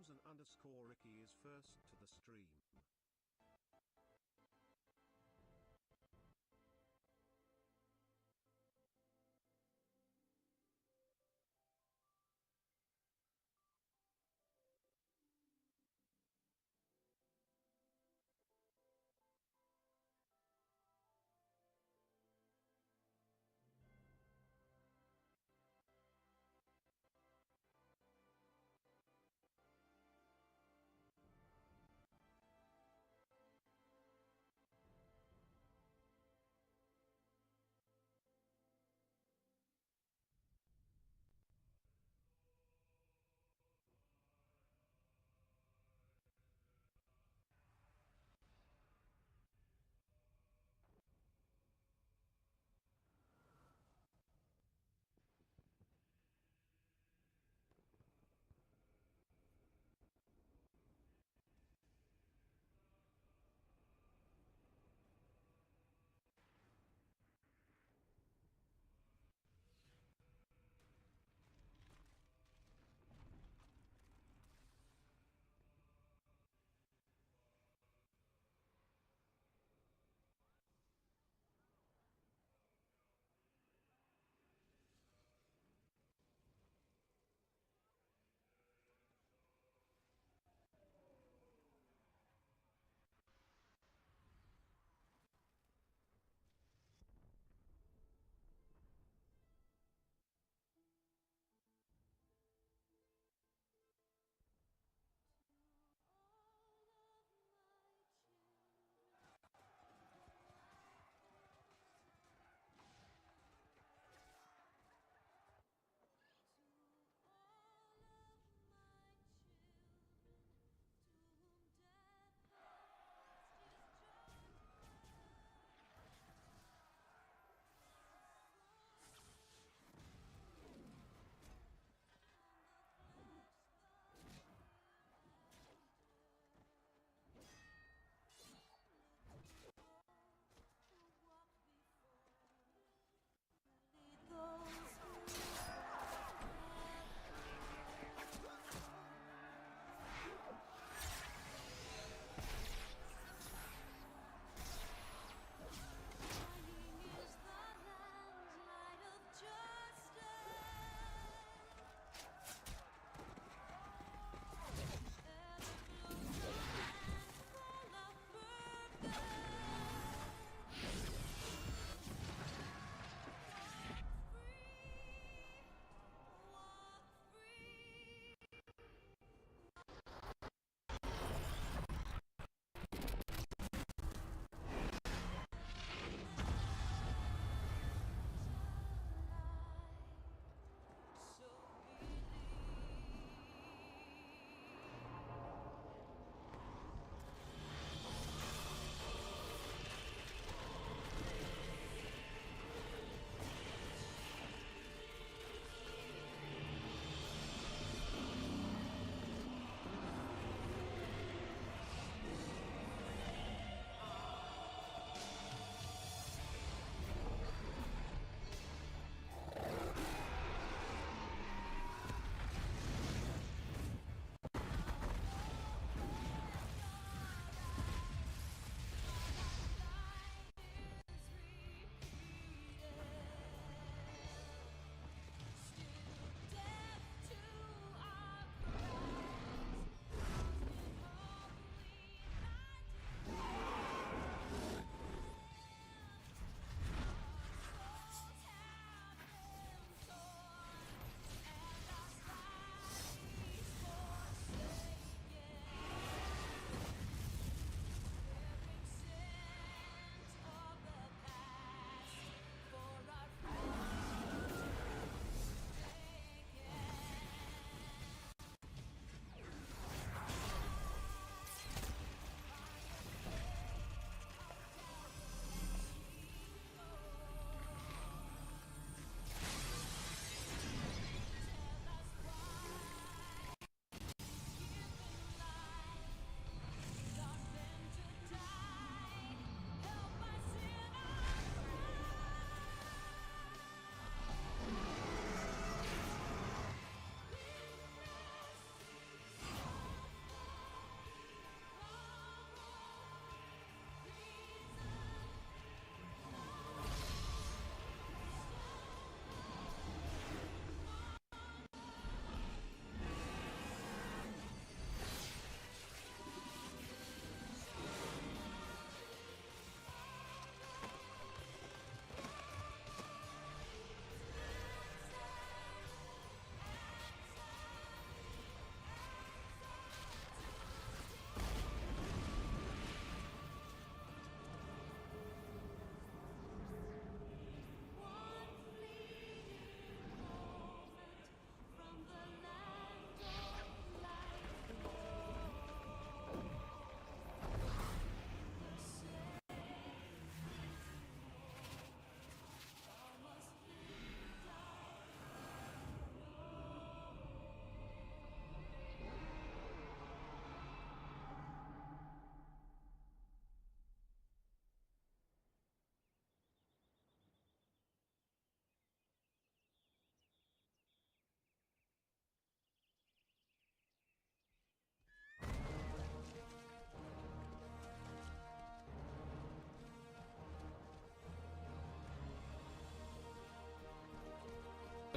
Susan_Ricky is first to the stream.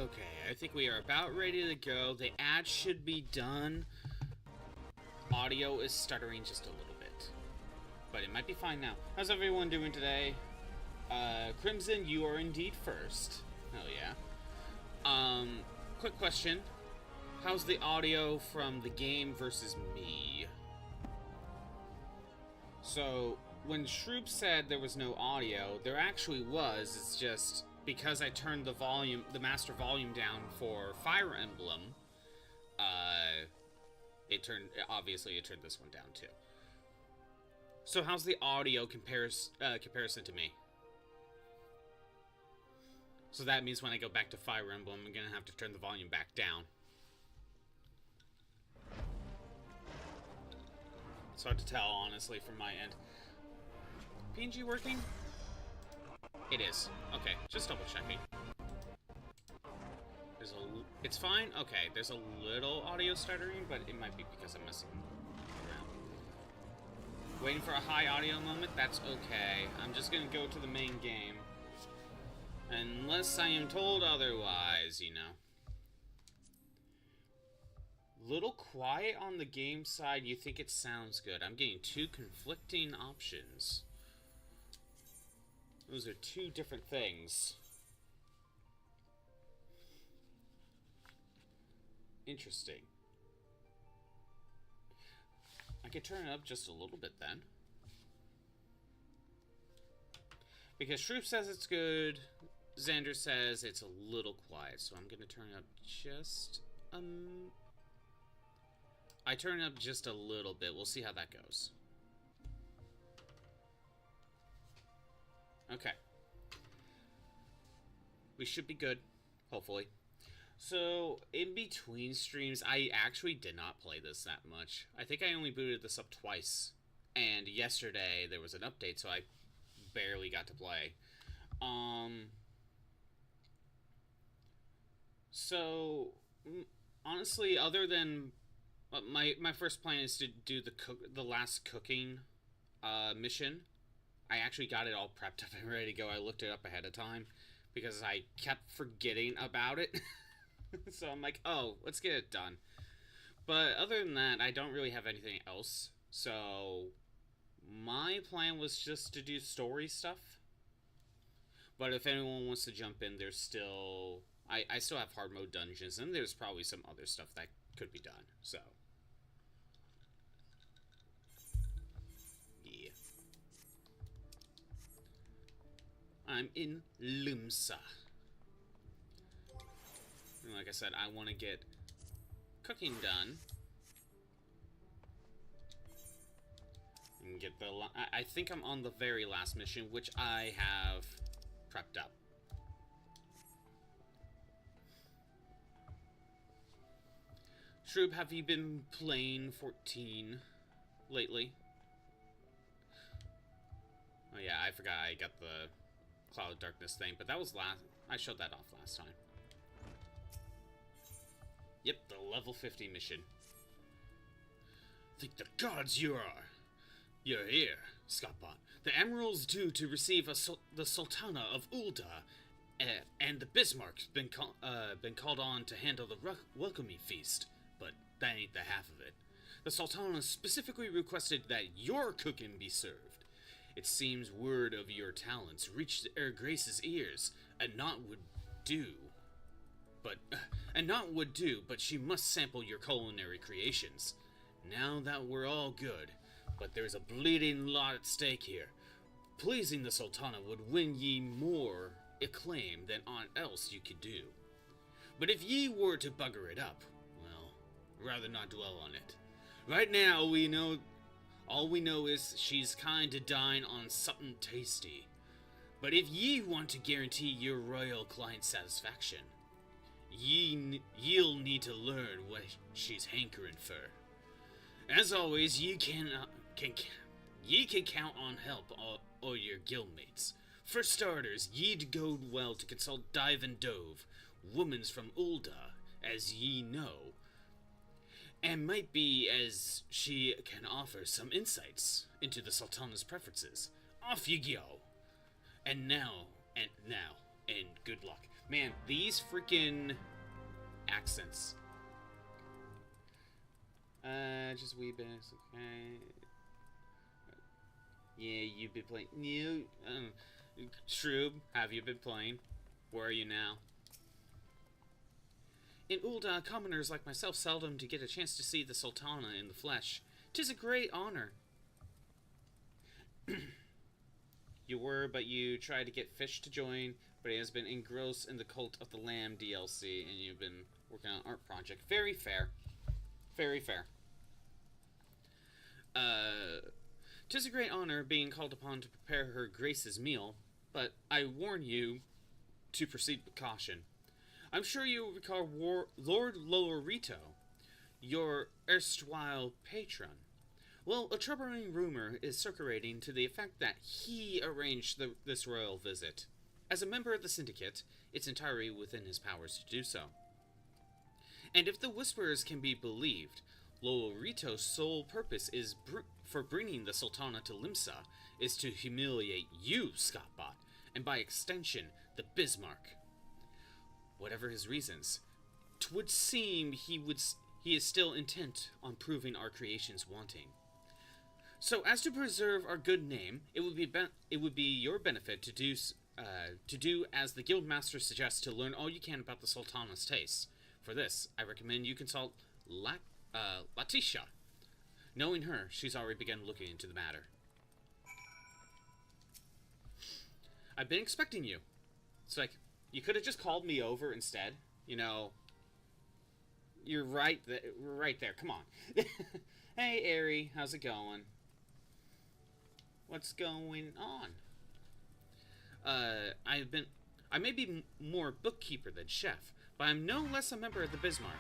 Okay, I think we are about ready to go. The ad should be done. Audio is stuttering just a little bit, but it might be fine now. How's everyone doing today? Crimson, you are indeed first. Hell yeah. Quick question. How's the audio from the game versus me? So, when Shroop said there was no audio, there actually was. It's just because I turned the volume, the master volume down for Fire Emblem, obviously it turned this one down too. So how's the audio comparison to me? So that means when I go back to Fire Emblem, I'm gonna have to turn the volume back down. It's hard to tell, honestly, from my end. PNG working? It is. Okay, just double checking. It's fine? Okay, there's a little audio stuttering, but it might be because I'm messing around. Waiting for a high audio moment? That's okay. I'm just gonna go to the main game. Unless I am told otherwise, you know. Little quiet on the game side, you think it sounds good. I'm getting two conflicting options. Those are two different things. Interesting. I could turn it up just a little bit then. Because Shroop says it's good, Xander says it's a little quiet, so I'm gonna turn it up just, I turn it up just a little bit. We'll see how that goes. Okay. We should be good, hopefully. So, in between streams, I actually did not play this that much. I think I only booted this up twice. And yesterday, there was an update, so I barely got to play. So, honestly, other than... my first plan is to do the last cooking mission. I actually got it all prepped up and ready to go. I looked it up ahead of time because I kept forgetting about it. So I'm like, oh, let's get it done. But other than that, I don't really have anything else. So my plan was just to do story stuff. But if anyone wants to jump in, there's still... I still have hard mode dungeons, and there's probably some other stuff that could be done. So... yeah. I'm in Lumsa. And like I said, I want to get cooking done. And get the... I think I'm on the very last mission, which I have prepped up. Shroop, have you been playing 14 lately? Oh yeah, I forgot I got the Cloud of Darkness thing, but that was last... I showed that off last time. Yep, the level 50 mission. Thank the gods you are! You're here, Scotbot. The Emerald's due to receive the Sultana of Ul'dah, and the Bismarck's been called on to handle the welcoming feast. But that ain't the half of it. The Sultana specifically requested that your cooking be served. It seems word of your talents reached Her Grace's ears, and not would do, but she must sample your culinary creations. Now that we're all good, but there's a bleeding lot at stake here. Pleasing the Sultana would win ye more acclaim than aught else you could do. But if ye were to bugger it up, rather not dwell on it. Right now, all we know is she's kind to dine on something tasty. But if ye want to guarantee your royal client satisfaction, ye'll need to learn what she's hankering for. As always, ye can count on help or your guildmates. For starters, ye'd go well to consult Divan Dove, womans from Ul'dah, as ye know, and might be as she can offer some insights into the Sultana's preferences. Off you go! And good luck. Man, these freaking accents. Just wee bits, okay. Yeah, you've been playing. You, Shroob, have you been playing? Where are you now? In Ul'dah, commoners like myself seldom to get a chance to see the Sultana in the flesh. 'Tis a great honor. You were, but you tried to get Fish to join, but he has been engrossed in the Cult of the Lamb DLC, and you've been working on an art project. Very fair. Very fair. 'Tis a great honor being called upon to prepare her Grace's meal, but I warn you to proceed with caution. I'm sure you recall Lord Lolorito, your erstwhile patron. Well, a troubling rumor is circulating to the effect that he arranged this royal visit. As a member of the Syndicate, it's entirely within his powers to do so. And if the whispers can be believed, Lolorito's sole purpose is for bringing the Sultana to Limsa is to humiliate you, Scottbot, and by extension, the Bismarck. Whatever his reasons, 'twould seem he is still intent on proving our creations wanting. So, as to preserve our good name, it would be your benefit to do as the Guildmaster suggests, to learn all you can about the Sultana's tastes. For this, I recommend you consult Letitia. Knowing her, she's already begun looking into the matter. I've been expecting you. It's like, you could have just called me over instead. You know, you're right there. Come on. Hey, Aerie, how's it going? What's going on? I may be more bookkeeper than chef, but I'm no less a member of the Bismarck.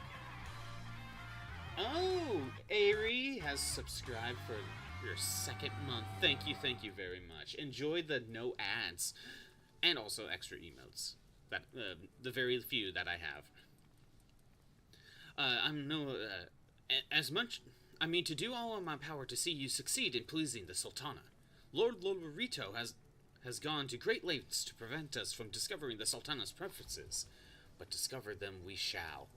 Oh, Aerie has subscribed for your second month. Thank you very much. Enjoy the no ads, and also extra emotes. That the very few that I have. To do all in my power to see you succeed in pleasing the Sultana. Lord Lolorito has gone to great lengths to prevent us from discovering the Sultana's preferences, but discover them we shall.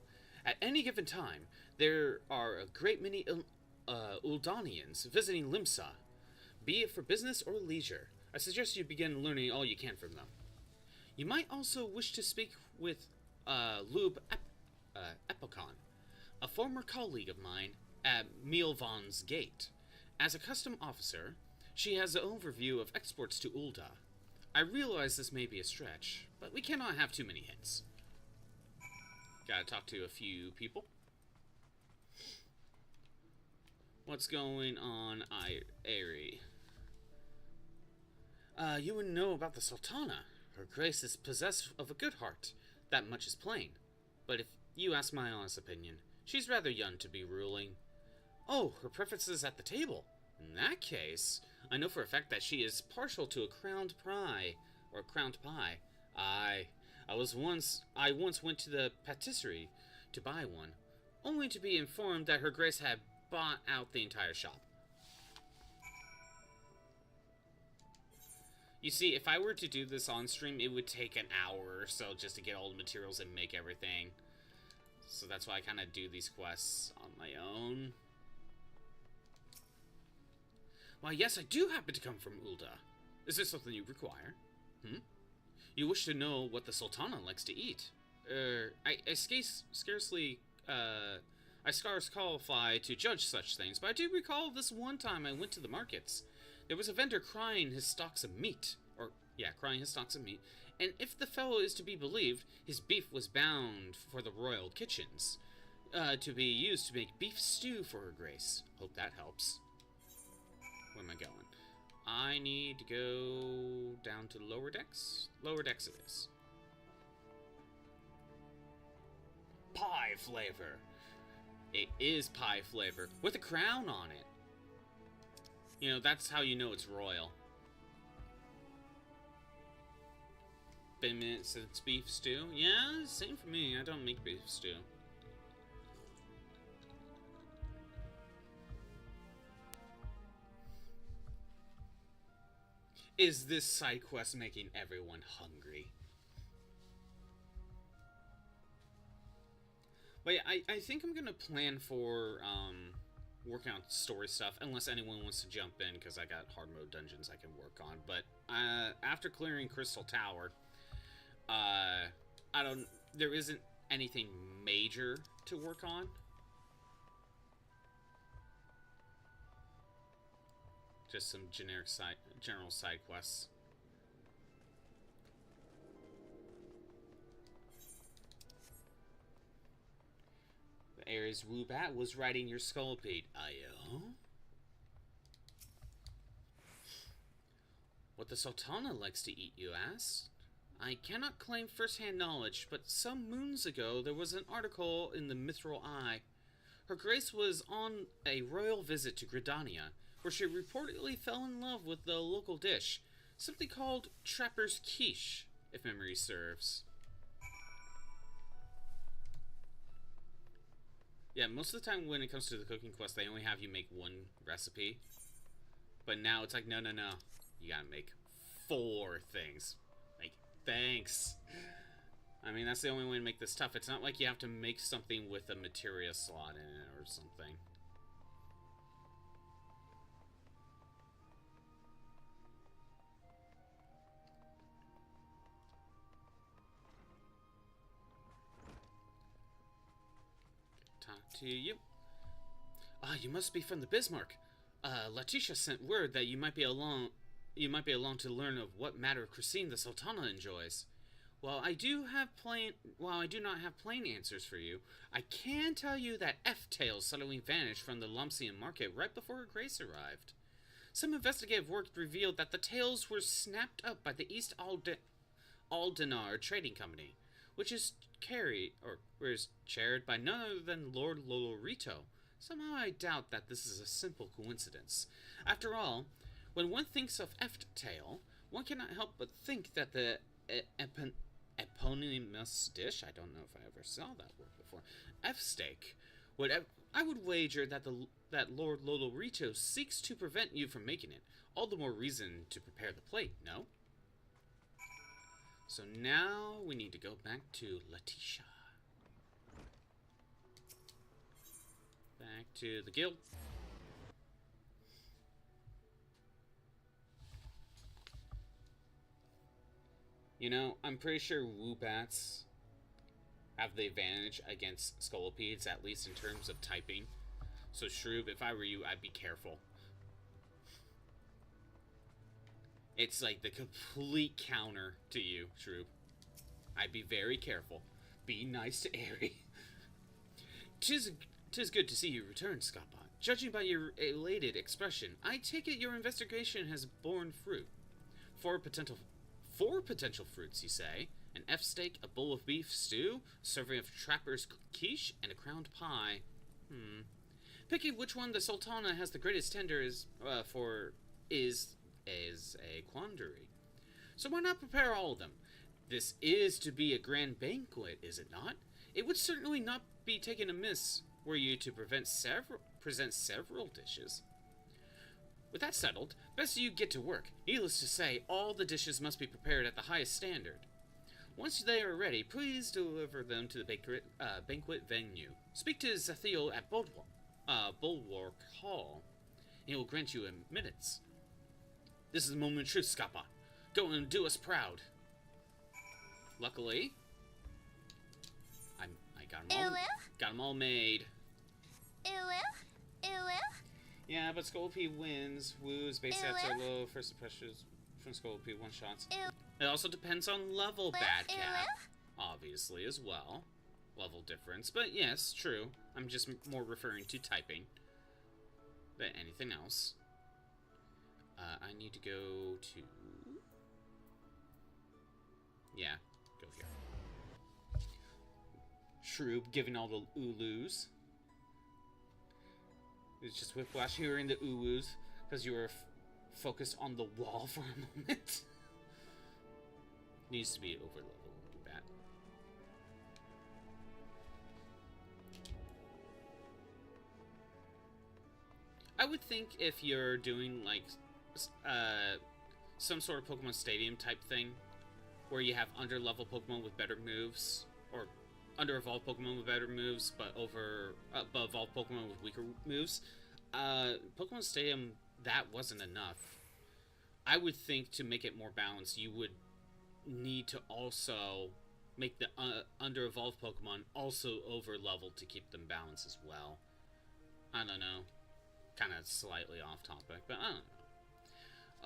At any given time, there are a great many Uldanians visiting Limsa, be it for business or leisure. I suggest you begin learning all you can from them. You might also wish to speak with Lube Epicon, a former colleague of mine at Mielvon's Gate. As a custom officer, she has an overview of exports to Ul'dah. I realize this may be a stretch, but we cannot have too many hints. Gotta talk to a few people. What's going on, Aerie? You wouldn't know about the Sultana. Her Grace is possessed of a good heart. That much is plain. But if you ask my honest opinion, she's rather young to be ruling. Oh, her preferences at the table. In that case, I know for a fact that she is partial to a crowned pie. Aye. I once went to the patisserie to buy one, only to be informed that her Grace had bought out the entire shop. You see, if I were to do this on stream, it would take an hour or so just to get all the materials and make everything. So that's why I kind of do these quests on my own. Why, yes, I do happen to come from Ul'dah. Is there something you require? You wish to know what the Sultana likes to eat? I scarce qualify to judge such things, but I do recall this one time I went to the markets. There was a vendor crying his stocks of meat. And if the fellow is to be believed, his beef was bound for the royal kitchens, to be used to make beef stew for her Grace. Hope that helps. Where am I going? I need to go down to lower decks. Lower decks it is. Pie flavor. It is pie flavor with a crown on it. You know, that's how you know it's royal. Been a minute since beef stew. Yeah, same for me. I don't make beef stew. Is this side quest making everyone hungry? But yeah, I think I'm gonna plan for working on story stuff, unless anyone wants to jump in, because I got hard mode dungeons I can work on. But after clearing Crystal Tower, I don't. There isn't anything major to work on. Just some general side quests. Ares Woobat was riding your Skullpate, Io. What the Sultana likes to eat, you ask? I cannot claim first-hand knowledge, but some moons ago there was an article in the Mithril Eye. Her Grace was on a royal visit to Gridania, where she reportedly fell in love with the local dish, something called Trapper's Quiche, if memory serves. Yeah, most of the time when it comes to the cooking quest, they only have you make one recipe. But now it's like, no. You gotta make 4 things. Like, thanks. I mean, that's the only way to make this tough. It's not like you have to make something with a materia slot in it or something. To you. You must be from the Bismarck. Letitia sent word that you might be along to learn of what matter Christine the Sultana enjoys. While I do not have plain answers for you, I can tell you that F-Tails suddenly vanished from the Lumsian market right before her Grace arrived. Some investigative work revealed that the tails were snapped up by the East Aldenar Trading Company, which is chaired by none other than Lord Lolorito. Somehow I doubt that this is a simple coincidence. After all, when one thinks of F-Tail, one cannot help but think that the eponymous dish, I don't know if I ever saw that word before, F-Steak, I would wager that Lord Lolorito seeks to prevent you from making it. All the more reason to prepare the plate, no? So now we need to go back to Letitia. Back to the guild. You know, I'm pretty sure Woobats have the advantage against Scolipeds, at least in terms of typing. So Shroob, if I were you, I'd be careful. It's like the complete counter to you, Shroob. I'd be very careful. Be nice to Aerie. Tis good to see you return, Scotbot. Judging by your elated expression, I take it your investigation has borne fruit. Four potential fruits, you say? An F-steak, a bowl of beef stew, a serving of Trapper's quiche, and a crowned pie. Picking which one the Sultana has the greatest tender is a quandary. So why not prepare all of them? This is to be a grand banquet, is it not? It would certainly not be taken amiss were you to present several dishes. With that settled, best you get to work. Needless to say, all the dishes must be prepared at the highest standard. Once they are ready, please deliver them to the banquet venue. Speak to Zethiel at Bulwark Hall, and he will grant you admittance. This is the moment of truth, Scappa. Go and do us proud. Luckily, I got them all made. Yeah, but Scolipede wins. Woo's base stats are low. First impressions from Scolipede one-shots. It also depends on level bad cap, obviously, as well. Level difference. But yes, true. I'm just more referring to typing than anything else. I need to go to... Yeah, go here. Shroob giving all the Ulus. It's just Whiplash hearing the Uwus because you were focused on the wall for a moment. Needs to be over level bad. I would think if you're doing like some sort of Pokemon Stadium type thing where you have under level Pokemon with better moves or under evolved Pokemon with better moves, but above evolved Pokemon with weaker moves. Pokemon Stadium, that wasn't enough. I would think to make it more balanced, you would need to also make the under evolved Pokemon also over leveled to keep them balanced as well. I don't know. Kind of slightly off topic, but I don't know.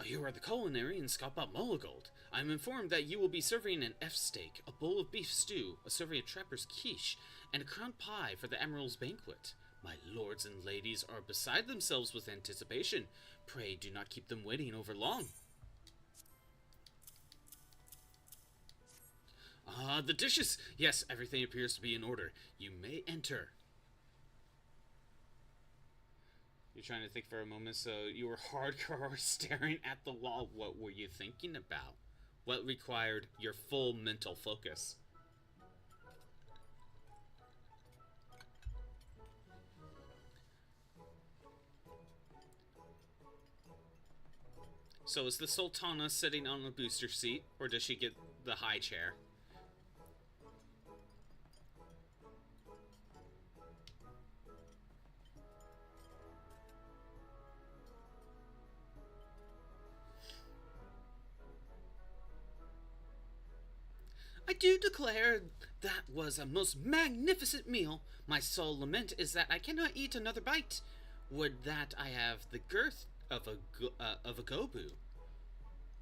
You are the culinary in Scalpot Molagold. I am informed that you will be serving an F steak, a bowl of beef stew, a serving of trapper's quiche, and a crown pie for the Emerald's banquet. My lords and ladies are beside themselves with anticipation. Pray do not keep them waiting over long. Ah, the dishes! Yes, everything appears to be in order. You may enter. You're trying to think for a moment, so you were hardcore staring at the wall. What were you thinking about? What required your full mental focus? So is the Sultana sitting on the booster seat, or does she get the high chair? I do declare that was a most magnificent meal. My sole lament is that I cannot eat another bite. Would that I have the girth of a gobu.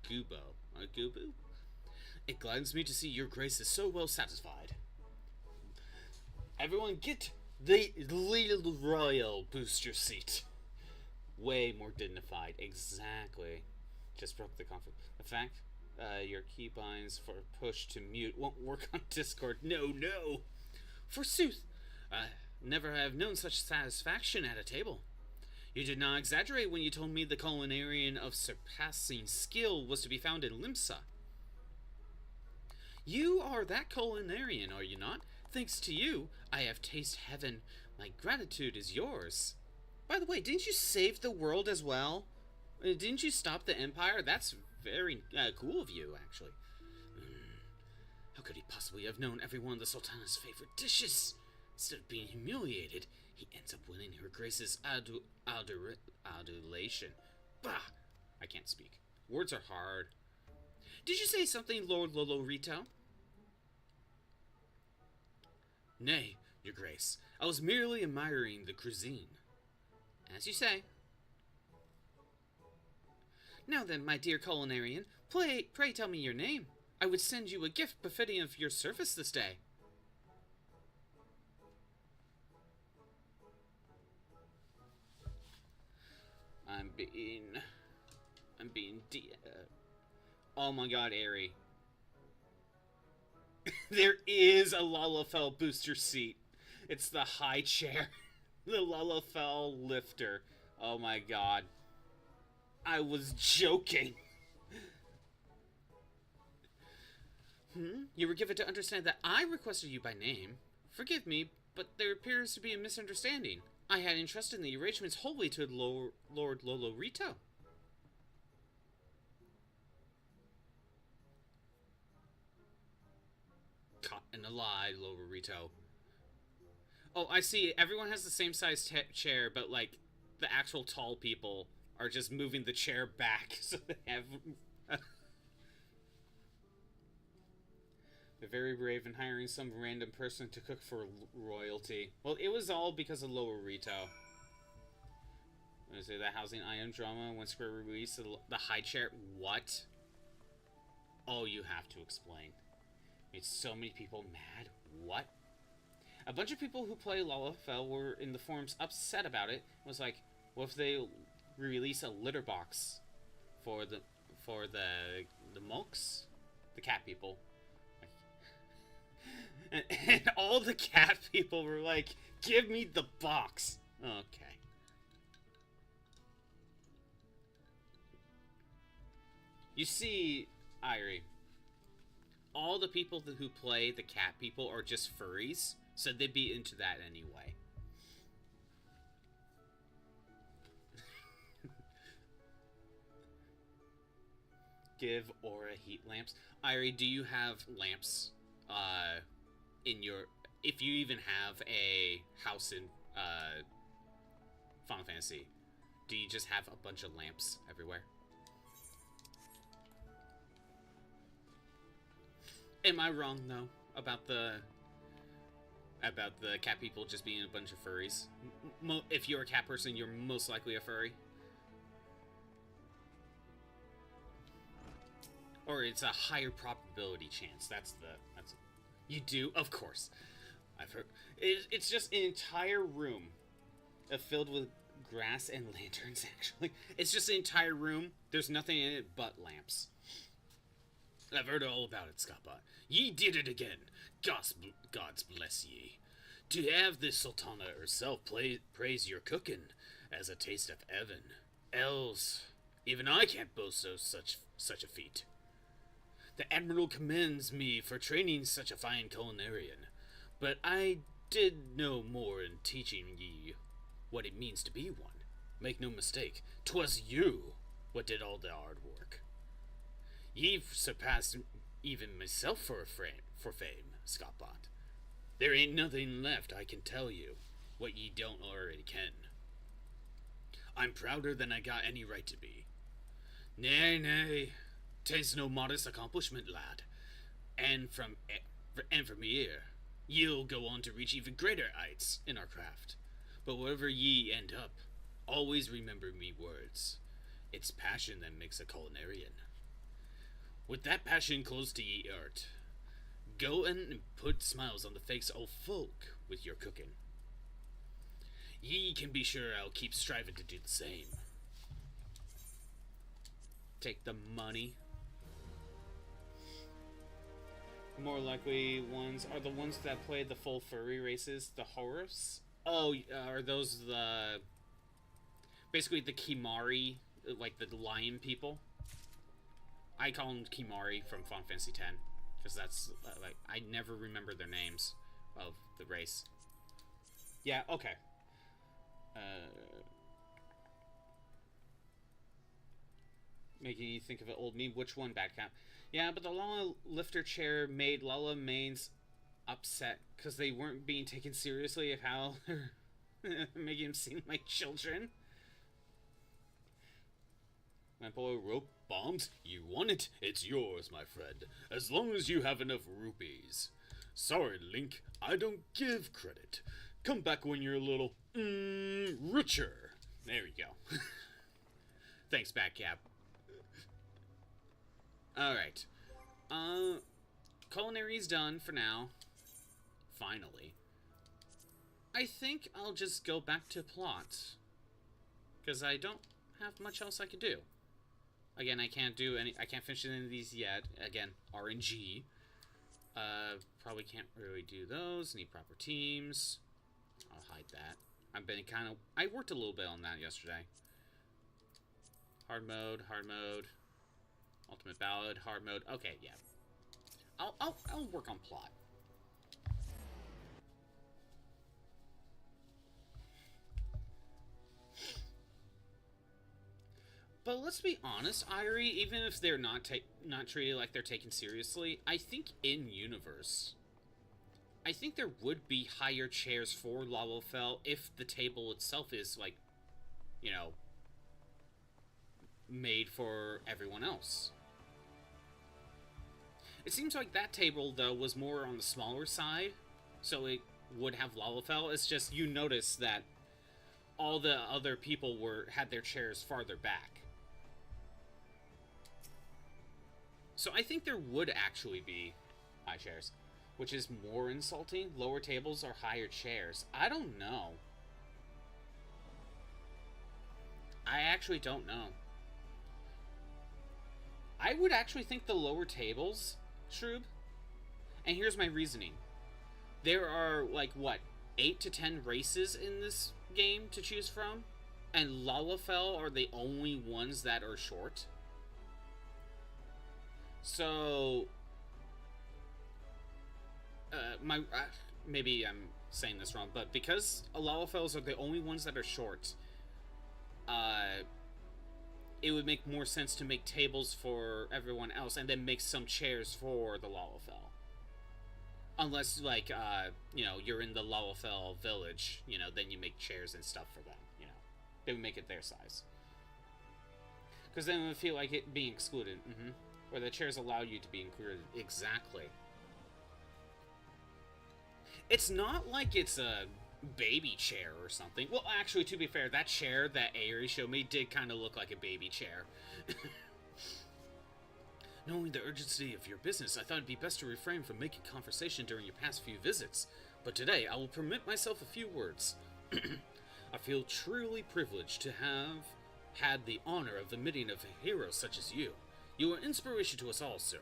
A gubu? It gladdens me to see your grace is so well satisfied. Everyone get the little royal booster seat. Way more dignified. Exactly. Just broke the conflict. The fact your keybinds for push to mute won't work on Discord. No. Forsooth, never have known such satisfaction at a table. You did not exaggerate when you told me the culinarian of surpassing skill was to be found in Limsa. You are that culinarian, are you not? Thanks to you, I have tasted heaven. My gratitude is yours. By the way, didn't you save the world as well? Didn't you stop the Empire? That's very cool of you, actually. How could he possibly have known every one of the Sultana's favorite dishes? Instead of being humiliated, he ends up winning her grace's adulation. Bah! I can't speak. Words are hard. Did you say something, Lord Lolorito? Nay, your grace. I was merely admiring the cuisine. As you say. Now then, my dear culinarian, pray tell me your name. I would send you a gift befitting of your service this day. I'm being oh my god, Aerie. There is a Lalafell booster seat. It's the high chair. The Lalafell lifter. Oh my god. I was joking. You were given to understand that I requested you by name. Forgive me, but there appears to be a misunderstanding. I had entrusted the arrangements wholly to Lord Lolorito. Caught in a lie, Lolorito. Oh, I see. Everyone has the same size chair, but, like, the actual tall people are just moving the chair back so they have... They're very brave in hiring some random person to cook for royalty. Well, it was all because of Lolorito. I'm gonna say that housing IM drama when Square released the high chair. What? Oh, you have to explain. Made so many people mad. What? A bunch of people who play Lalafell were in the forums upset about it. It was like, what if they release a litter box for the monks, the cat people? And all the cat people were like, give me the box. Okay. You see, Irie, all the people who play the cat people are just furries, so they'd be into that anyway. Give Aura heat lamps. Irie, do you have lamps in your if you even have a house in Final Fantasy, do you just have a bunch of lamps everywhere? Am I wrong though about the cat people just being a bunch of furries? If you're a cat person, you're most likely a furry. Or it's a higher probability chance. That's you do, of course. I've heard it's just an entire room filled with grass and lanterns. Actually, it's just an entire room. There's nothing in it but lamps. I've heard all about it, Scappa. Ye did it again. Gods bless ye. To have the Sultana herself praise your cooking as a taste of heaven. Else, even I can't boast of such a feat. The Admiral commends me for training such a fine culinarian, but I did no more in teaching ye what it means to be one. Make no mistake, 'twas you what did all the hard work. Ye've surpassed even myself for fame, Scotbot. There ain't nothing left I can tell you what ye don't already ken. I'm prouder than I got any right to be. Nay, 'tis no modest accomplishment, lad. And from here, ye'll go on to reach even greater heights in our craft. But wherever ye end up, always remember me words. It's passion that makes a culinarian. With that passion close to ye art, go and put smiles on the face of folk with your cooking. Ye can be sure I'll keep striving to do the same. Take the money. More likely ones are the ones that play the full furry races, the Horus. Oh, are those the basically the Kimari, like the lion people? I call them Kimari from Final Fantasy X, because that's like I never remember their names of the race. Yeah, okay. Making you think of an old meme. Which one, Bad Cat? Yeah, but the Lala lifter chair made Lala mains upset because they weren't being taken seriously of how they're making them seem like children. My boy rope bombs. You want it? It's yours, my friend. As long as you have enough rupees. Sorry, Link. I don't give credit. Come back when you're a little, richer. There we go. Thanks, Batcap. Alright. Culinary's done for now. Finally. I think I'll just go back to plot. Because I don't have much else I could do. Again, I can't finish any of these yet. Again, RNG. Probably can't really do those. Need proper teams. I'll hide that. I worked a little bit on that yesterday. Hard mode. Ultimate Ballad, hard mode. Okay, yeah. I'll work on plot. But let's be honest, Irie, even if they're not treated like they're taken seriously, I think in universe, I think there would be higher chairs for Lalafell if the table itself is like, made for everyone else. It seems like that table, though, was more on the smaller side, so it would have Lalafell. It's just you notice that all the other people had their chairs farther back. So I think there would actually be high chairs, which is more insulting. Lower tables or higher chairs. I don't know. I actually don't know. I would actually think the lower tables, Shroob. And here's my reasoning. There are, 8 to 10 races in this game to choose from? And Lalafell are the only ones that are short? So... maybe I'm saying this wrong, but because Lalafells are the only ones that are short, it would make more sense to make tables for everyone else and then make some chairs for the Lalafell. Unless, like, you're in the Lalafell village, then you make chairs and stuff for them. They would make it their size. Because then it would feel like it being excluded. Where the chairs allow you to be included. Exactly. It's not like it's a baby chair or something. Well, actually, to be fair, that chair that Aerie showed me did kind of look like a baby chair. Knowing the urgency of your business, I thought it'd be best to refrain from making conversation during your past few visits. But today, I will permit myself a few words. I feel truly privileged to have had the honor of the meeting of heroes such as you. You are inspiration to us all, sir.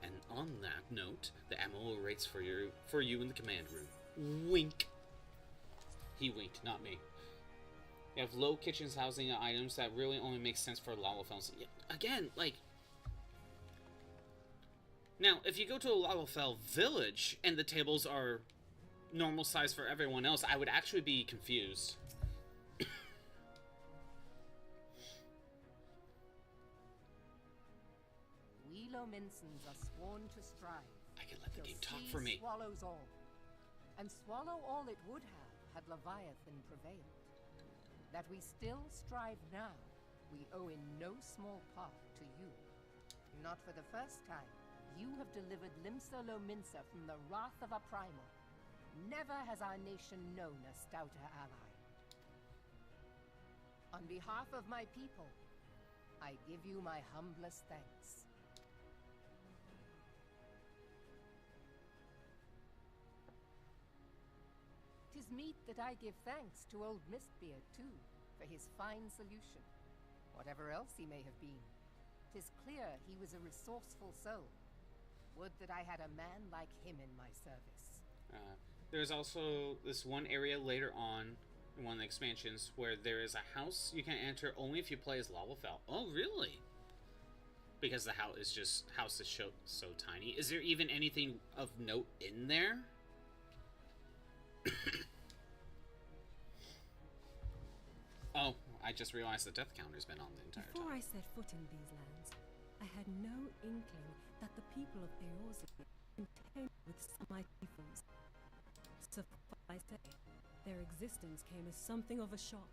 And on that note, the ammo awaits for you in the command room. Wink. He winked, not me. You have low kitchens housing items that really only make sense for Lalafell. Again, like... Now, if you go to a Lalafell village and the tables are normal size for everyone else, I would actually be confused. We Lominsons are sworn to strive. I can let the game talk for me. Swallows all, and swallow all it would have had Leviathan prevailed. That we still strive now, we owe in no small part to you. Not for the first time, you have delivered Limsa Lominsa from the wrath of a primal. Never has our nation known a stouter ally. On behalf of my people, I give you my humblest thanks. 'Tis meet that I give thanks to old Mistbeard, too, for his fine solution. Whatever else he may have been, 'tis clear he was a resourceful soul. Would that I had a man like him in my service. There's also this one area later on in one of the expansions where there is a house you can enter only if you play as Lalafell. Oh, really? Because the house is so tiny. Is there even anything of note in there? Oh, I just realized the death counter's been on the entire time. Before I set foot in these lands, I had no inkling that the people of Eorzea contained with some mighty foes. Suffice to say, their existence came as something of a shock,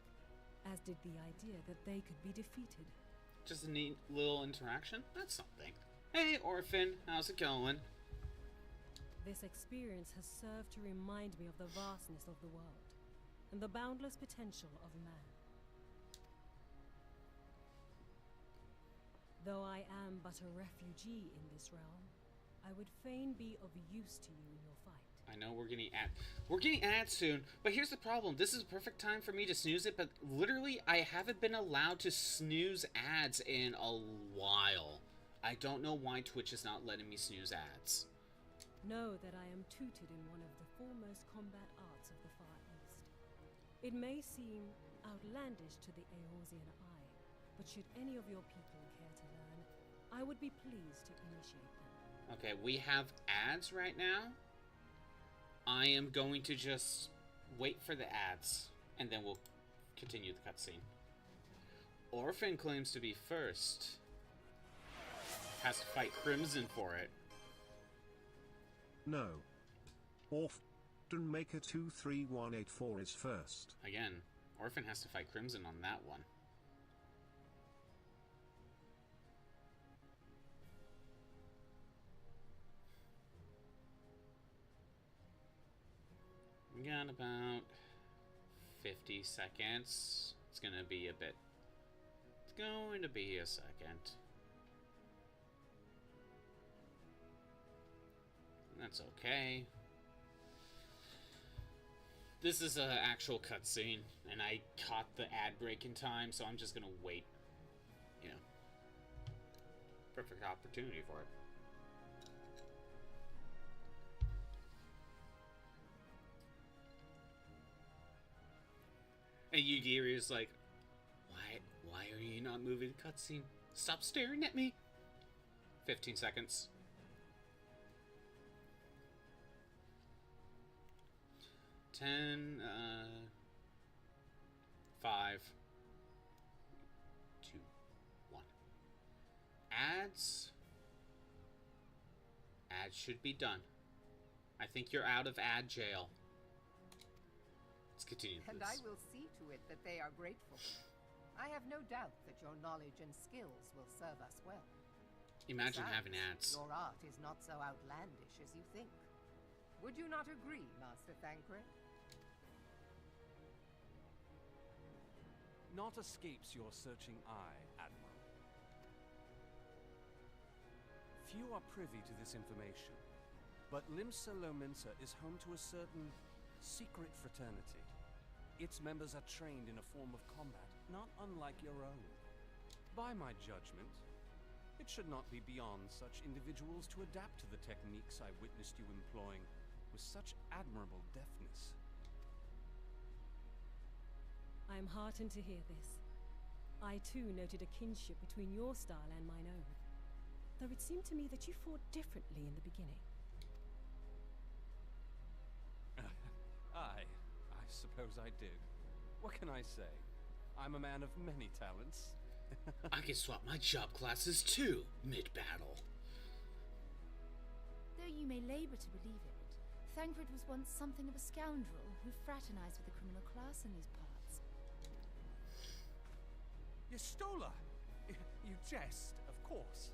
as did the idea that they could be defeated. Just a neat little interaction? That's something. Hey, Orphan, how's it going? This experience has served to remind me of the vastness of the world, and the boundless potential of man. Though I am but a refugee in this realm, I would fain be of use to you in your fight. I know we're getting ads soon, but here's the problem. This is a perfect time for me to snooze it, but literally I haven't been allowed to snooze ads in a while. I don't know why Twitch is not letting me snooze ads. Know that I am tutored in one of the foremost combat arts of the Far East. It may seem outlandish to the Eorzean eye, but should any of your people care to learn, I would be pleased to initiate them. Okay, we have ads right now. I am going to just wait for the ads, and then we'll continue the cutscene. Orphan claims to be first. Has to fight Crimson for it. No. Orphan Maker 23184 is first. Again, Orphan has to fight Crimson on that one. We got about 50 seconds. It's gonna be a bit. It's going to be a second. That's okay. This is an actual cutscene, and I caught the ad break in time, so I'm just gonna wait. You know, perfect opportunity for it. And Yugiri is like, why are you not moving the cutscene? Stop staring at me. 15 seconds. 10, 5, 2, 1. Ads should be done. I think you're out of ad jail. Let's continue this. And I will see to it that they are grateful. I have no doubt that your knowledge and skills will serve us well. Imagine Besides, having ads. Your art is not so outlandish as you think. Would you not agree, Master Thancred? Naught escapes your searching eye, Admiral. Few are privy to this information, but Limsa Lominsa is home to a certain secret fraternity. Its members are trained in a form of combat not unlike your own. By my judgment, it should not be beyond such individuals to adapt to the techniques I witnessed you employing with such admirable deftness. I am heartened to hear this. I too noted a kinship between your style and mine own, though it seemed to me that you fought differently in the beginning. I suppose I did. What can I say? I'm a man of many talents. I can swap my job classes too, mid-battle. Though you may labor to believe it, Thancred was once something of a scoundrel who fraternized with the criminal class in these parts. Yestola! You jest, of course.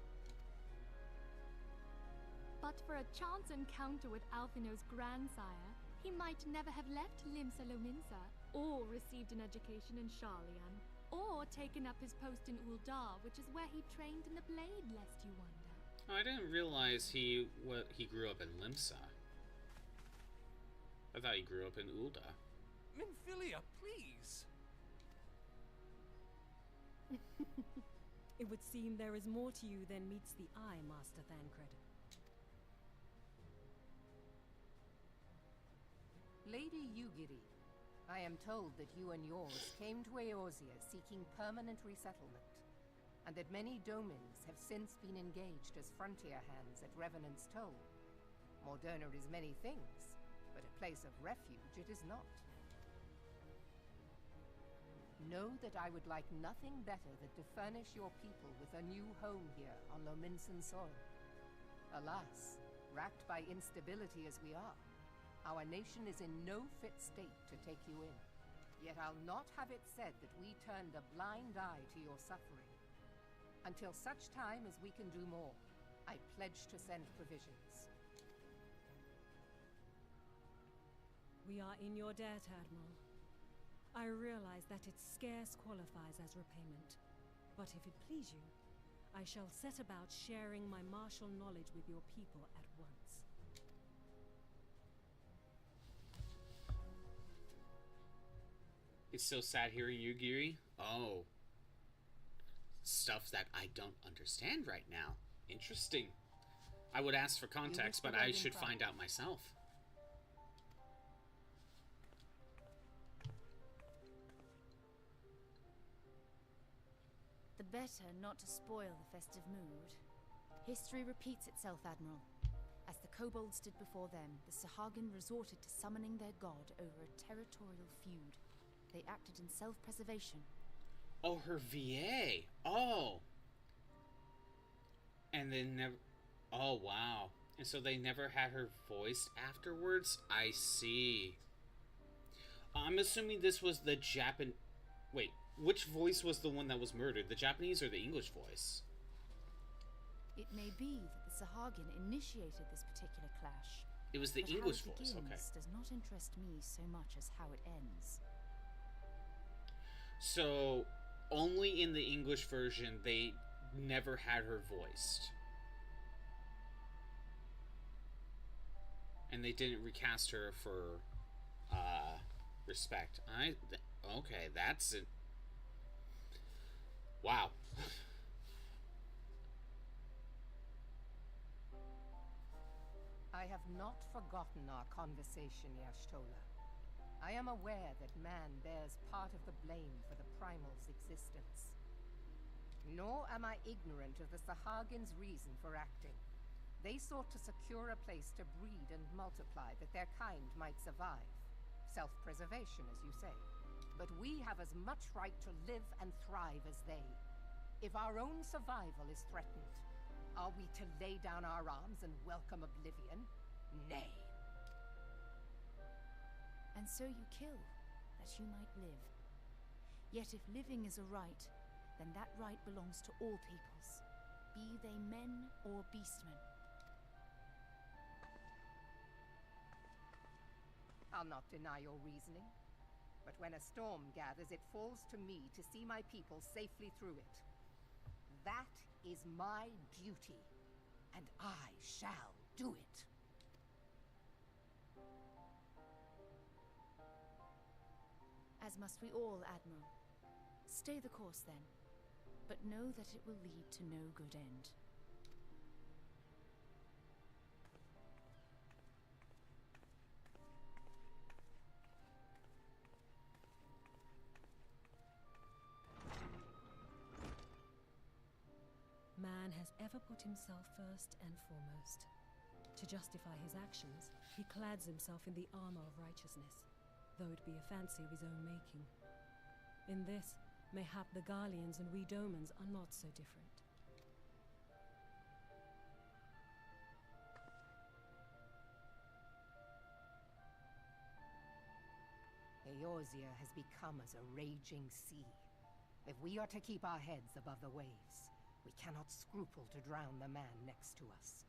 But for a chance encounter with Alphino's grandsire, he might never have left Limsa Lominsa, or received an education in Sharlayan, or taken up his post in Uldar, which is where he trained in the blade, lest you wonder. Oh, I didn't realize he grew up in Limsa. I thought he grew up in Ulda. Minfilia, please! It would seem there is more to you than meets the eye, Master Thancred. Lady Yugiri, I am told that you and yours came to Eorzea seeking permanent resettlement, and that many domins have since been engaged as frontier hands at Revenant's Toll. Moderna is many things, but a place of refuge it is not. Know that I would like nothing better than to furnish your people with a new home here on Lominsan soil. Alas, racked by instability as we are, our nation is in no fit state to take you in. Yet I'll not have it said that we turned a blind eye to your suffering. Until such time as we can do more, I pledge to send provisions. We are in your debt, Admiral. I realize that it scarce qualifies as repayment, but if it please you, I shall set about sharing my martial knowledge with your people at once. It's so sad hearing you, Giri. Oh. Stuff that I don't understand right now. Interesting. I would ask for context, but I should find out myself. The better not to spoil the festive mood. History repeats itself, Admiral. As the kobolds stood before them, the Sahagin resorted to summoning their god over a territorial feud. They acted in self-preservation. Oh, her VA. Oh. And they never... Oh, wow. And so they never had her voiced afterwards? I see. I'm assuming this was the Japan... Wait, which voice was the one that was murdered? The Japanese or the English voice? It may be that the Sahagin initiated this particular clash. It was the but English how it voice, begins okay. does not interest me so much as how it ends. So, only in the English version, they never had her voiced. And they didn't recast her for, respect. Okay, that's it. Wow. I have not forgotten our conversation, Y'shtola. I am aware that man bears part of the blame for the Primal's existence. Nor am I ignorant of the Sahagin's reason for acting. They sought to secure a place to breed and multiply that their kind might survive. Self-preservation, as you say. But we have as much right to live and thrive as they. If our own survival is threatened, are we to lay down our arms and welcome oblivion? Nay. and so you kill, that you might live. Yet if living is a right, then that right belongs to all peoples, be they men or beastmen. I'll not deny your reasoning, but when a storm gathers, it falls to me to see my people safely through it. That is my duty, and I shall do it. As must we all, Admiral. Stay the course, then, but know that it will lead to no good end. Man has ever put himself first and foremost. To justify his actions, he clads himself in the armor of righteousness, though it be a fancy of his own making. In this, mayhap the Garleans and we Domans are not so different. Eorzea has become as a raging sea. If we are to keep our heads above the waves, we cannot scruple to drown the man next to us.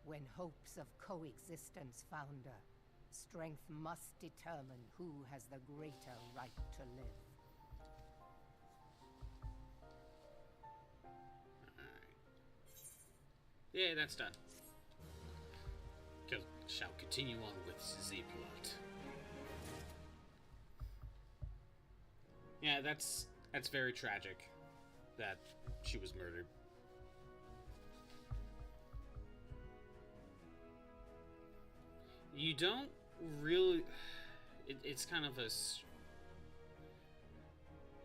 When hopes of coexistence founder, strength must determine who has the greater right to live. Yeah, that's done. Shall continue on with the plot. Yeah, that's very tragic that she was murdered. You don't really... It's kind of a...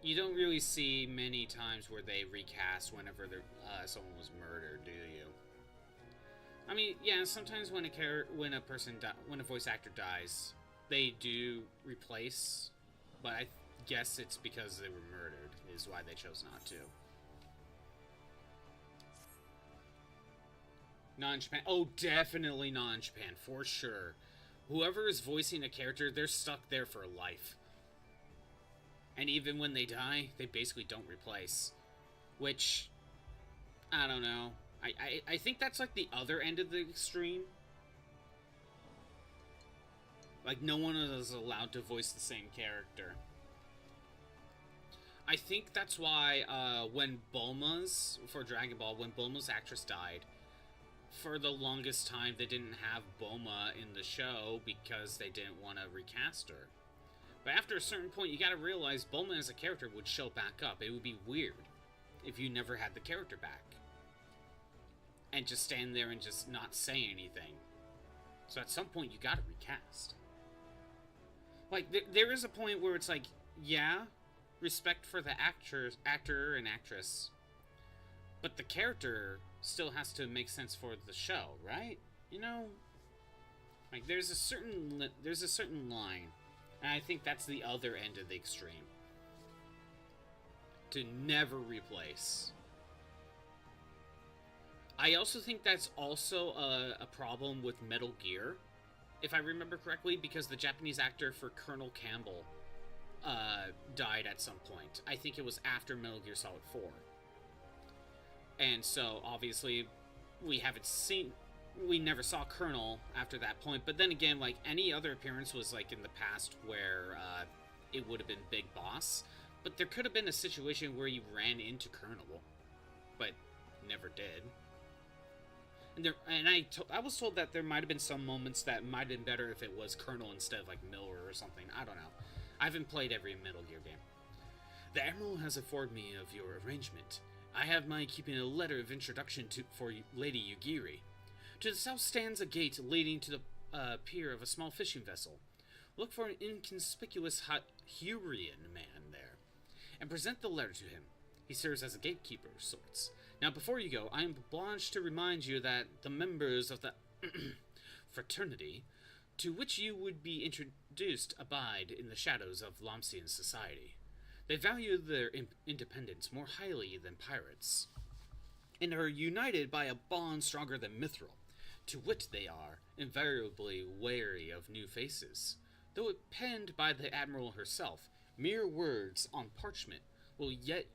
You don't really see many times where they recast whenever someone was murdered, do you? I mean, yeah, sometimes when a voice actor dies, they do replace, but I guess it's because they were murdered, is why they chose not to. Non-Japan. Oh, definitely non-Japan, for sure. Whoever is voicing a character, they're stuck there for life. And even when they die, they basically don't replace. Which, I don't know. I think that's like the other end of the extreme. Like, no one is allowed to voice the same character. I think that's why when for Dragon Ball, when Bulma's actress died, for the longest time they didn't have Bulma in the show because they didn't want to recast her. But after a certain point, you gotta realize Bulma as a character would show back up. It would be weird if you never had the character back. And just stand there and just not say anything. So at some point, you gotta recast. Like, there is a point where it's like, yeah, respect for the actor and actress, but the character still has to make sense for the show, right? You know, like there's a certain line, and I think that's the other end of the extreme. To never replace. I also think that's also a problem with Metal Gear, if I remember correctly, because the Japanese actor for Colonel Campbell died at some point. I think it was after Metal Gear Solid 4. And so, obviously, we never saw Colonel after that point. But then again, like, any other appearance was, like, in the past where it would have been Big Boss. But there could have been a situation where you ran into Colonel, but never did. And I was told that there might have been some moments that might have been better if it was Colonel instead of, like, Miller or something. I don't know. I haven't played every Metal Gear game. The Admiral has informed me of your arrangement. I have my keeping a letter of introduction for Lady Yugiri. To the south stands a gate leading to the pier of a small fishing vessel. Look for an inconspicuous Hurian man there, and present the letter to him. He serves as a gatekeeper of sorts. Now, before you go, I am obliged to remind you that the members of the fraternity to which you would be introduced abide in the shadows of Lomsian society. They value their independence more highly than pirates, and are united by a bond stronger than mithril. To wit, they are invariably wary of new faces. Though it penned by the Admiral herself, mere words on parchment will get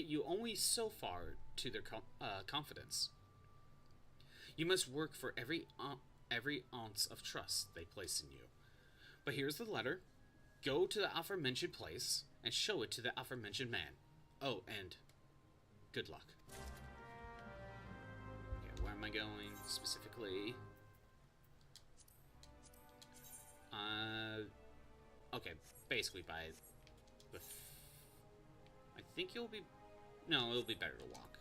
you only so far to their confidence. You must work for every ounce of trust they place in you. But here's the letter. Go to the aforementioned place and show it to the aforementioned man. Oh, and good luck. Okay, where am I going specifically? Okay, basically by the... I think it'll be better to walk.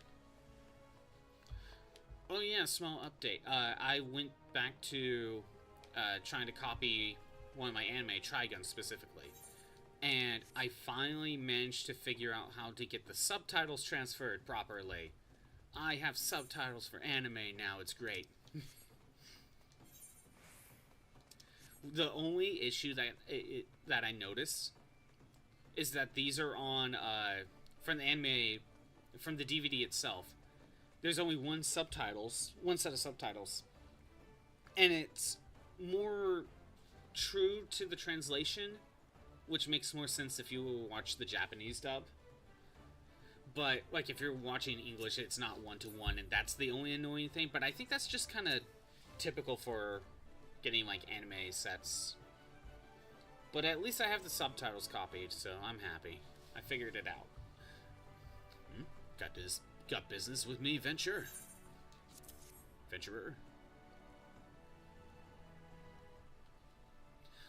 Oh yeah, small update. I went back to trying to copy one of my anime, Trigun specifically. And I finally managed to figure out how to get the subtitles transferred properly. I have subtitles for anime now, it's great. The only issue that I noticed is that these are on, from the anime, from the DVD itself, there's only one set of subtitles. And it's more true to the translation, which makes more sense if you watch the Japanese dub. But, like, if you're watching English, it's not one-to-one, and that's the only annoying thing. But I think that's just kind of typical for getting, like, anime sets. But at least I have the subtitles copied, so I'm happy. I figured it out. Got business with me, Venturer?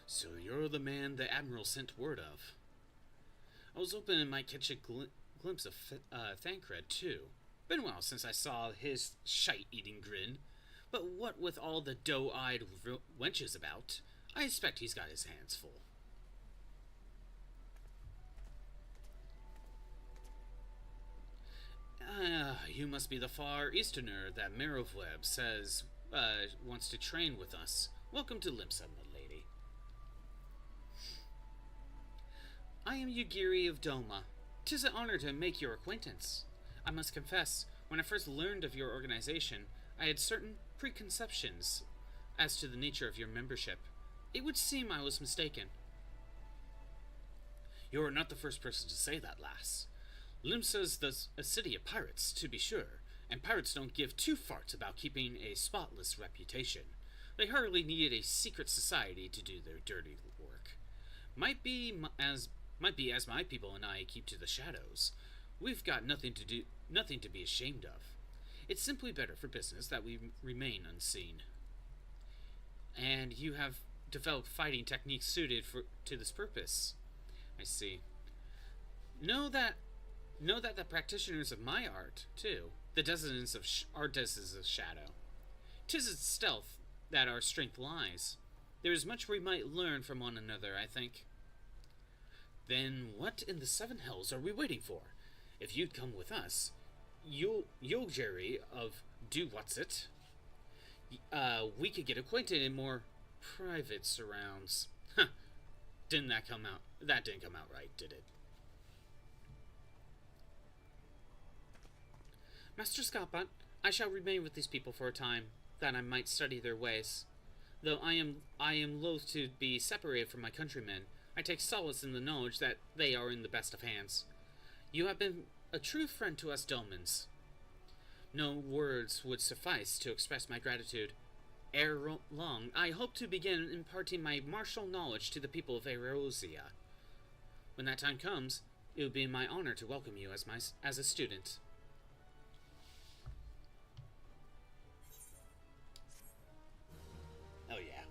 So you're the man the Admiral sent word of. I was hoping I might catch a glimpse of Thancred, too. Been a while since I saw his shite-eating grin. But what with all the doe-eyed wenches about, I expect he's got his hands full. You must be the Far Easterner that Merovweb says wants to train with us. Welcome to Limsa, my lady. I am Yugiri of Doma. 'Tis an honor to make your acquaintance. I must confess, when I first learned of your organization, I had certain preconceptions as to the nature of your membership. It would seem I was mistaken. You are not the first person to say that, lass. Limsa's a city of pirates, to be sure, and pirates don't give two farts about keeping a spotless reputation. They hardly need a secret society to do their dirty work. Might be as my people and I keep to the shadows. We've got nothing to be ashamed of. It's simply better for business that we remain unseen. And you have developed fighting techniques suited to this purpose. I see. Know that the practitioners of my art, too, the descendants of artisans of shadow. 'Tis in stealth that our strength lies. There is much we might learn from one another, I think. Then what in the seven hells are we waiting for? If you'd come with us, Yogeri of Do What's It, we could get acquainted in more private surrounds. Huh. Didn't that come out? That didn't come out right, did it? Master Scotbot, I shall remain with these people for a time, that I might study their ways. Though I am loath to be separated from my countrymen, I take solace in the knowledge that they are in the best of hands. You have been a true friend to us Dolmens. No words would suffice to express my gratitude. Ere long, I hope to begin imparting my martial knowledge to the people of Eorzea. When that time comes, it would be my honor to welcome you as a student. Oh yeah.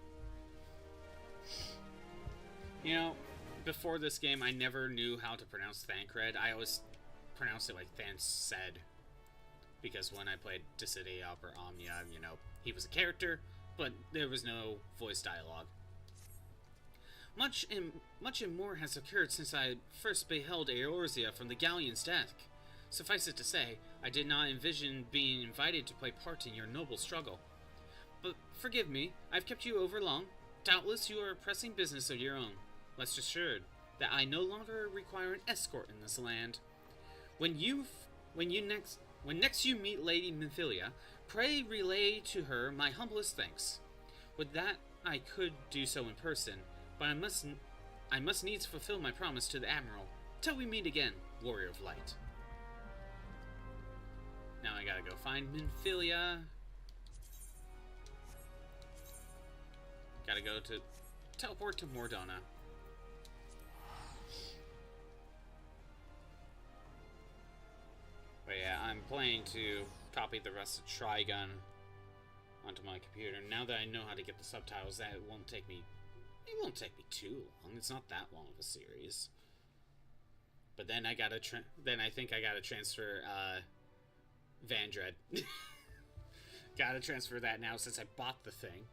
You know, before this game, I never knew how to pronounce Thancred. I always pronounced it like Thanced. Because when I played Dissidia or Omnia, you know, he was a character, but there was no voice dialogue. Much and more has occurred since I first beheld Eorzea from the galleon's deck. Suffice it to say, I did not envision being invited to play part in your noble struggle. But forgive me, I've kept you over long. Doubtless you are pressing business of your own. Rest assured that I no longer require an escort in this land. When next you meet Lady Minfilia, pray relay to her my humblest thanks. Would that I could do so in person, But I must needs fulfill my promise to the Admiral. Till we meet again, Warrior of Light. Now I gotta go find Minfilia. Gotta go to... teleport to Mordona. But yeah, I'm planning to copy the rest of Trigun onto my computer. Now that I know how to get the subtitles, that won't take me... it won't take me too long. It's not that long of a series. But then I gotta... then I think I gotta transfer, Vandred. Gotta transfer that now since I bought the thing.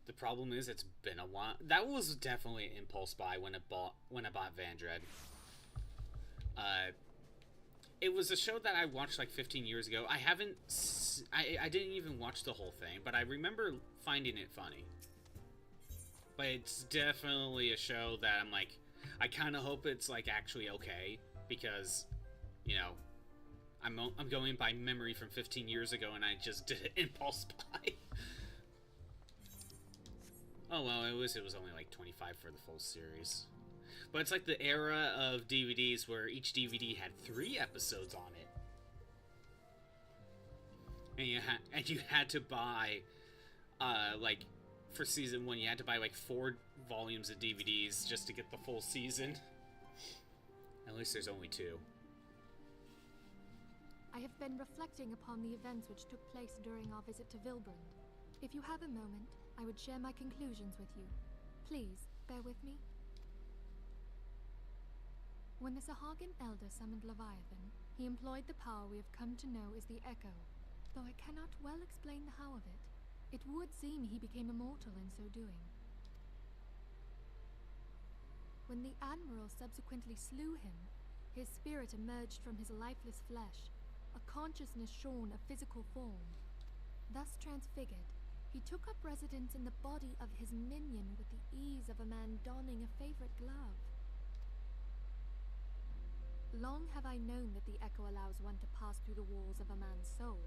The problem is it's been a while. That was definitely an impulse buy when I bought Vandred. It was a show that I watched like 15 years ago. I haven't... I didn't even watch the whole thing, but I remember finding it funny. But it's definitely a show that I'm like... I kind of hope it's like actually okay, because, you know, I'm going by memory from 15 years ago and I just did an impulse buy. Oh well, it was only like $25 for the full series. But it's like the era of DVDs where each DVD had 3 episodes on it. And you had to buy, like, for season 1, you had to buy like 4 volumes of DVDs just to get the full season. At least there's only 2. I have been reflecting upon the events which took place during our visit to Vilbrand. If you have a moment, I would share my conclusions with you. Please, bear with me. When the Sahagin Elder summoned Leviathan, he employed the power we have come to know as the Echo. Though I cannot well explain the how of it, it would seem he became immortal in so doing. When the Admiral subsequently slew him, his spirit emerged from his lifeless flesh, a consciousness shorn of physical form. Thus transfigured, he took up residence in the body of his minion with the ease of a man donning a favorite glove. Long have I known that the Echo allows one to pass through the walls of a man's soul,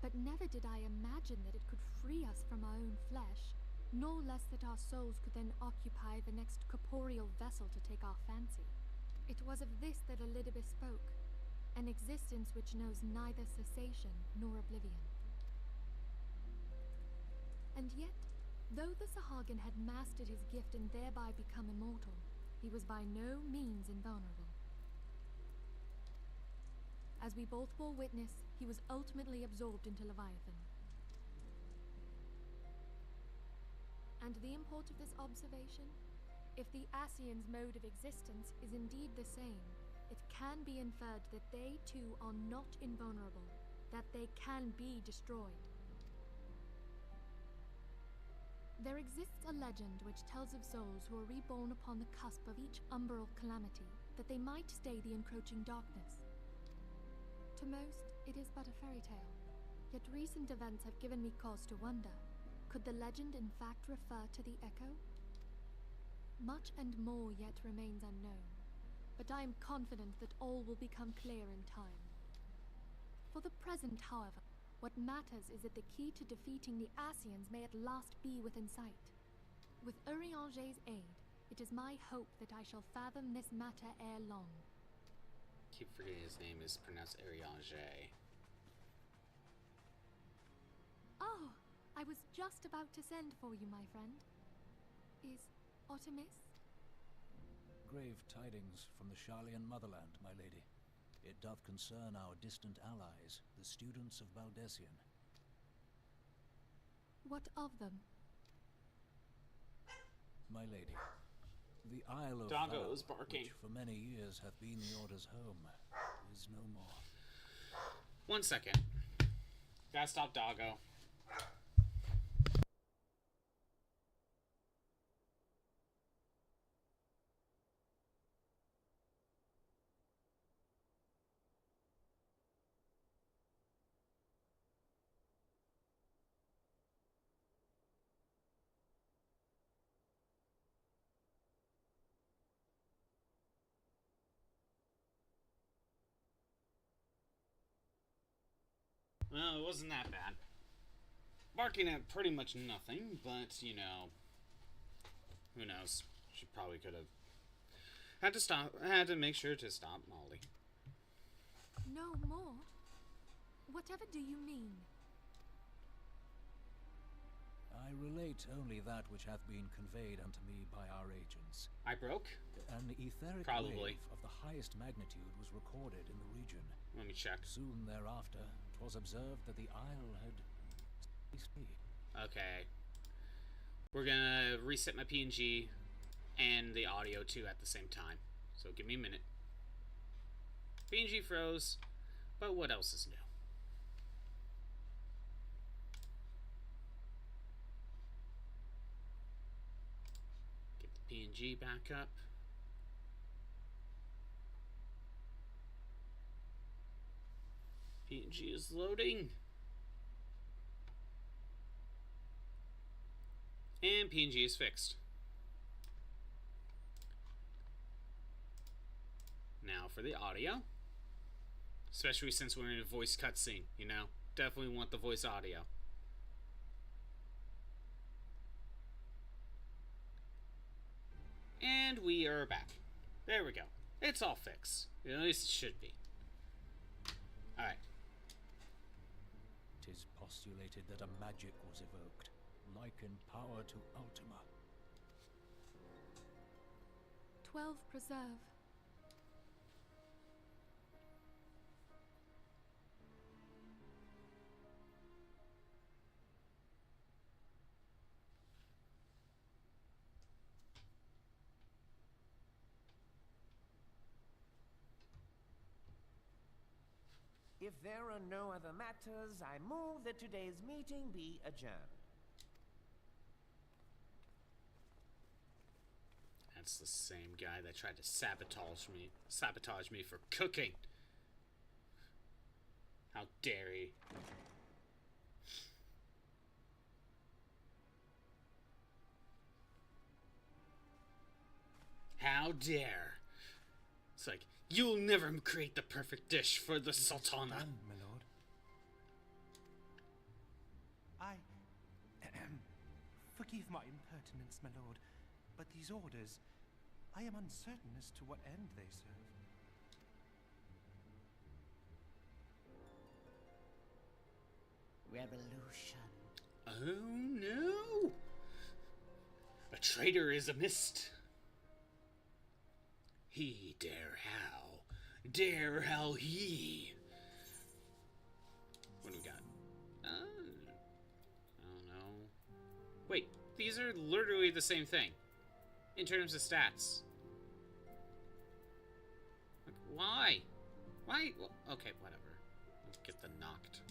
but never did I imagine that it could free us from our own flesh, nor less that our souls could then occupy the next corporeal vessel to take our fancy. It was of this that Elidibus spoke, an existence which knows neither cessation nor oblivion. And yet, though the Sahagin had mastered his gift and thereby become immortal, he was by no means invulnerable. As we both bore witness, he was ultimately absorbed into Leviathan. And the import of this observation? If the Ascians' mode of existence is indeed the same, it can be inferred that they too are not invulnerable, that they can be destroyed. There exists a legend which tells of souls who are reborn upon the cusp of each umbral calamity, that they might stay the encroaching darkness. To most, it is but a fairy tale, yet recent events have given me cause to wonder. Could the legend in fact refer to the Echo? Much and more yet remains unknown, but I am confident that all will become clear in time. For the present, however, what matters is that the key to defeating the Ascians may at last be within sight. With Eorzea's aid, it is my hope that I shall fathom this matter ere long. Keep forgetting his name is pronounced Eorzea. Oh, I was just about to send for you, my friend. Is aught amiss? Grave tidings from the Sharlayan motherland, my lady. It doth concern our distant allies, the students of Baldessian. What of them? My lady, the Isle of Doggo Val, is barking. which for many years hath been the Order's home, is no more. 1 second. Gotta stop Doggo. Well, it wasn't that bad. Barking at pretty much nothing, but, you know, who knows? She probably could have had to make sure to stop Molly. No more? Whatever do you mean? I relate only that which hath been conveyed unto me by our agents. I broke? An etheric Probably. wave of the highest magnitude was recorded in the region. Let me check. Soon thereafter, 'twas observed that the isle had ceased to be. Okay. We're gonna reset my PNG and the audio too at the same time. So give me a minute. PNG froze, but what else is new? Get the PNG back up. PNG is loading. And PNG is fixed. Now for the audio. Especially since we're in a voice cutscene, you know? Definitely want the voice audio. And we are back. There we go. It's all fixed. At least it should be. Alright. 'Tis postulated that a magic was evoked, like in power to Ultima. 12 preserve. If there are no other matters, I move that today's meeting be adjourned. That's the same guy that tried to sabotage me for cooking. How dare he? How dare? It's like, you'll never create the perfect dish for the Sultana. Done, my lord. Forgive my impertinence, my lord, but these orders, I am uncertain as to what end they serve. Revolution. Oh no! A traitor is amidst. He dare how he. What do we got? I don't know. Wait, these are literally the same thing in terms of stats. Like, why? Why? Well, okay, whatever. Let's get the knocked.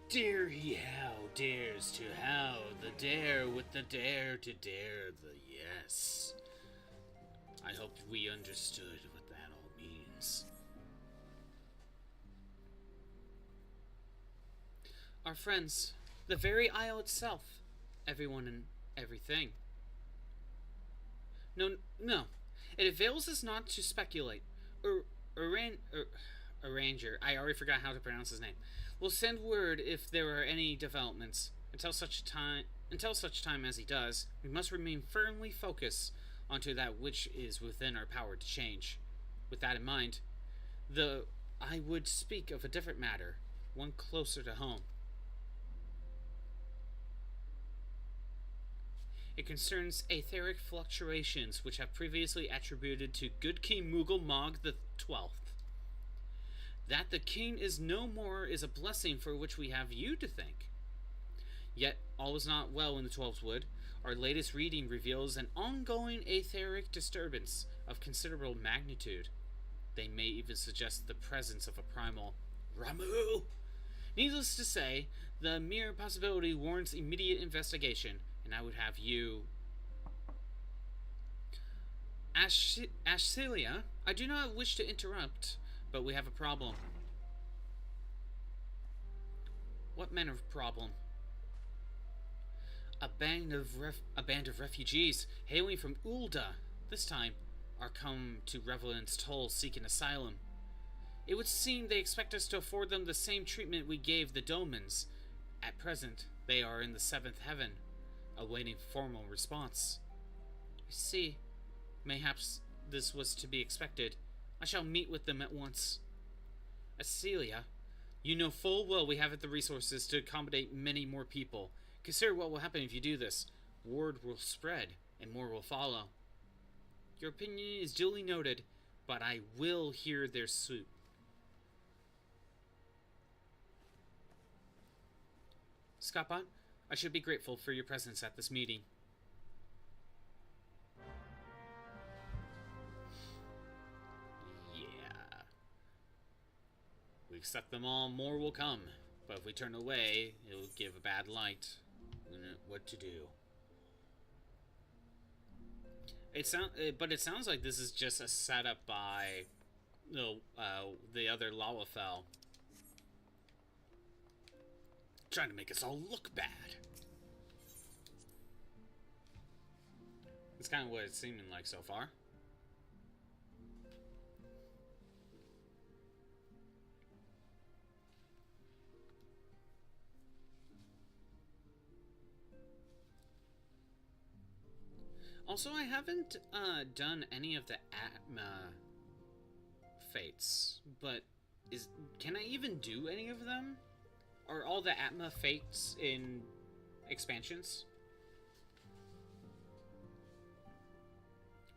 Dare he how dares to how the dare with the dare to dare the yes. I hope we understood what that all means. Our friends, the very isle itself, everyone and everything. No. It avails us not to speculate. Arranger, I already forgot how to pronounce his name. We'll send word if there are any developments. Until such time as he does, we must remain firmly focused onto that which is within our power to change. With that in mind, I would speak of a different matter, one closer to home. It concerns etheric fluctuations which have previously attributed to good King Mughal Mog the 12th. That the king is no more is a blessing for which we have you to thank. Yet all is not well in the 12th Wood. Our latest reading reveals an ongoing etheric disturbance of considerable magnitude. They may even suggest the presence of a primal Ramu. Needless to say, the mere possibility warrants immediate investigation, and I would have you... Ashcelia, I do not wish to interrupt, but we have a problem. What manner of problem? A band of refugees hailing from Ulda, this time, are come to Revelant's Toll seeking asylum. It would seem they expect us to afford them the same treatment we gave the Domans. At present, they are in the 7th heaven, awaiting formal response. You see, mayhaps this was to be expected. I shall meet with them at once. Acelia, you know full well we haven't the resources to accommodate many more people. Consider what will happen if you do this. Word will spread, and more will follow. Your opinion is duly noted, but I will hear their suit. Scapot, I should be grateful for your presence at this meeting. Yeah. We accept them all, more will come. But if we turn away, it'll give a bad light. We know what to do. It sounds like this is just a setup by the other Lalafell. Trying to make us all look bad. It's kind of what it's seeming like so far. Also, I haven't done any of the Atma fates, but can I even do any of them? Are all the Atma fates in expansions?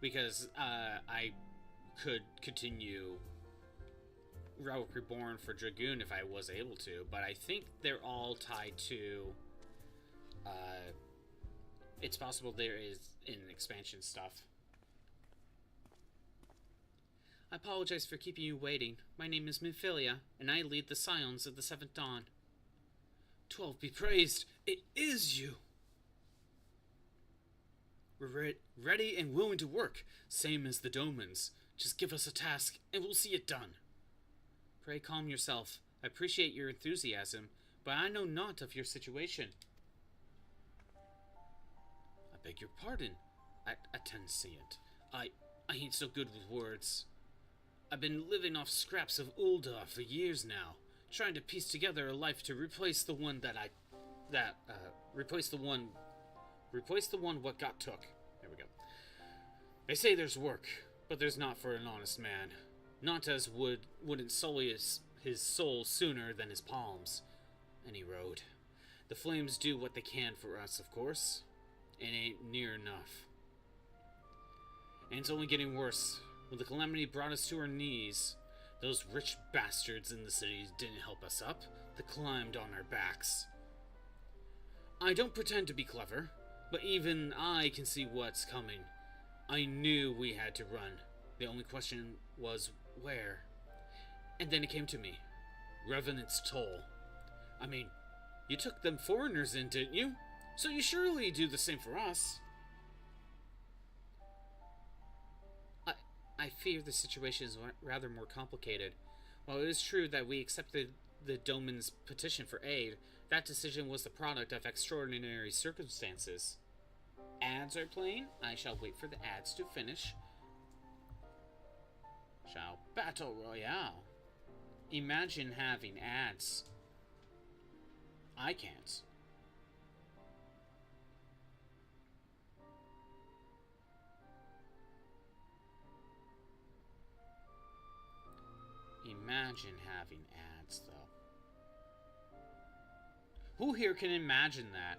Because I could continue Relic Reborn for Dragoon if I was able to, but I think they're all tied to it's possible there is in expansion stuff. I apologize for keeping you waiting. My name is Minfilia, and I lead the Scions of the 7th Dawn. 12 be praised! It is you! We're ready and willing to work, same as the Domans. Just give us a task, and we'll see it done. Pray calm yourself. I appreciate your enthusiasm, but I know not of your situation. I beg your pardon, Attendant. I ain't so good with words. I've been living off scraps of Ulda for years now, trying to piece together a life to replace the one replace the one what got took. There we go. They say there's work, but there's not for an honest man. Not as wouldn't sully his soul sooner than his palms. Any road. The flames do what they can for us, of course. It ain't near enough. And it's only getting worse. When the calamity brought us to our knees, those rich bastards in the city didn't help us up. They climbed on our backs. I don't pretend to be clever, but even I can see what's coming. I knew we had to run. The only question was where. And then it came to me. Revenant's Toll. I mean, you took them foreigners in, didn't you? So you surely do the same for us. I fear the situation is rather more complicated. While it is true that we accepted the Doman's petition for aid, that decision was the product of extraordinary circumstances. Ads are playing. I shall wait for the ads to finish. Shall Battle Royale. Imagine having ads. I can't. Imagine having ads, though. Who here can imagine that?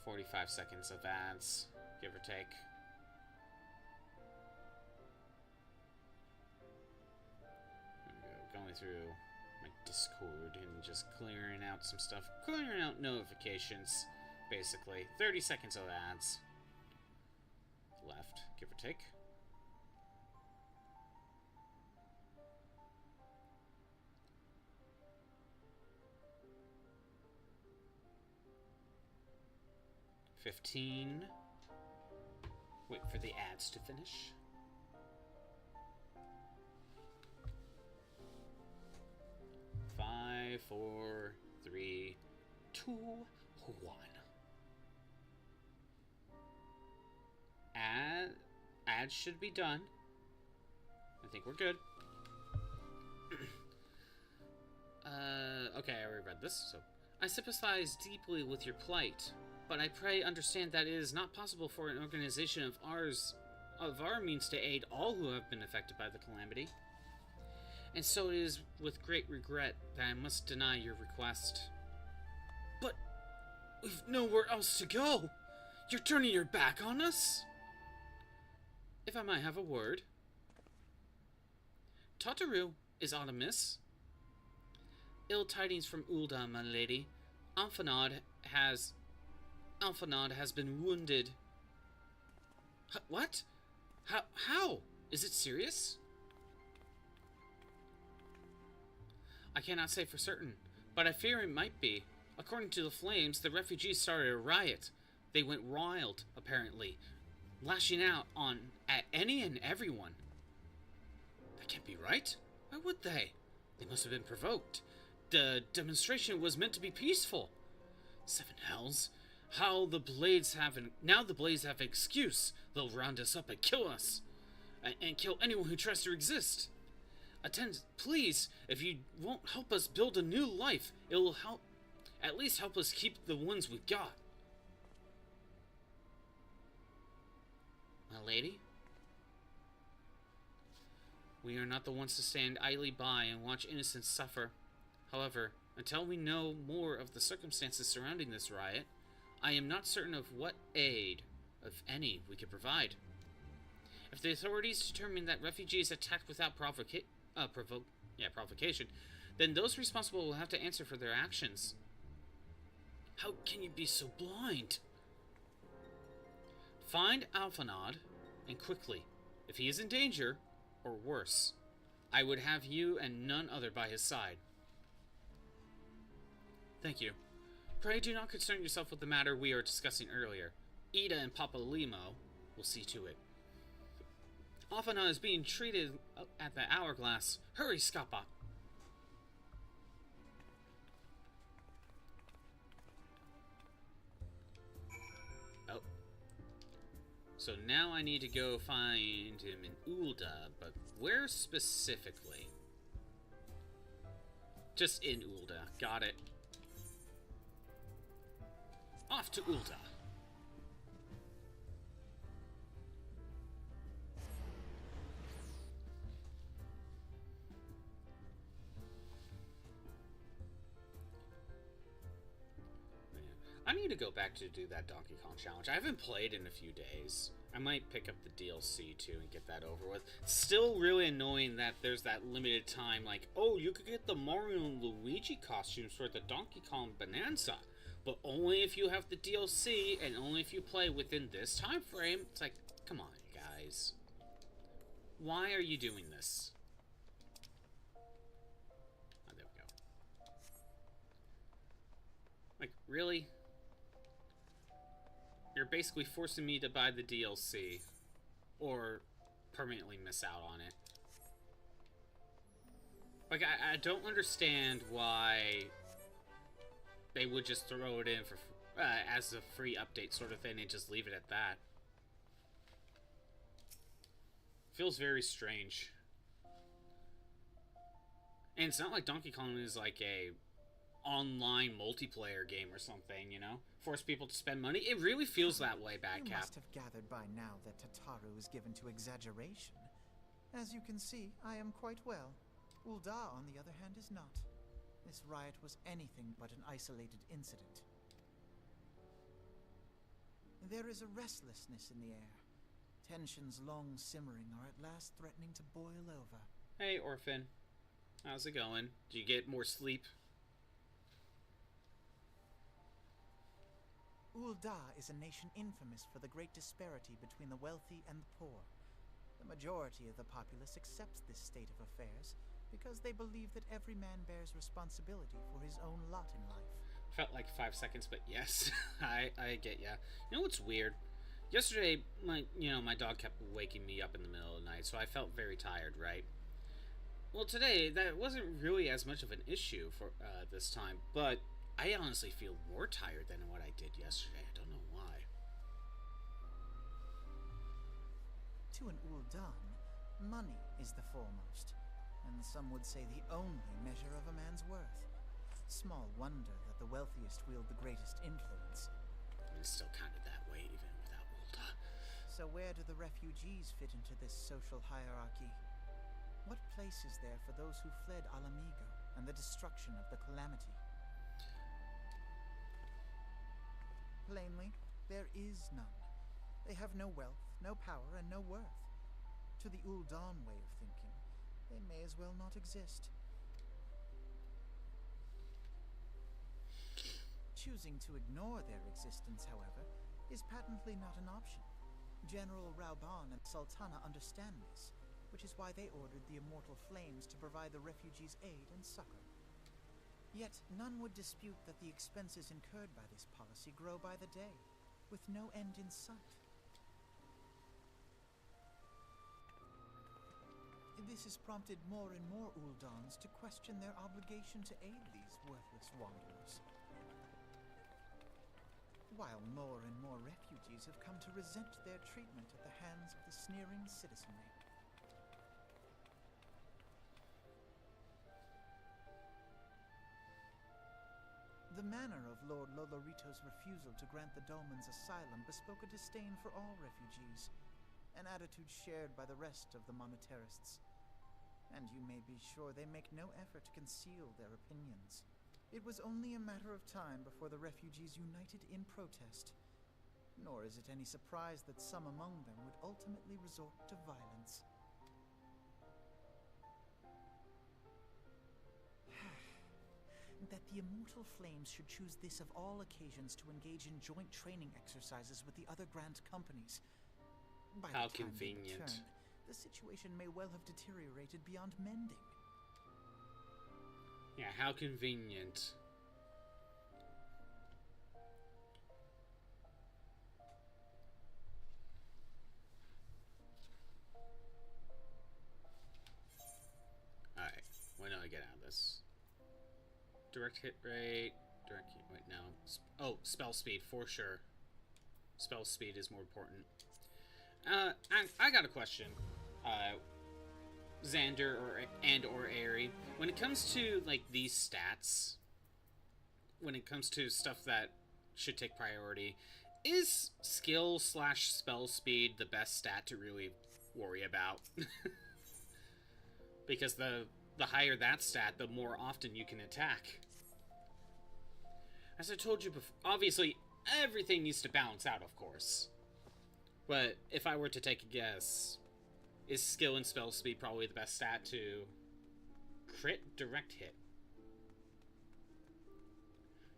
45 seconds of ads, give or take. Going through my Discord and just clearing out some stuff. Clearing out notifications, basically. 30 seconds of ads left, give or take. $15. Wait for the ads to finish. Five, 4, 3, 2, 1. ads should be done. I think we're good. Okay, I already read this, so... I sympathize deeply with your plight, but I pray understand that it is not possible for an organization of our means to aid all who have been affected by the calamity. And so it is with great regret that I must deny your request. But we've nowhere else to go! You're turning your back on us? If I might have a word. Tataru is on amiss. Ill tidings from Ul'dah, my lady. Alphinaud has been wounded. What? How? Is it serious? I cannot say for certain, but I fear it might be. According to the flames, the refugees started a riot. They went wild, apparently, lashing out at any and everyone. That can't be right. Why would they? They must have been provoked. The demonstration was meant to be peaceful. Seven hells. Now the Blades have an excuse. They'll round us up and kill us. And kill anyone who tries to exist. Attend, please. If you won't help us build a new life, it will at least help us keep the ones we've got. My lady? We are not the ones to stand idly by and watch innocents suffer. However, until we know more of the circumstances surrounding this riot, I am not certain of what aid, if any, we can provide. If the authorities determine that refugees attacked without provocation, then those responsible will have to answer for their actions. How can you be so blind? Find Alphinaud, and quickly. If he is in danger, or worse, I would have you and none other by his side. Thank you. Pray do not concern yourself with the matter we were discussing earlier. Ida and Papa Limo will see to it. Alphinaud is being treated at the Hourglass. Hurry, Scappa! Oh. So now I need to go find him in Ul'dah, but where specifically? Just in Ul'dah. Got it. Off to Ul'dah. I need to go back to do that Donkey Kong challenge. I haven't played in a few days. I might pick up the DLC too and get that over with. Still really annoying that there's that limited time, like, oh, you could get the Mario and Luigi costumes for the Donkey Kong Bonanza, but only if you have the DLC and only if you play within this time frame. It's like, come on, guys. Why are you doing this? Oh, there we go. Like, really? You're basically forcing me to buy the DLC, or permanently miss out on it. Like, I don't understand why they would just throw it in for as a free update sort of thing and just leave it at that. Feels very strange. And it's not like Donkey Kong is like a online multiplayer game or something, you know? Force people to spend money. It really feels that way, Badcap. You must have gathered by now that Tataru is given to exaggeration. As you can see, I am quite well. Ul'dah, on the other hand, is not. This riot was anything but an isolated incident. There is a restlessness in the air. Tensions long simmering are at last threatening to boil over. Hey, Orphan. How's it going? Do you get more sleep? Ul'dah is a nation infamous for the great disparity between the wealthy and the poor. The majority of the populace accepts this state of affairs because they believe that every man bears responsibility for his own lot in life. Felt like 5 seconds, but yes, I get ya. You know what's weird? Yesterday, my dog kept waking me up in the middle of the night, so I felt very tired, right? Well, today, that wasn't really as much of an issue for this time, but I honestly feel more tired than what I did yesterday. I don't know why. To an Ul'dan, money is the foremost, and some would say the only measure of a man's worth. Small wonder that the wealthiest wield the greatest influence. It's still kind of that way even without Ul'da. So where do the refugees fit into this social hierarchy? What place is there for those who fled Alamigo and the destruction of the Calamity? Plainly, there is none. They have no wealth, no power, and no worth. To the Ul'dan way of thinking, they may as well not exist. Choosing to ignore their existence, however, is patently not an option. General Rauban and Sultana understand this, which is why they ordered the Immortal Flames to provide the refugees aid and succor. Yet none would dispute that the expenses incurred by this policy grow by the day, with no end in sight. This has prompted more and more Uldans to question their obligation to aid these worthless wanderers. While more and more refugees have come to resent their treatment at the hands of the sneering citizenry. The manner of Lord Lolorito's refusal to grant the Dolmens asylum bespoke a disdain for all refugees, an attitude shared by the rest of the monetarists. And you may be sure they make no effort to conceal their opinions. It was only a matter of time before the refugees united in protest. Nor is it any surprise that some among them would ultimately resort to violence. That the Immortal Flames should choose this of all occasions to engage in joint training exercises with the other Grand Companies. By How the time convenient. They return, the situation may well have deteriorated beyond mending. Yeah, how convenient. Alright, when do I get out of this? Direct hit rate, wait, no. Oh, spell speed, for sure. Spell speed is more important. I got a question. Xander or Aerie, when it comes to like these stats, when it comes to stuff that should take priority, is skill / spell speed the best stat to really worry about? Because the higher that stat, the more often you can attack. As I told you before, obviously everything needs to balance out, of course. But if I were to take a guess, is skill and spell speed probably the best stat to crit, direct hit?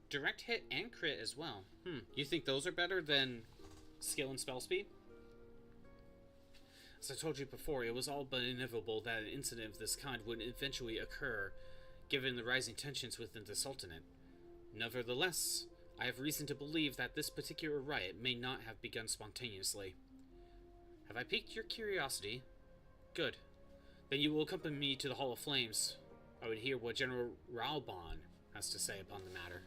Direct hit and crit as well. You think those are better than skill and spell speed? As I told you before, it was all but inevitable that an incident of this kind would eventually occur, given the rising tensions within the Sultanate. Nevertheless, I have reason to believe that this particular riot may not have begun spontaneously. Have I piqued your curiosity? Good. Then you will accompany me to the Hall of Flames. I would hear what General Rauban has to say upon the matter.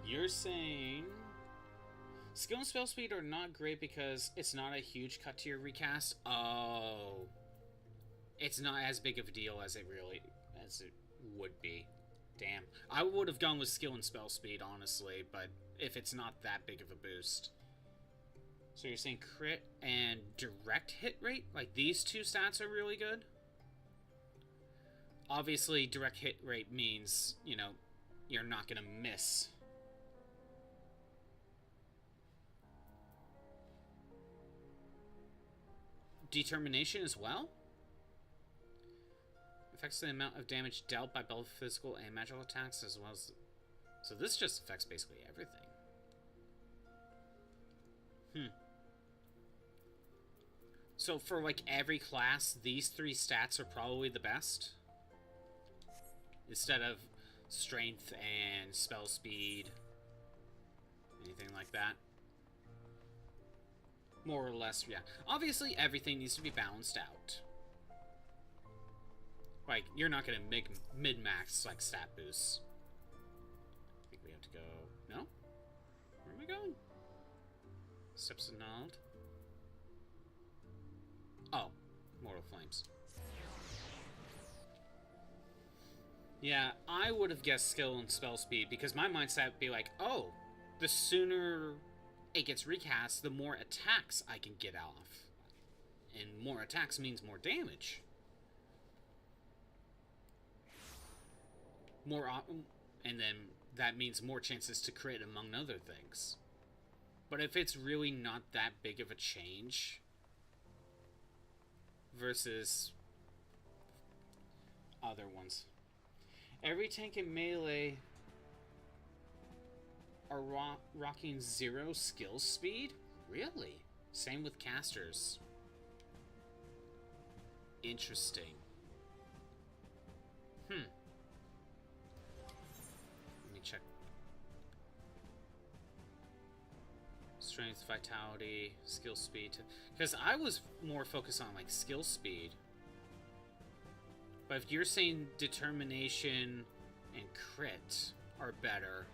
You're saying skill and spell speed are not great because it's not a huge cut to your recast? Oh. It's not as big of a deal as it would be. Damn. I would have gone with skill and spell speed, honestly, but if it's not that big of a boost. So you're saying crit and direct hit rate? Like these two stats are really good? Obviously, direct hit rate means, you know, you're not gonna miss. Determination as well? Affects the amount of damage dealt by both physical and magical attacks as well as... So this just affects basically everything. So for like every class, these three stats are probably the best? Instead of strength and spell speed, anything like that? More or less, yeah. Obviously, everything needs to be balanced out. Like, you're not gonna make mid-max, like, stat boosts. I think we have to go... No? Where am I going? Steps annulled. Oh, Mortal Flames. Yeah, I would have guessed skill and spell speed because my mindset would be like, oh, the sooner it gets recast, the more attacks I can get off. And more attacks means more damage. And then that means more chances to crit, among other things. But if it's really not that big of a change versus other ones. Every tank in melee are rocking 0 skill speed? Really? Same with casters. Interesting. Let me check. Strength, vitality, skill speed. Because I was more focused on like skill speed. But if you're saying determination and crit are better,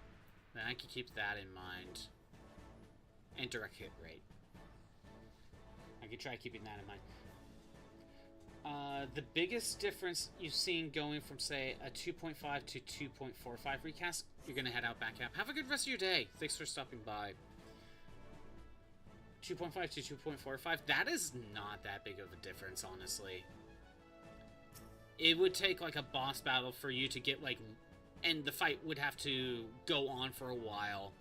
then I can keep that in mind. And direct hit rate. I can try keeping that in mind. The biggest difference you've seen going from, say, a 2.5 to 2.45 recast, you're going to head out back up. Have a good rest of your day. Thanks for stopping by. 2.5 to 2.45, that is not that big of a difference, honestly. It would take, like, a boss battle for you to get, like... And the fight would have to go on for a while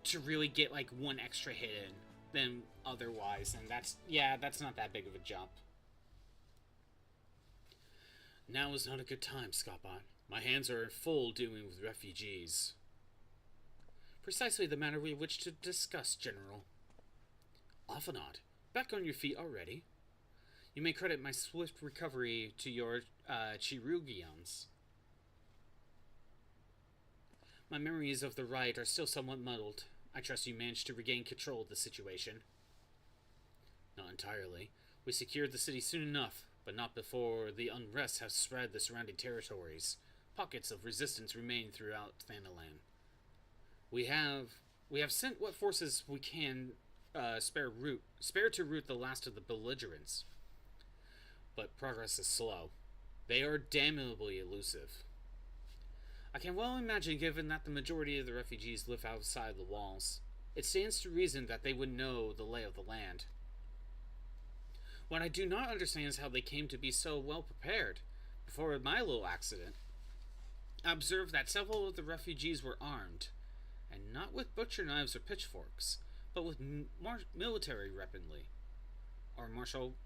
to really get, like, one extra hit in than otherwise. And that's... Yeah, that's not that big of a jump. Now is not a good time, Scotbot. My hands are full dealing with refugees. Precisely the matter we wish to discuss, General. Afanad, back on your feet already. You may credit my swift recovery to your Chirugians. My memories of the riot are still somewhat muddled. I trust you managed to regain control of the situation. Not entirely. We secured the city soon enough, but not before the unrest has spread the surrounding territories. Pockets of resistance remain throughout Thanalan. We have sent what forces we can spare to rout the last of the belligerents. But progress is slow. They are damnably elusive. I can well imagine, given that the majority of the refugees live outside the walls. It stands to reason that they would know the lay of the land. What I do not understand is how they came to be so well prepared. Before my little accident, I observed that several of the refugees were armed, and not with butcher knives or pitchforks, but with military weaponry. Or martial...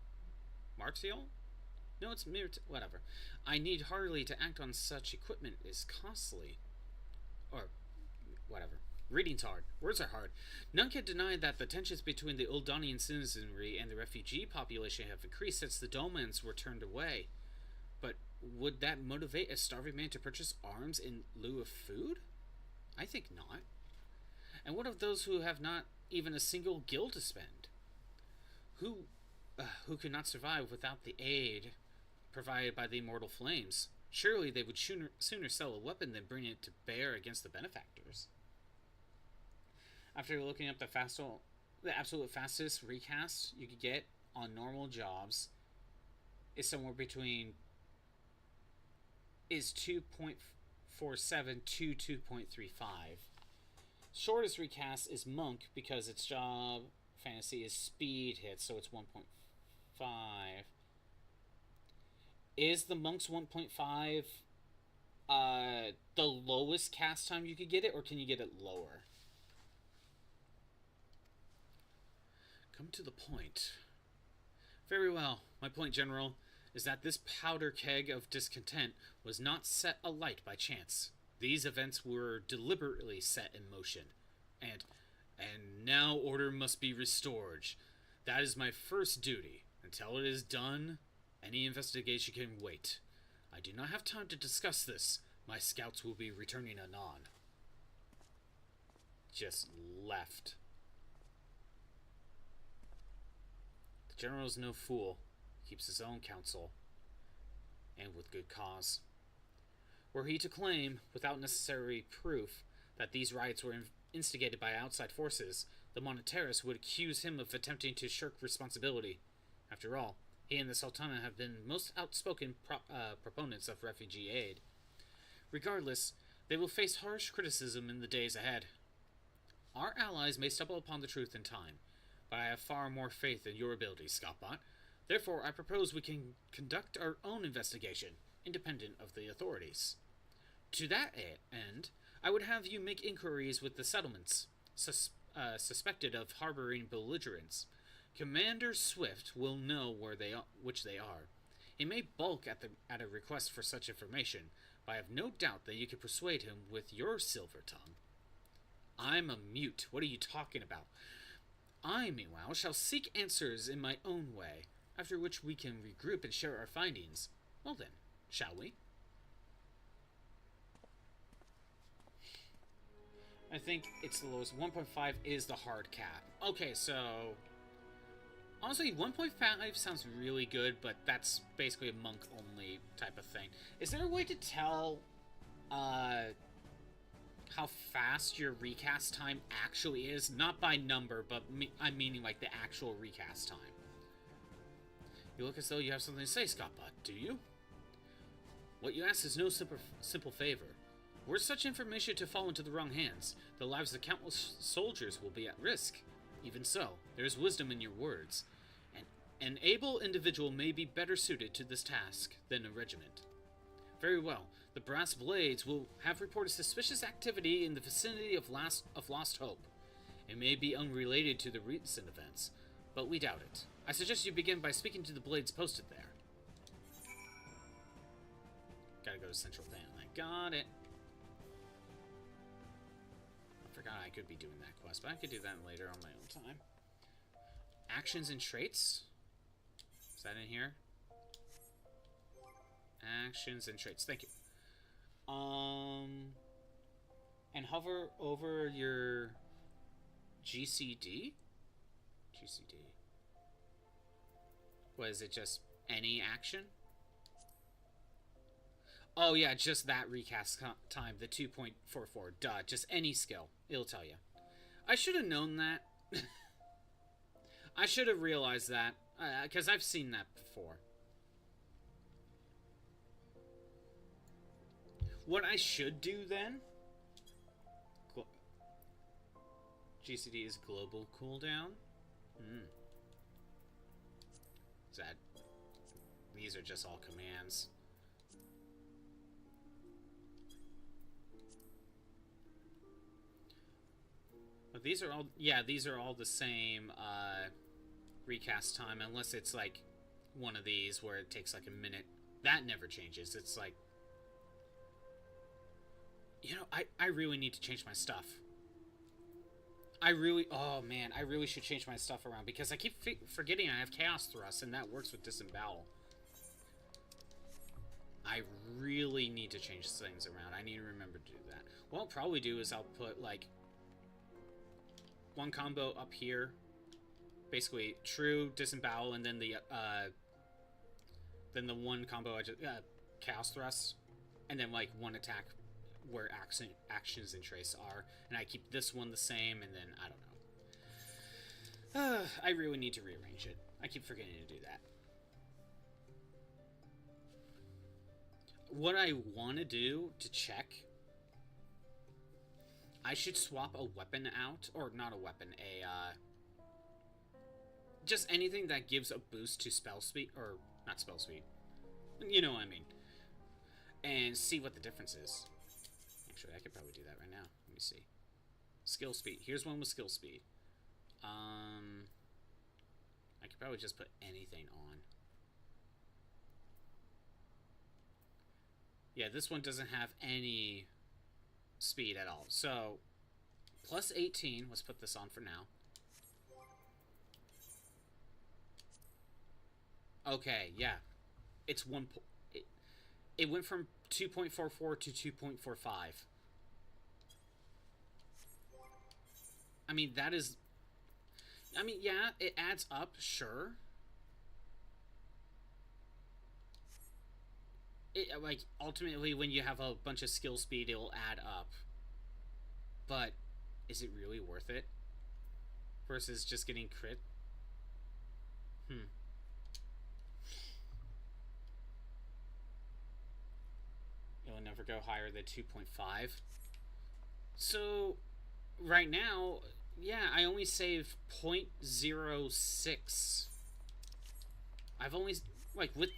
No, it's whatever. I need hardly to act on such equipment is costly. Or, whatever. Reading's hard. Words are hard. None can deny that the tensions between the Uldanian citizenry and the refugee population have increased since the Dolmens were turned away. But would that motivate a starving man to purchase arms in lieu of food? I think not. And what of those who have not even a single gil to spend? Who could not survive without the aid provided by the immortal flames? Surely they would sooner sell a weapon than bring it to bear against the benefactors. After looking up the absolute fastest recast you could get on normal jobs is somewhere between 2.47 to 2.35. Shortest recast is Monk because its job fantasy is speed hit, so it's 1.5. Is the Monk's 1.5 the lowest cast time you could get it, or can you get it lower? Come to the point. Very well. My point, General, is that this powder keg of discontent was not set alight by chance. These events were deliberately set in motion. And now order must be restored. That is my first duty. Until it is done, any investigation can wait. I do not have time to discuss this. My scouts will be returning anon. Just left. The general is no fool. He keeps his own counsel. And with good cause. Were he to claim, without necessary proof, that these riots were instigated by outside forces, the Monetaris would accuse him of attempting to shirk responsibility. After all, he and the Sultana have been most outspoken proponents of refugee aid. Regardless, they will face harsh criticism in the days ahead. Our allies may stumble upon the truth in time, but I have far more faith in your abilities, Scottbot. Therefore, I propose we can conduct our own investigation, independent of the authorities. To that end, I would have you make inquiries with the settlements suspected of harboring belligerents. Commander Swift will know which they are. He may balk at a request for such information, but I have no doubt that you can persuade him with your silver tongue. I'm a mute. What are you talking about? I, meanwhile, shall seek answers in my own way, after which we can regroup and share our findings. Well then, shall we? I think it's the lowest. 1.5 is the hard cap. Okay, so... honestly, 1.5 sounds really good, but that's basically a monk-only type of thing. Is there a way to tell, how fast your recast time actually is? Not by number, but I'm meaning, like, the actual recast time. You look as though you have something to say, Scottbot, do you? What you ask is no simple favor. Were such information to fall into the wrong hands, the lives of countless soldiers will be at risk. Even so, there is wisdom in your words. An able individual may be better suited to this task than a regiment. Very well. The Brass Blades will have reported suspicious activity in the vicinity of Lost Hope. It may be unrelated to the recent events, but we doubt it. I suggest you begin by speaking to the Blades posted there. Gotta go to Central Van. Got it. I forgot I could be doing that quest, but I could do that later on my own time. Actions and traits. Is that in here? Actions and traits. Thank you. And hover over your GCD? GCD. What is it, just any action? Oh yeah, just that recast time, the 2.44. Duh, just any skill. It'll tell you. I should have known that. I should have realized that, because I've seen that before. What I should do then... GCD is global cooldown? Is that... These are just all commands. But these are all... Yeah, these are all the same, recast time, unless it's like one of these where it takes like a minute. That never changes. It's like... You know, I really need to change my stuff. Oh man, I really should change my stuff around, because I keep forgetting I have Chaos Thrust, and that works with Disembowel. I really need to change things around. I need to remember to do that. What I'll probably do is I'll put, like, one combo up here. Basically, True, Disembowel, and then the one combo, Chaos Thrust. And then, like, one attack where actions and traits are, and I keep this one the same, and then I don't know. I really need to rearrange it. I keep forgetting to do that. What I want to do to check, I should swap a weapon out, or not a weapon, just anything that gives a boost to spell speed, or not spell speed, you know what I mean, and see what the difference is. Actually, I could probably do that right now. Let me see. Skill speed. Here's one with skill speed. I could probably just put anything on. Yeah, this one doesn't have any speed at all. So, plus 18. Let's put this on for now. Okay, yeah. It's one... It went from 2.44 to 2.45. I mean, that is... I mean, yeah, it adds up, sure. Like, ultimately, when you have a bunch of skill speed, it'll add up. But, is it really worth it? versus just getting crit. It'll never go higher than 2.5. So, right now, yeah, I only save 0.06. I've only, like, with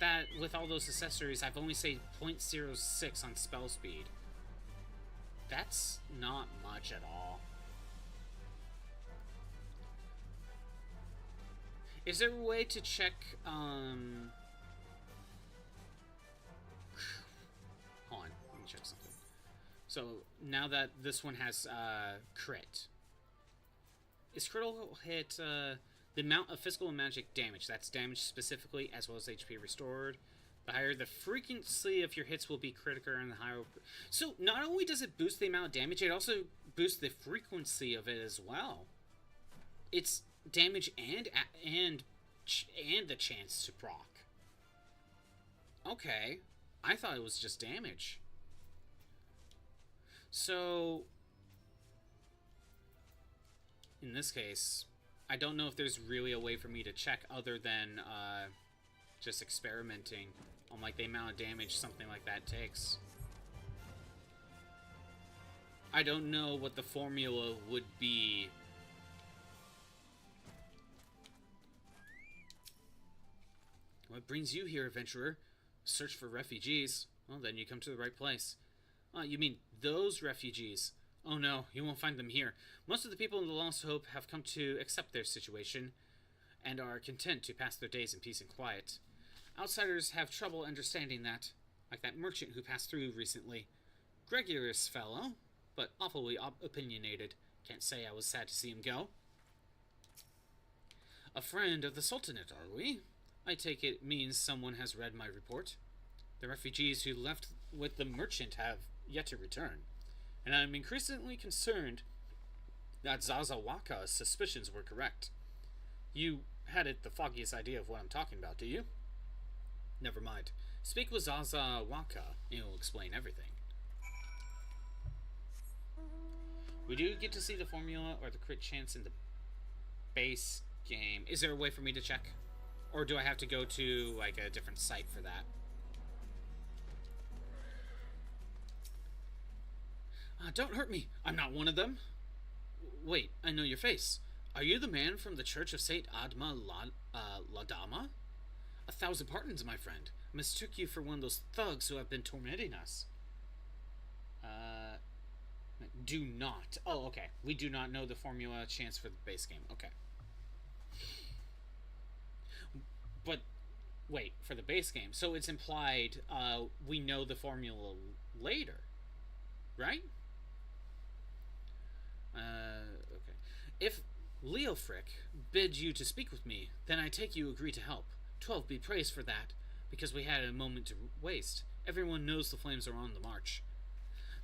all those accessories, I've only saved 0.06 on spell speed. That's not much at all. Is there a way to check, hold on, let me check something. So, now that this one has, crit. Is critical hit, the amount of physical and magic damage. That's damage specifically, as well as HP restored. The higher the frequency of your hits will be critical, and the higher... So, not only does it boost the amount of damage, it also boosts the frequency of it as well. It's damage and the chance to proc. Okay. I thought it was just damage. So, in this case, I don't know if there's really a way for me to check other than just experimenting on like the amount of damage something like that takes. I don't know what the formula would be. What brings you here, adventurer? Search for refugees? Well, then you come to the right place. You mean those refugees? Oh no, you won't find them here. Most of the people in the Lost Hope have come to accept their situation and are content to pass their days in peace and quiet. Outsiders have trouble understanding that, like that merchant who passed through recently. Gregarious fellow, but awfully opinionated. Can't say I was sad to see him go. A friend of the Sultanate, are we? I take it means someone has read my report. The refugees who left with the merchant have yet to return, and I'm increasingly concerned that Zazawaka's suspicions were correct. You hadn't the foggiest idea of what I'm talking about, do you? Never mind. Speak with Zazawaka, and he'll explain everything. We do get to see the formula or the crit chance in the base game. Is there a way for me to check? Or do I have to go to, like, a different site for that? Don't hurt me. I'm not one of them. Wait, I know your face. Are you the man from the Church of St. Adma Ladama? 1,000 pardons, my friend. I mistook you for one of those thugs who have been tormenting us. Do not. Oh, okay. We do not know the formula chance for the base game. Okay. But, wait, for the base game. So it's implied we know the formula later, right? Okay. If Leofric bids you to speak with me, then I take you agree to help. 12 be praised for that, because we had a moment to waste. Everyone knows the flames are on the march.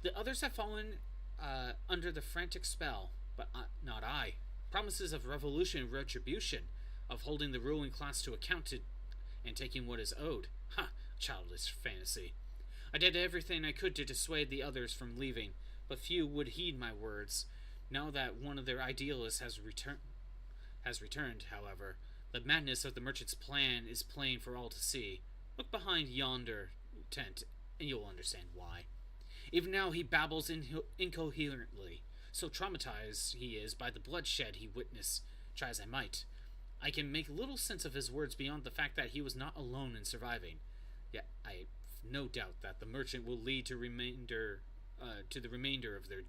The others have fallen under the frantic spell, but not I. Promises of revolution and retribution, of holding the ruling class to account and taking what is owed. Ha! Childish fantasy. I did everything I could to dissuade the others from leaving, but few would heed my words. Now that one of their idealists has returned, however, the madness of the merchant's plan is plain for all to see. Look behind yonder tent, and you'll understand why. Even now he babbles incoherently, so traumatized he is by the bloodshed he witnessed. Try as I might, I can make little sense of his words beyond the fact that he was not alone in surviving. Yet I have no doubt that the merchant will lead to the remainder of their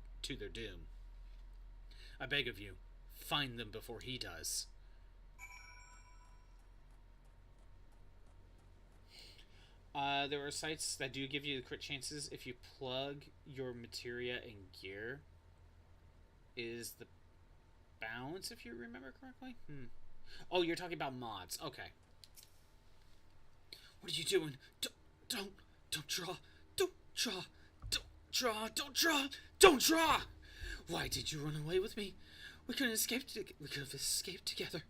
doom. I beg of you, find them before he does. There are sites that do give you the crit chances if you plug your materia and gear. Is the balance, if you remember correctly? Oh, you're talking about mods. Okay. What are you doing? Don't draw. Don't draw. Why did you run away with me? We could have escaped together.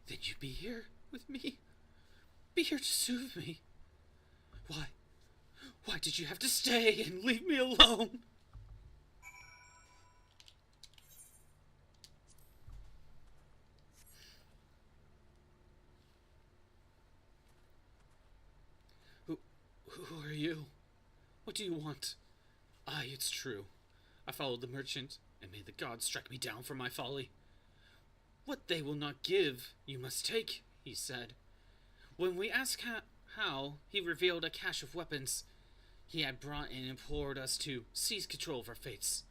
Then you'd be here with me. Be here to soothe me. Why did you have to stay and leave me alone? What do you want? Aye, it's true. I followed the merchant, and may the gods strike me down for my folly. What they will not give, you must take, he said. When we asked how, he revealed a cache of weapons he had brought and implored us to seize control of our fates.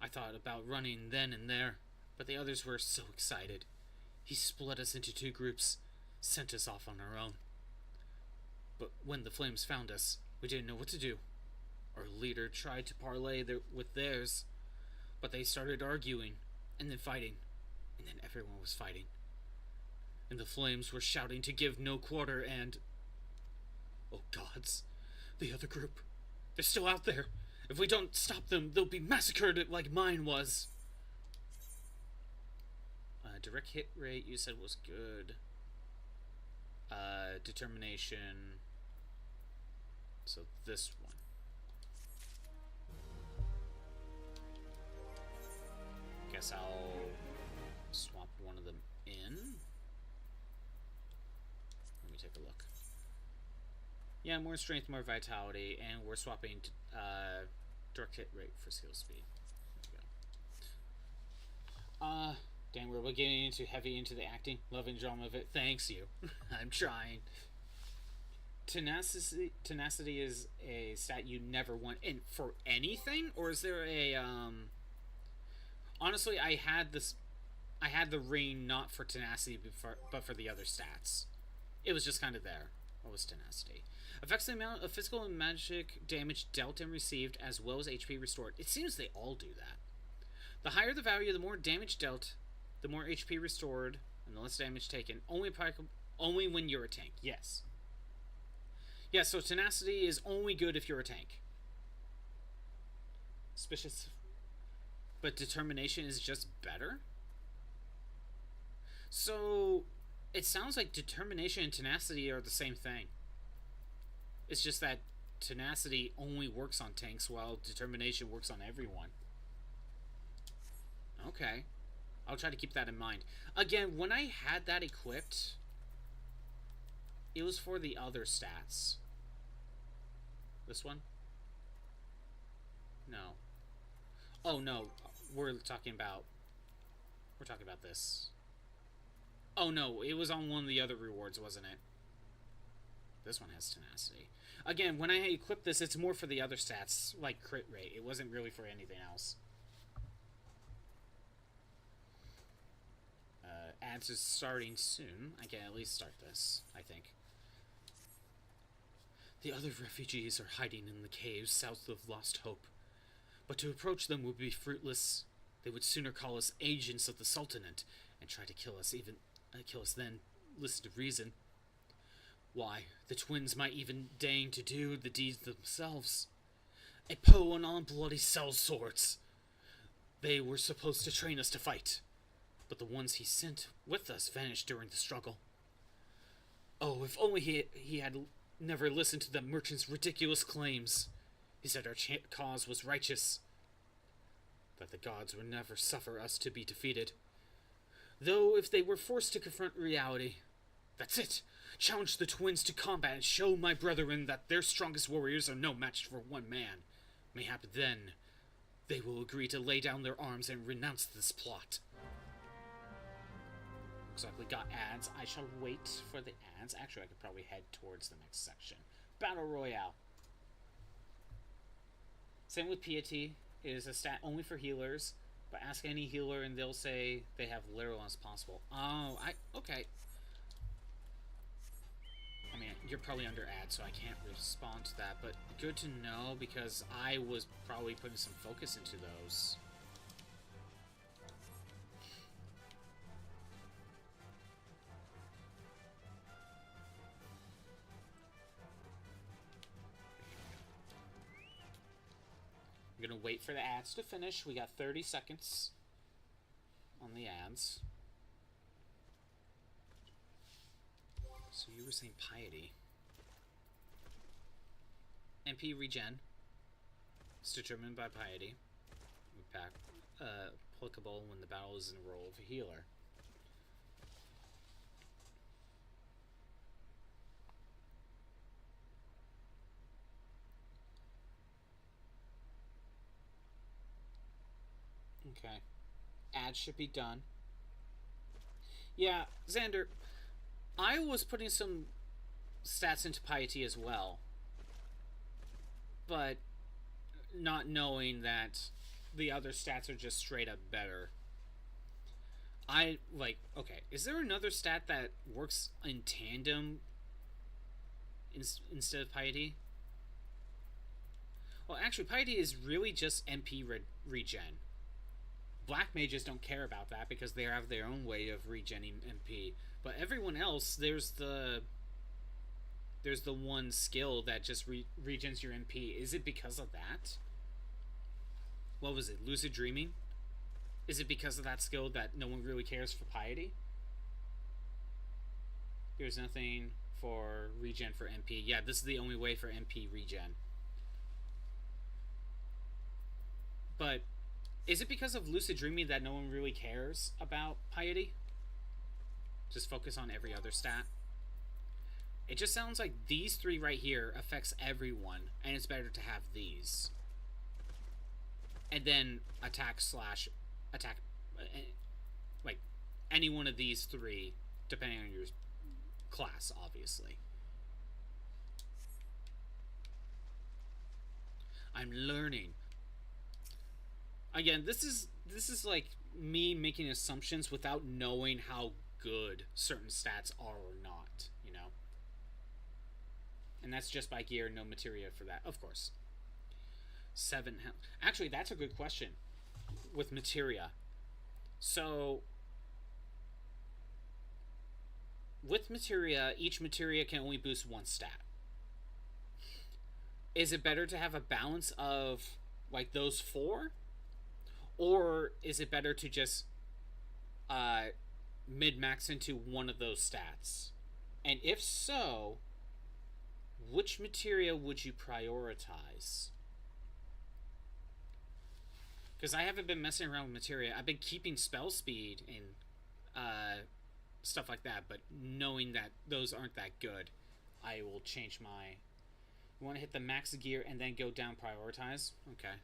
I thought about running then and there, but the others were so excited. He split us into 2 groups, sent us off on our own. But when the flames found us, we didn't know what to do. Our leader tried to parley with theirs, but they started arguing, and then fighting, and then everyone was fighting. And the flames were shouting to give no quarter, and... oh gods, the other group. They're still out there. If we don't stop them, they'll be massacred like mine was. Direct hit rate, you said was good. Determination. So this one. Guess I'll swap one of them in. Let me take a look. Yeah, more strength, more vitality, and we're swapping direct hit rate for skill speed. There we go. Damn, we're getting into the acting. Loving drama of it. Thanks you. I'm trying. Tenacity is a stat you never want in for anything, or is there a honestly, I had the ring not for tenacity but for the other stats. It was just kind of there. What was tenacity? Affects the amount of physical and magic damage dealt and received, as well as HP restored. It seems they all do that. The higher the value, the more damage dealt, the more HP restored, and the less damage taken. Only when you're a tank. Yes. Yeah, so tenacity is only good if you're a tank. Suspicious. But determination is just better? So, it sounds like determination and tenacity are the same thing. It's just that tenacity only works on tanks, while determination works on everyone. Okay. I'll try to keep that in mind. Again, when I had that equipped, it was for the other stats. This one? No. Oh, no. We're talking about this. Oh, no. It was on one of the other rewards, wasn't it? This one has tenacity. Again, when I equip this, it's more for the other stats, like crit rate. It wasn't really for anything else. Ads is starting soon. I can at least start this, I think. The other refugees are hiding in the caves south of Lost Hope. But to approach them would be fruitless. They would sooner call us agents of the Sultanate and try to kill us then. Listen to reason. Why, the twins might even deign to do the deeds themselves. A Poe on bloody sellswords. They were supposed to train us to fight, but the ones he sent with us vanished during the struggle. Oh, if only he had never listened to the merchant's ridiculous claims. He said our cause was righteous, that the gods would never suffer us to be defeated. Though if they were forced to confront reality, that's it. Challenge the twins to combat and show my brethren that their strongest warriors are no match for one man. Mayhap then they will agree to lay down their arms and renounce this plot. Looks like we got ads. I shall wait for the ads. Actually, I could probably head towards the next section. Battle Royale. Same with Piety. It is a stat only for healers, but ask any healer and they'll say they have literal as possible. Oh, okay. I mean, you're probably under ads, so I can't respond to that, but good to know because I was probably putting some focus into those. I'm gonna wait for the ads to finish. We got 30 seconds on the ads. So you were saying Piety. MP regen. It's determined by Piety. Applicable when the battle is in the role of a healer. Okay. Add should be done. Yeah, Xander, I was putting some stats into piety as well, but not knowing that the other stats are just straight up better. Okay, is there another stat that works in tandem instead of piety? Well, actually, piety is really just MP regen. Black mages don't care about that because they have their own way of regenning MP. But everyone else, there's the one skill that just regens your MP. Is it because of that? What was it? Lucid dreaming? Is it because of that skill that no one really cares for piety? There's nothing for regen for MP. Yeah, this is the only way for MP regen. But is it because of lucid dreaming that no one really cares about piety? Just focus on every other stat. It just sounds like these three right here affects everyone, and it's better to have these. And then attack, like any one of these three, depending on your class, obviously. I'm learning. Again, this is like me making assumptions without knowing how good certain stats are or not, you know? And that's just by gear, no materia for that, of course. 7 health. Actually, that's a good question with materia. So, with materia, each materia can only boost one stat. Is it better to have a balance of, like, those 4? Or is it better to just mid-max into one of those stats? And if so, which materia would you prioritize? Because I haven't been messing around with materia. I've been keeping spell speed and stuff like that, but knowing that those aren't that good, I will change my... You want to hit the max gear and then go down prioritize? Okay.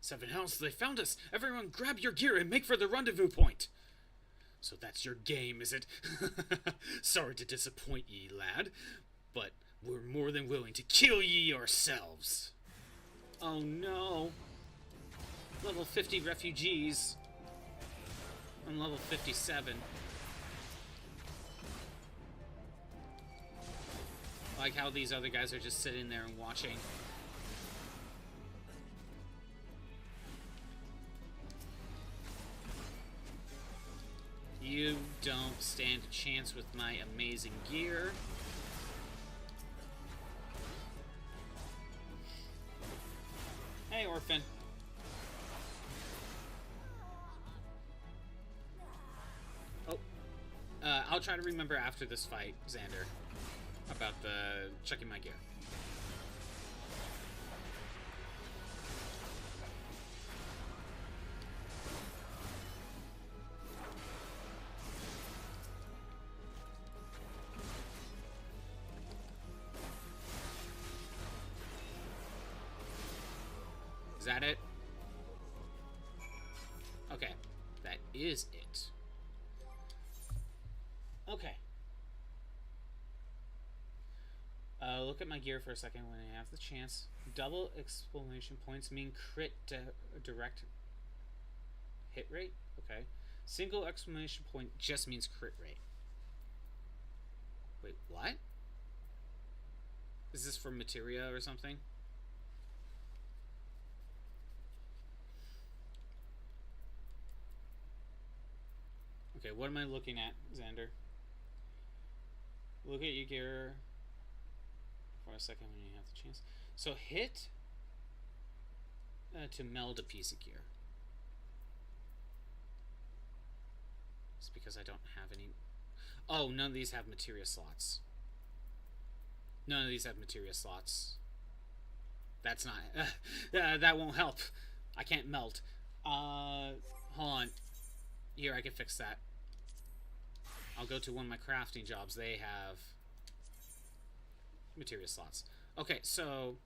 7 health, they found us! Everyone grab your gear and make for the rendezvous point! So that's your game, is it? Sorry to disappoint ye, lad, but we're more than willing to kill ye ourselves. Oh no. Level 50 refugees. I'm level 57. I like how these other guys are just sitting there and watching. You don't stand a chance with my amazing gear. Hey, orphan. Oh. I'll try to remember after this fight, Xander, about the checking my gear. Is that it? Okay, that is it. Okay. Look at my gear for a second when I have the chance. Double exclamation points mean crit direct hit rate? Okay. Single exclamation point just means crit rate. Wait, what? Is this for materia or something? Okay, what am I looking at, Xander? Look at your gear for a second when you have the chance. So hit to meld a piece of gear. It's because I don't have any... Oh, none of these have materia slots. None of these have materia slots. That's not... that won't help. I can't melt. Hold on. Here, I can fix that. I'll go to one of my crafting jobs. They have materia slots. Okay, so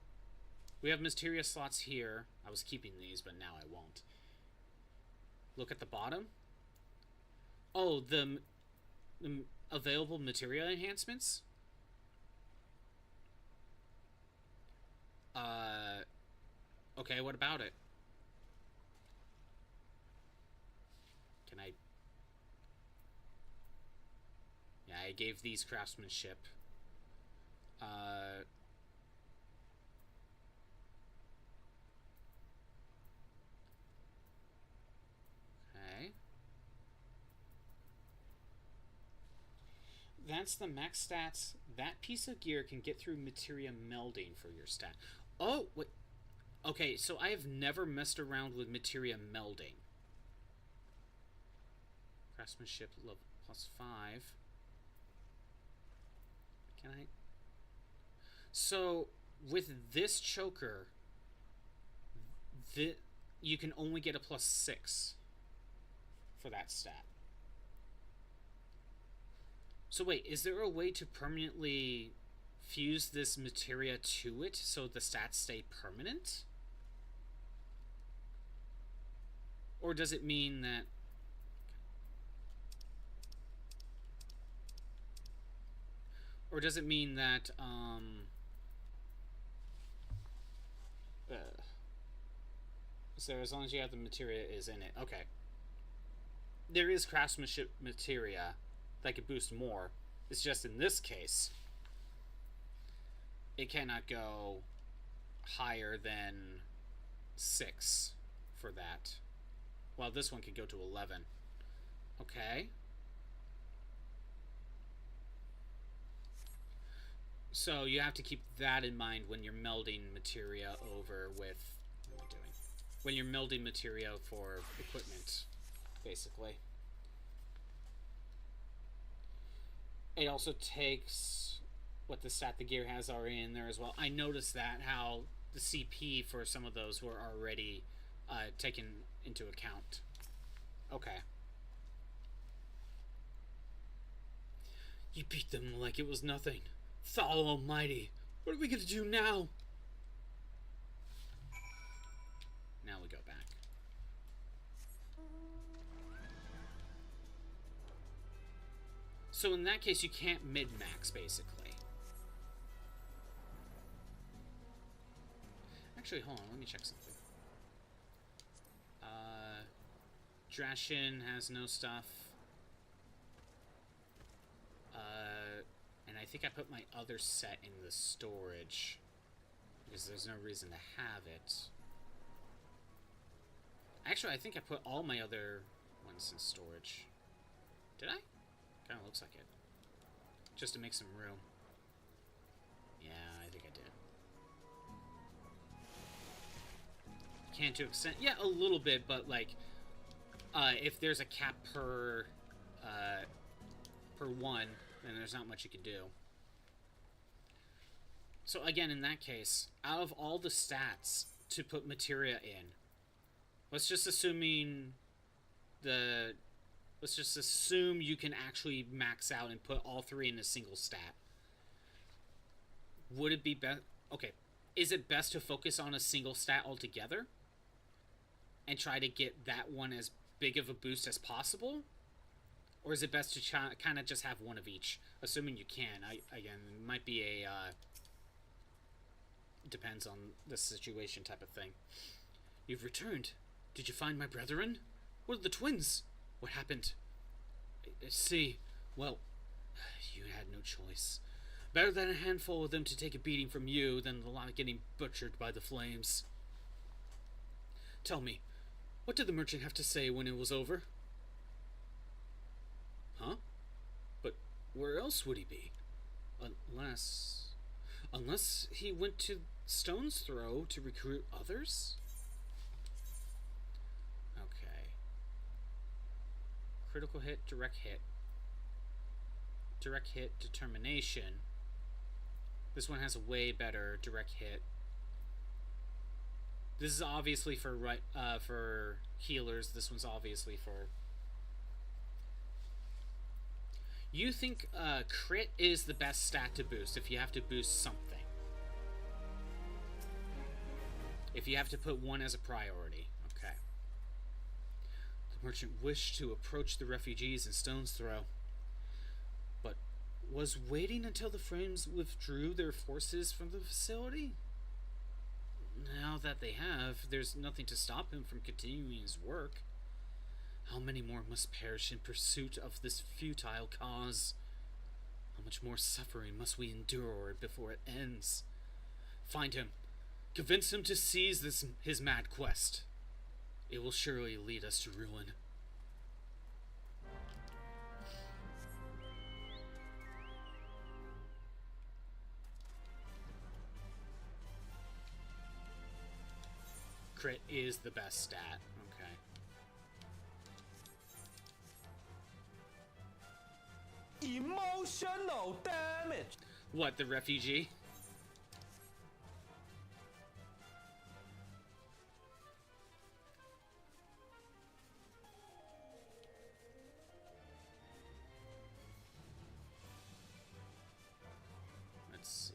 we have materia slots here. I was keeping these, but now I won't. Look at the bottom. Oh, the available materia enhancements? Okay, what about it? Can I... Yeah, I gave these craftsmanship. Okay. That's the max stats that piece of gear can get through materia melding for your stat. Oh, wait. Okay, so I have never messed around with materia melding. Craftsmanship level +5. Can I? So, with this choker, you can only get a +6 for that stat. So wait, is there a way to permanently fuse this materia to it so the stats stay permanent? Or does it mean that... Or does it mean that, so as long as you have the materia is in it. Okay. There is craftsmanship materia that could boost more. It's just in this case, it cannot go higher than 6 for that. Well, this one could go to 11. Okay. So you have to keep that in mind when you're melding materia over with... What am I doing? When you're melding materia for equipment, basically. It also takes what the stat the gear has already in there as well. I noticed that, how the CP for some of those were already taken into account. Okay. You beat them like it was nothing. Thal Almighty, what are we gonna do now? Now we go back. So in that case, you can't mid-max, basically. Actually, hold on, let me check something. Drashin has no stuff. And I think I put my other set in the storage, because there's no reason to have it. Actually, I think I put all my other ones in storage. Did I? Kind of looks like it. Just to make some room. Yeah, I think I did. Can't to extent. Yeah, a little bit, but like, if there's a cap per one, then there's not much you can do. So again, in that case, out of all the stats to put materia in, let's just assume you can actually max out and put all 3 in a single stat. Would it be best? Okay, is it best to focus on a single stat altogether and try to get that one as big of a boost as possible? Or is it best to kind of just have one of each, assuming you can? Again, it might be a depends on the situation type of thing. You've returned. Did you find my brethren? What are the twins? What happened? I see. Well, you had no choice. Better than a handful of them to take a beating from you than a lot getting butchered by the flames. Tell me, what did the merchant have to say when it was over? Huh? But where else would he be? Unless he went to Stone's Throw to recruit others? Okay. Critical hit, direct hit. Direct hit, determination. This one has a way better direct hit. This is obviously for healers. This one's obviously for... You think crit is the best stat to boost if you have to boost something. If you have to put one as a priority. Okay. The merchant wished to approach the refugees in stone's throw, but was waiting until the Frames withdrew their forces from the facility. Now that they have, there's nothing to stop him from continuing his work. How many more must perish in pursuit of this futile cause? How much more suffering must we endure before it ends? Find him. Convince him to seize his mad quest. It will surely lead us to ruin. Crit is the best stat. Okay. Emotional damage. What, the refugee? Let's see.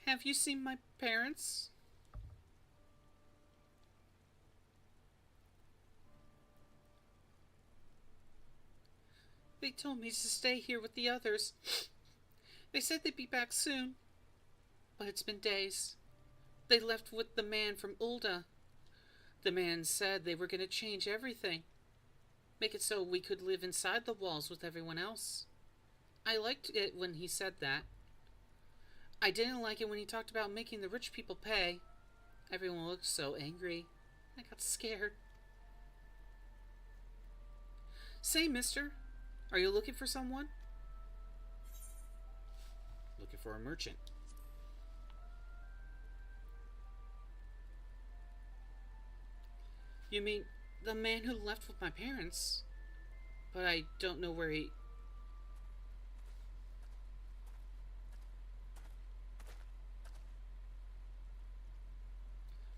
Have you seen my parents? They told me to stay here with the others. They said they'd be back soon, but it's been days. They left with the man from Ulda. The man said they were going to change everything. Make it so we could live inside the walls with everyone else. I liked it when he said that. I didn't like it when he talked about making the rich people pay. Everyone looked so angry. I got scared. Say, mister, are you looking for someone? Looking for a merchant. You mean the man who left with my parents? But I don't know where he...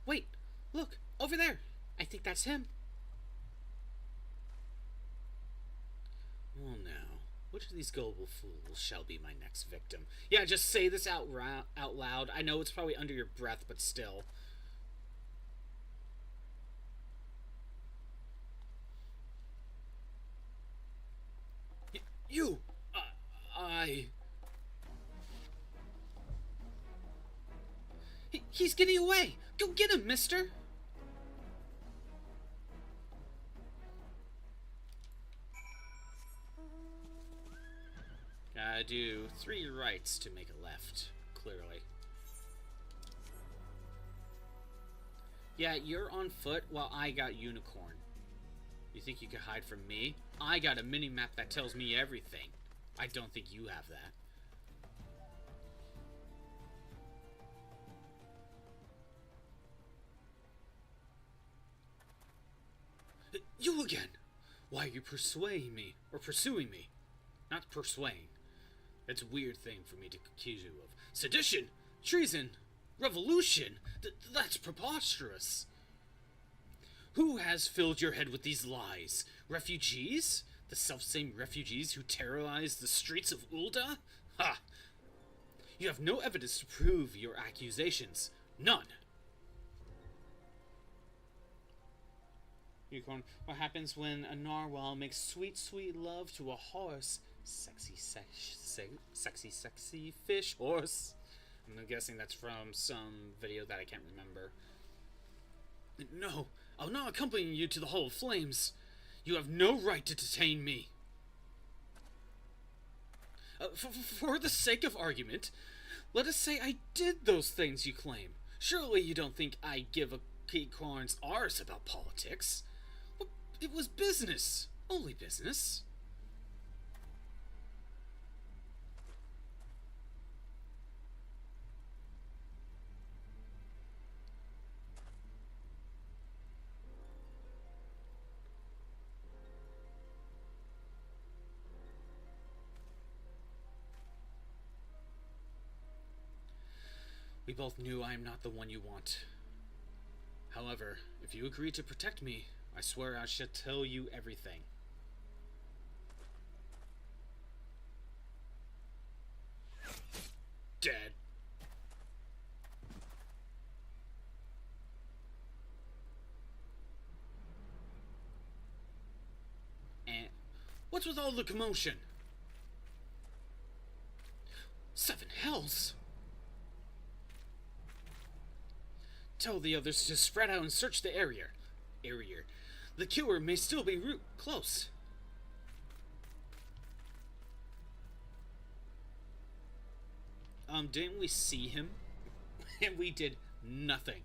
Wait, look, over there. I think that's him. Oh no, which of these gullible fools shall be my next victim? Yeah, just say this out loud. I know it's probably under your breath, but still. You! He's getting away! Go get him, mister! Gotta do 3 rights to make a left, clearly. Yeah, you're on foot while I got unicorn. You think you could hide from me? I got a mini-map that tells me everything. I don't think you have that. You again! Why are you persuading me? Or pursuing me? Not persuading. That's a weird thing for me to accuse you of. Sedition! Treason! Revolution! That's preposterous! Who has filled your head with these lies? Refugees? The selfsame refugees who terrorize the streets of Ulda? Ha! You have no evidence to prove your accusations. None! Unicorn, what happens when a narwhal makes sweet, sweet love to a horse? Sexy, sexy fish horse. I'm guessing that's from some video that I can't remember. No, I'll not accompany you to the Hall of Flames. You have no right to detain me. For the sake of argument, let us say I did those things you claim. Surely you don't think I give a acorn's arse about politics. It was business. Only business. We both knew I am not the one you want. However, if you agree to protect me, I swear I shall tell you everything. What's with all the commotion? 7 hells! Tell the others to spread out and search the area. The cure may still be close. Didn't we see him? And we did nothing.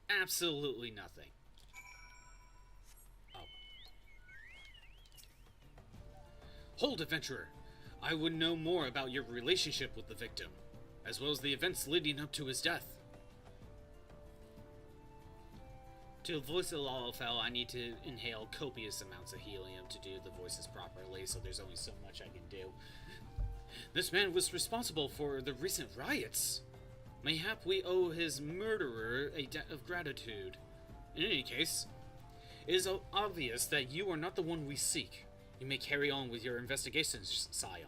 Absolutely nothing. Oh. Hold, adventurer. I would know more about your relationship with the victim, as well as the events leading up to his death. To voice the Lalafell, I need to inhale copious amounts of helium to do the voices properly, so there's only so much I can do. This man was responsible for the recent riots. Mayhap we owe his murderer a debt of gratitude. In any case, it is obvious that you are not the one we seek. You may carry on with your investigations, Scion.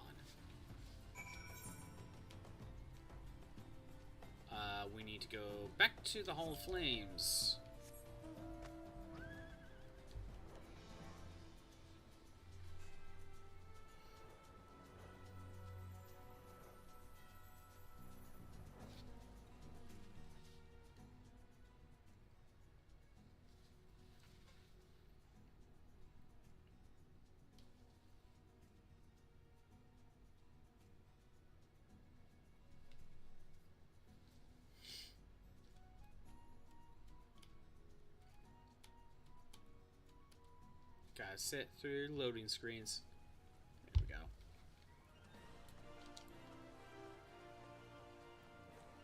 We need to go back to the Hall of Flames. Gotta sit through loading screens. There we go.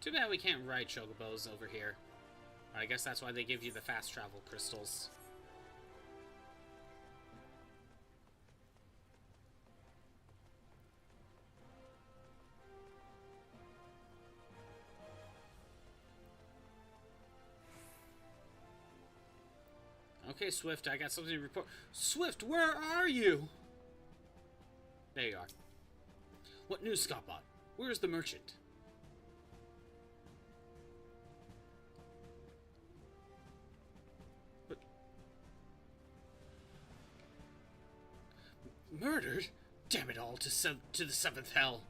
Too bad we can't ride chocobos over here. I guess that's why they give you the fast travel crystals. Okay, Swift, I got something to report. Swift, where are you? There you are. What news, Scottbot? Where's the merchant? But... Murdered? Damn it all, to the 7th hell.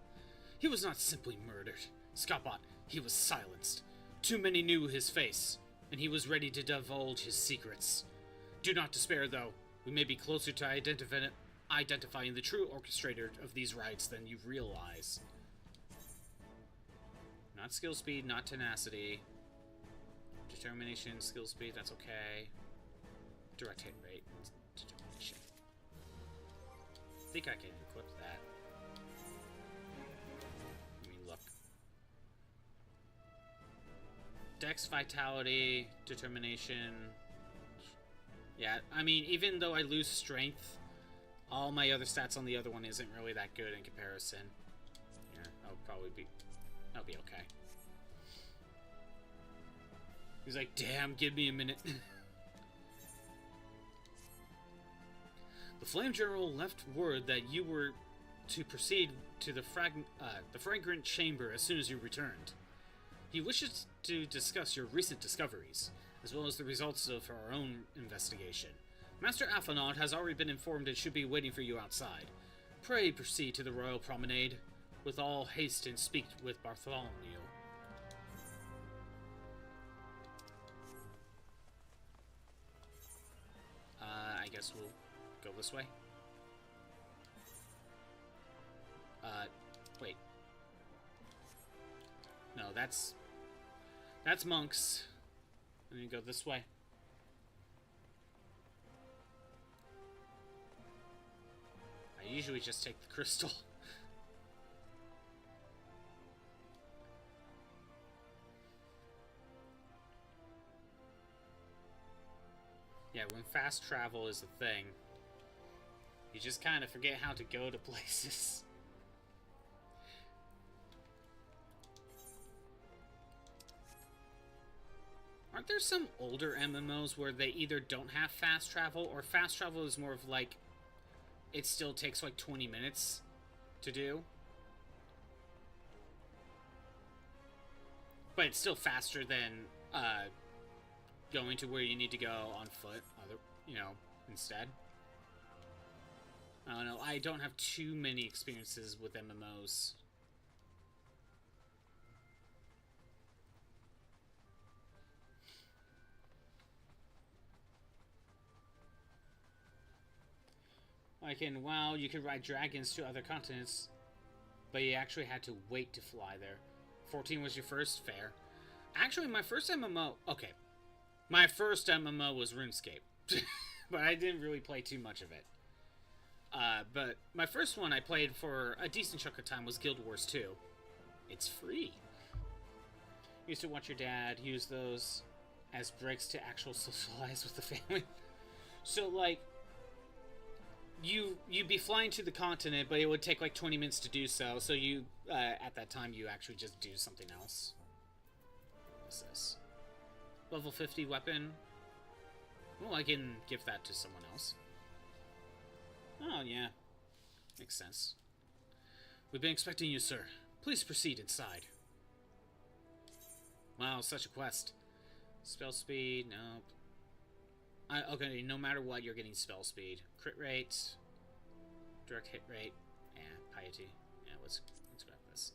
He was not simply murdered. Scottbot, he was silenced. Too many knew his face, and he was ready to divulge his secrets. Do not despair, though. We may be closer to identifying the true orchestrator of these riots than you realize. Not skill speed, not tenacity. Determination, skill speed, that's okay. Direct hit rate, determination. I think I can equip that. Let me look. Dex, vitality, determination... Yeah, I mean, even though I lose strength, all my other stats on the other one isn't really that good in comparison. Yeah, that'll be okay. He's like, damn, give me a minute. The Flame General left word that you were to proceed to the Fragrant Chamber as soon as you returned. He wishes to discuss your recent discoveries, as well as the results of our own investigation. Master Alphanaud has already been informed and should be waiting for you outside. Pray proceed to the Royal Promenade with all haste and speak with Bartholomew. I guess we'll go this way. Wait. No, that's monks. I'm gonna go this way. I usually just take the crystal. Yeah, when fast travel is a thing, you just kind of forget how to go to places. Aren't there some older MMOs where they either don't have fast travel, or fast travel is more of like, it still takes like 20 minutes to do? But it's still faster than going to where you need to go on foot, instead. I don't know. I don't have too many experiences with MMOs. Like in WoW, you could ride dragons to other continents, but you actually had to wait to fly there. 14 was your first? Fair. Actually, my first MMO... Okay. My first MMO was RuneScape. But I didn't really play too much of it. But my first one I played for a decent chunk of time was Guild Wars 2. It's free. Used to watch your dad use those as breaks to actual socialize with the family. So, like, you'd be flying to the continent, but it would take like 20 minutes to do so. So you, at that time, you actually just do something else. What's this? Level 50 weapon. Well, I can give that to someone else. Oh, yeah. Makes sense. We've been expecting you, sir. Please proceed inside. Wow, such a quest. Spell speed, nope. Okay, no matter what, you're getting spell speed. Crit rate. Direct hit rate. Yeah, piety. Yeah, let's grab this.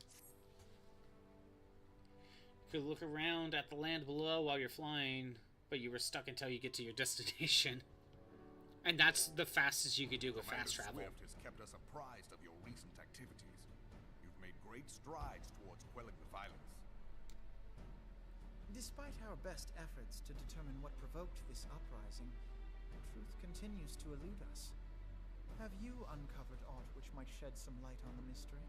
You could look around at the land below while you're flying, but you were stuck until you get to your destination. And that's the fastest you could do with fast travel. Swift has kept us apprised of your recent activities. You've made great strides towards quelling the violence. Despite our best efforts to determine what provoked this uprising, the truth continues to elude us. Have you uncovered aught which might shed some light on the mystery?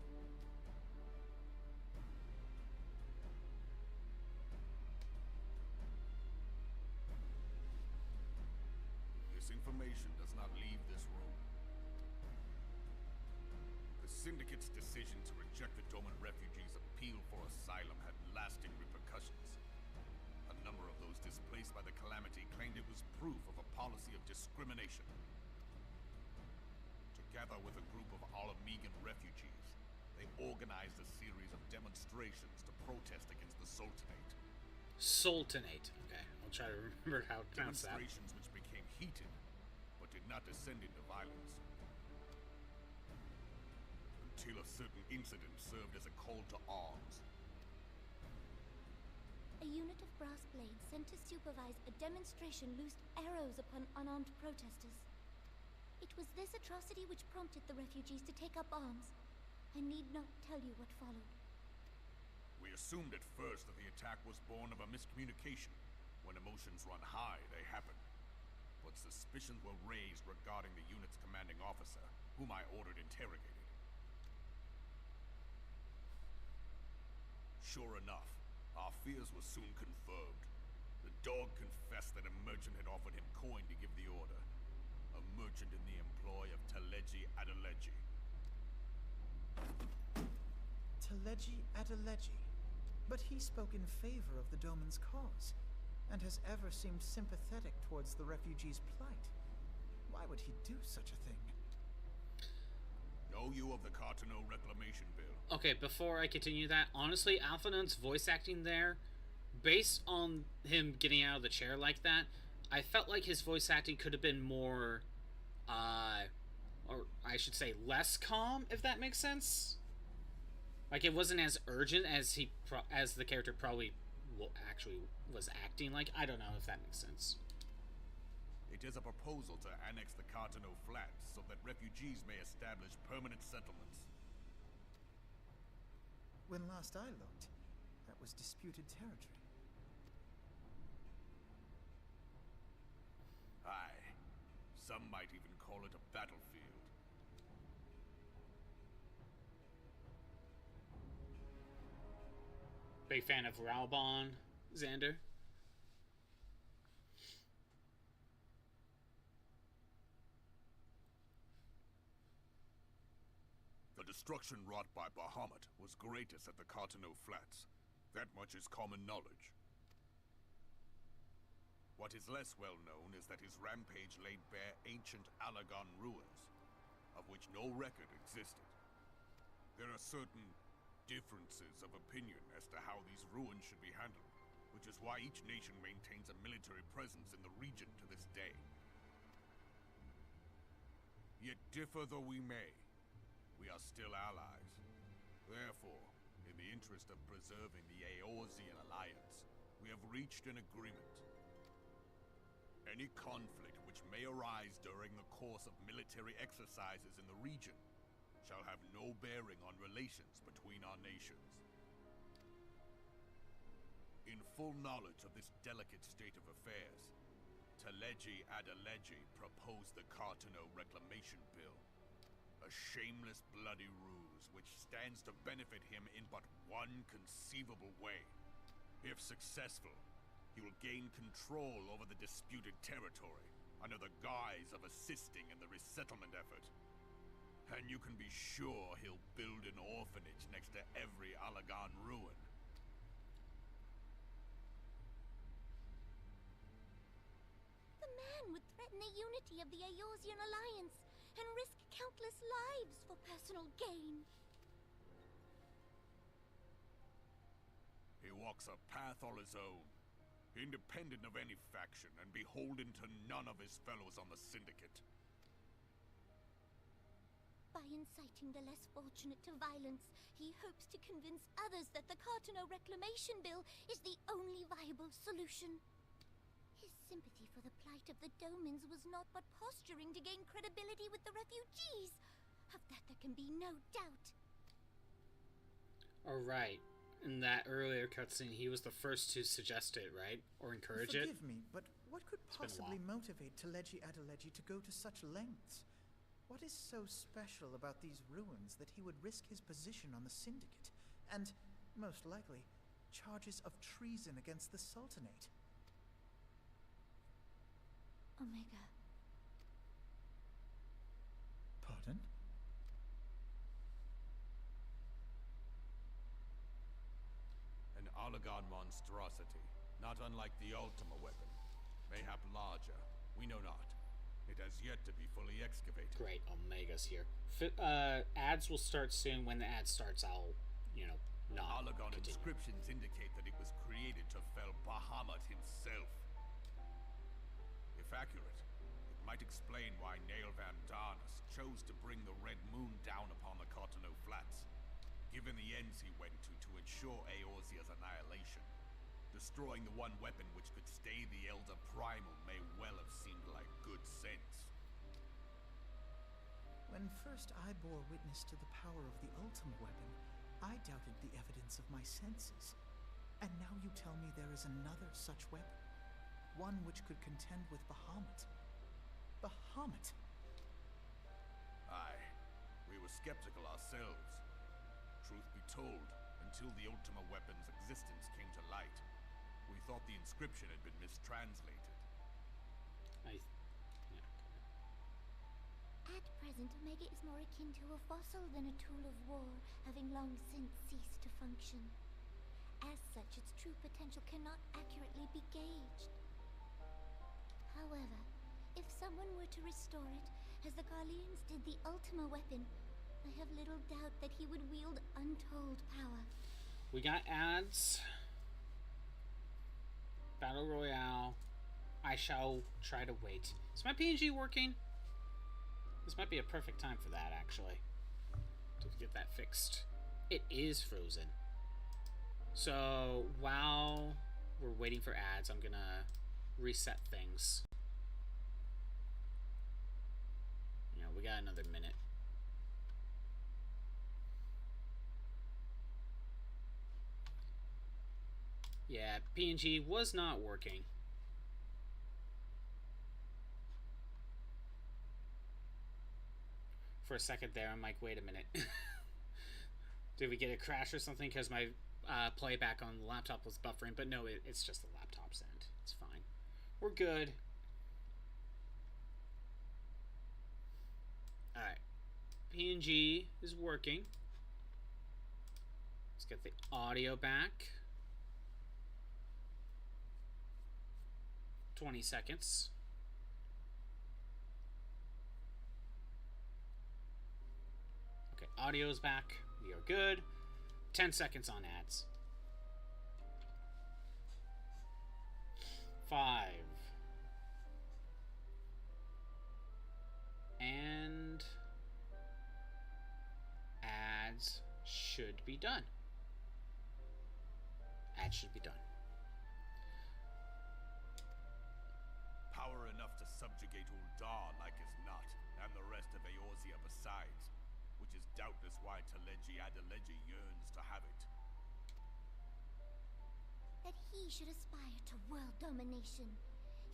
This information does not leave this room. The Syndicate's decision to reject the Doman refugees' appeal for asylum had lasting repercussions. A number of those displaced by the calamity claimed it was proof of a policy of discrimination. Together with a group of Alamegan refugees, they organized a series of demonstrations to protest against the Sultanate. Sultanate. Okay, I'll try to remember how to pronounce that. Demonstrations which became heated, but did not descend into violence. Until a certain incident served as a call to arms. A unit of brass blades sent to supervise a demonstration loosed arrows upon unarmed protesters. It was this atrocity which prompted the refugees to take up arms. I need not tell you what followed. We assumed at first that the attack was born of a miscommunication. When emotions run high, they happen. But suspicions were raised regarding the unit's commanding officer, whom I ordered interrogated. Sure enough, our fears were soon confirmed. The dog confessed that a merchant had offered him coin to give the order. A merchant in the employ of Teleji Adeleji. Teleji Adeleji? But he spoke in favor of the Doman's cause, and has ever seemed sympathetic towards the refugees' plight. Why would he do such a thing? Know you of the Cartano Reclamation Bill? Okay, before I continue that, honestly, Alphanon's voice acting there, based on him getting out of the chair like that, I felt like his voice acting could have been more, or I should say less calm, if that makes sense. Like, it wasn't as urgent as as the character probably actually was acting like. I don't know if that makes sense. It is a proposal to annex the Cartano Flats so that refugees may establish permanent settlements. When last I looked, that was disputed territory. Aye. Some might even call it a battlefield. Big fan of Raubon, Xander. The destruction wrought by Bahamut was greatest at the Cartano Flats. That much is common knowledge. What is less well known is that his rampage laid bare ancient Alagon ruins, of which no record existed. There are certain differences of opinion as to how these ruins should be handled, which is why each nation maintains a military presence in the region to this day. Yet differ though we may, we are still allies. Therefore, in the interest of preserving the Eorzean alliance, we have reached an agreement. Any conflict which may arise during the course of military exercises in the region shall have no bearing on relations between our nations. In full knowledge of this delicate state of affairs, Teleji Adeleji proposed the Cartano Reclamation Bill. A shameless bloody ruse which stands to benefit him in but one conceivable way. If successful, he will gain control over the disputed territory under the guise of assisting in the resettlement effort. And you can be sure he'll build an orphanage next to every Alagan ruin. The man would threaten the unity of the Eorzean alliance and risk countless lives for personal gain. He walks a path all his own, independent of any faction and beholden to none of his fellows on the Syndicate. By inciting the less fortunate to violence, he hopes to convince others that the Cartano Reclamation Bill is the only viable solution. His sympathy for the plight of the Domans was not but posturing to gain credibility with the refugees. Of that there can be no doubt. Alright. In that earlier cutscene, he was the first to suggest it, right? Or encourage it? Forgive me, but what could possibly motivate Teleji Adeleji to go to such lengths? What is so special about these ruins that he would risk his position on the Syndicate, and, most likely, charges of treason against the Sultanate? Omega. Pardon? An Alagan monstrosity, not unlike the Ultima weapon. Mayhap larger, we know not. It has yet to be fully excavated. Great, Omega's here. Ads will start soon. When the ad starts, I'll, not Alagan continue. inscriptions indicate that it was created to fell Bahamut himself. If accurate, it might explain why Nailvan Darnus chose to bring the Red Moon down upon the Cartano Flats, given the ends he went to ensure Eorzea's annihilation. Destroying the one weapon which could stay the Elder Primal may well have seemed like good sense. When first I bore witness to the power of the Ultima weapon, I doubted the evidence of my senses. And now you tell me there is another such weapon. One which could contend with Bahamut. Bahamut? Aye. We were skeptical ourselves. Truth be told, until the Ultima weapon's existence came to light, we thought the inscription had been mistranslated. At present, Omega is more akin to a fossil than a tool of war, having long since ceased to function. As such, its true potential cannot accurately be gauged. However, if someone were to restore it, as the Garleans did the Ultima weapon, I have little doubt that he would wield untold power. We got ads. Battle Royale. I shall try to wait. Is my PNG working? This might be a perfect time for that, actually. To get that fixed. It is frozen. So, while we're waiting for ads, I'm gonna reset things. We got another minute. Yeah, PNG was not working. For a second there, I'm like, wait a minute. Did we get a crash or something? Because my playback on the laptop was buffering. But no, it's just the laptop's end. It's fine. We're good. Alright. PNG is working. Let's get the audio back. 20 seconds. Okay, audio's back. We are good. 10 seconds on ads. 5. And be done. That should be done. Power enough to subjugate Uldar like as not, and the rest of Eorzea besides, which is doubtless why Teleji Adeleji yearns to have it. That he should aspire to world domination.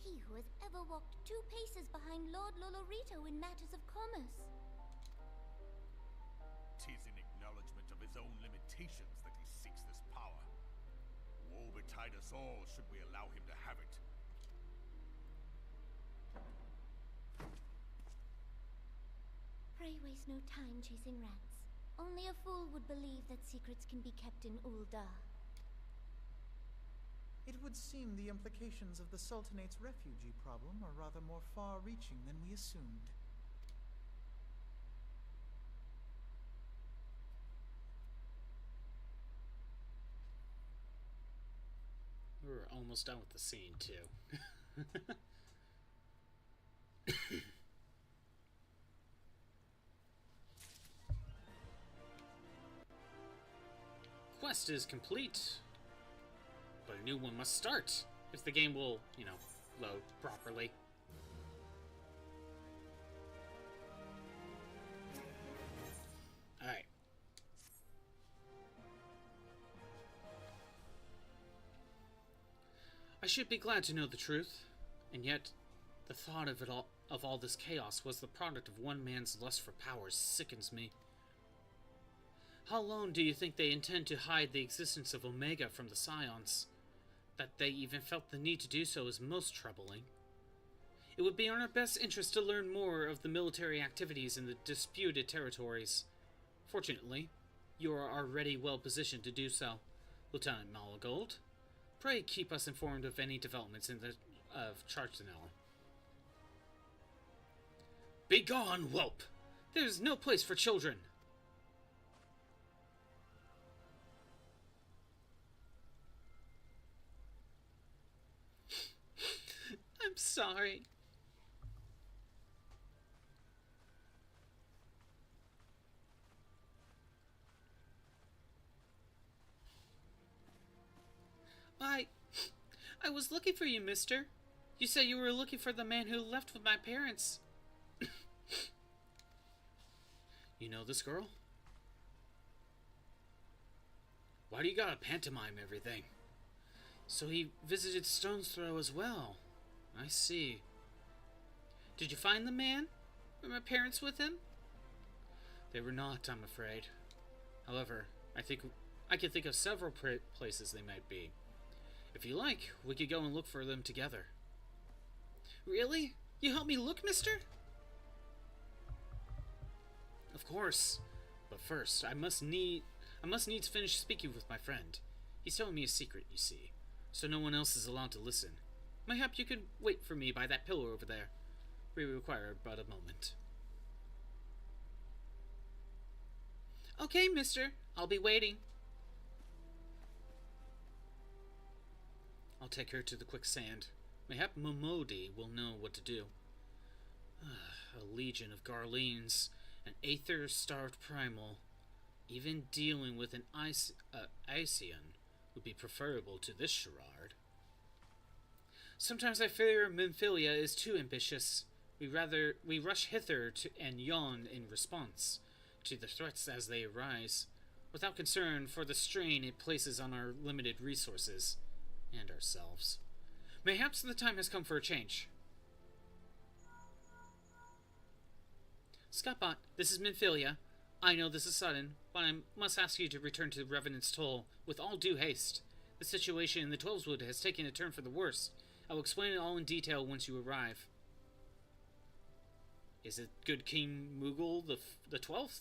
He who has ever walked 2 paces behind Lord Lolorito in matters of commerce. 'Tis in acknowledgement of his own limitations that he seeks this power. Woe betide us all should we allow him to have it. Pray waste no time chasing rats. Only a fool would believe that secrets can be kept in Uldar. It would seem the implications of the Sultanate's refugee problem are rather more far-reaching than we assumed. We're almost done with the scene, too. Quest is complete. But a new one must start, if the game will, you know, load properly. Alright. I should be glad to know the truth, and yet the thought of all this chaos was the product of one man's lust for power sickens me. How long do you think they intend to hide the existence of Omega from the Scions? That they even felt the need to do so is most troubling. It would be in our best interest to learn more of the military activities in the disputed territories. Fortunately, you are already well positioned to do so. Lieutenant Malagold, pray keep us informed of any developments of Chartanel. Begone, whelp! There is no place for children! I'm sorry. I was looking for you, mister. You said you were looking for the man who left with my parents. You know this girl? Why do you gotta pantomime everything? So he visited Stone's Throw as well. I see. Did you find the man? Were my parents with him? They were not, I'm afraid. However, I can think of several places they might be. If you like, we could go and look for them together. Really? You help me look, mister? Of course. But first, I must needs finish speaking with my friend. He's telling me a secret, you see, so no one else is allowed to listen. Mayhap you can wait for me by that pillar over there. We require but a moment. Okay, mister. I'll be waiting. I'll take her to the quicksand. Mayhap Momodi will know what to do. A legion of Garleans, an aether-starved primal. Even dealing with an Ician would be preferable to this charade. Sometimes I fear Minfilia is too ambitious. We rush hither and yawn in response to the threats as they arise, without concern for the strain it places on our limited resources and ourselves. Mayhaps the time has come for a change. Scottbot, this is Minfilia. I know this is sudden, but I must ask you to return to Revenant's Toll with all due haste. The situation in the Twelveswood has taken a turn for the worse. I will explain it all in detail once you arrive. Is it Good King Moogle the 12th?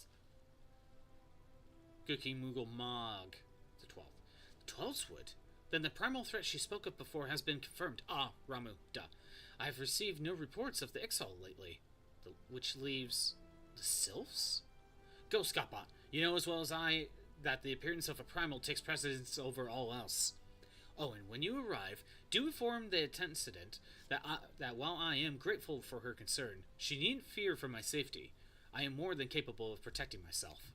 Good King Moogle Mog the 12th. The Twelveswood? Then the primal threat she spoke of before has been confirmed. Ah, Ramu, duh. I have received no reports of the exile lately. Which leaves the Sylphs? Go, Scottbot. You know as well as I that the appearance of a primal takes precedence over all else. Oh, and when you arrive, do inform the attendant that while I am grateful for her concern, she needn't fear for my safety. I am more than capable of protecting myself.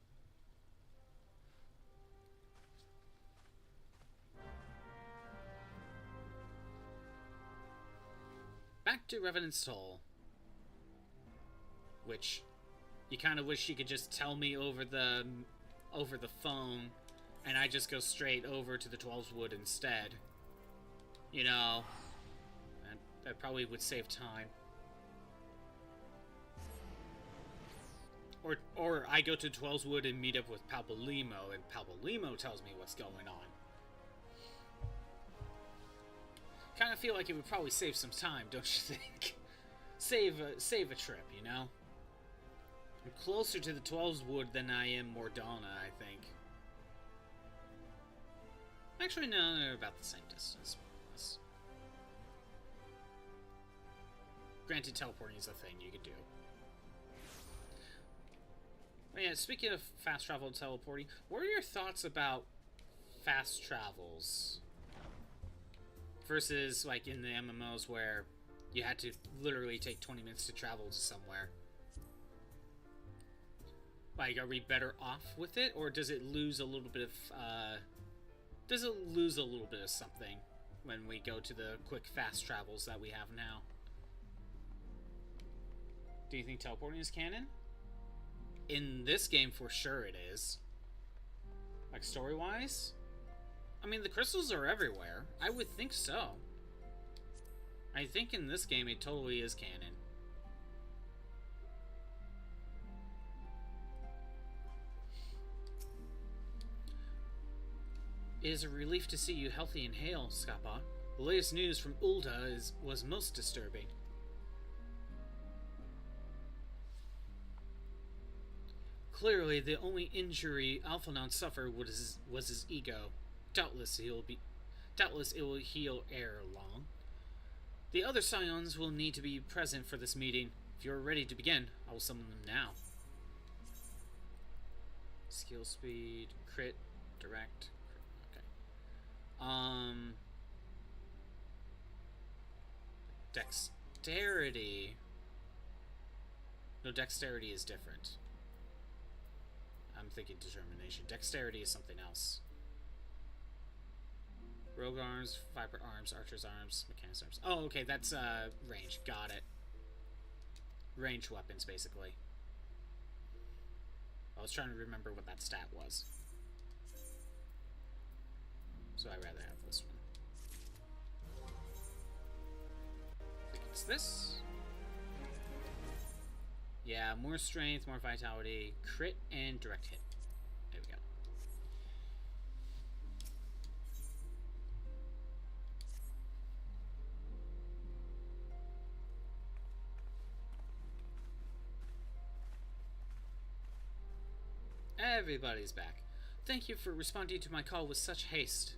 back to Revenant's Toll. Which, you kind of wish you could just tell me over the phone, and I just go straight over to the 12's Wood instead. You know, that probably would save time. Or I go to 12's Wood and meet up with Palpalimo, and Palpalimo tells me what's going on. Kind of feel like it would probably save some time, don't you think? Save a trip, you know? I'm closer to the 12's Wood than I am Mordana, I think. Actually, no, they're about the same distance. Granted, teleporting is a thing you could do. But yeah, speaking of fast travel and teleporting, what are your thoughts about fast travels? Versus, like, in the MMOs where you had to literally take 20 minutes to travel to somewhere. Like, are we better off with it, or does it lose a little bit of, something when we go to the quick fast travels that we have now? Do you think teleporting is canon? In this game, for sure it is. Like, story-wise? I mean, the crystals are everywhere. I would think so. I think in this game it totally is canon. It is a relief to see you healthy and hale, Scappa. The latest news from Ulda was most disturbing. Clearly, the only injury Alphanon suffered was his ego. Doubtless it will heal ere long. The other Scions will need to be present for this meeting. If you are ready to begin, I will summon them now. Skill speed, crit, direct. Okay. Dexterity. No, dexterity is different. I'm thinking determination. Dexterity is something else. Rogue arms, viper arms, archer's arms, mechanic's arms. Oh, okay, that's range. Got it. Ranged weapons, basically. I was trying to remember what that stat was. So I'd rather have this one. I think it's this. Yeah, more strength, more vitality, crit, and direct hit. There we go. Everybody's back. Thank you for responding to my call with such haste.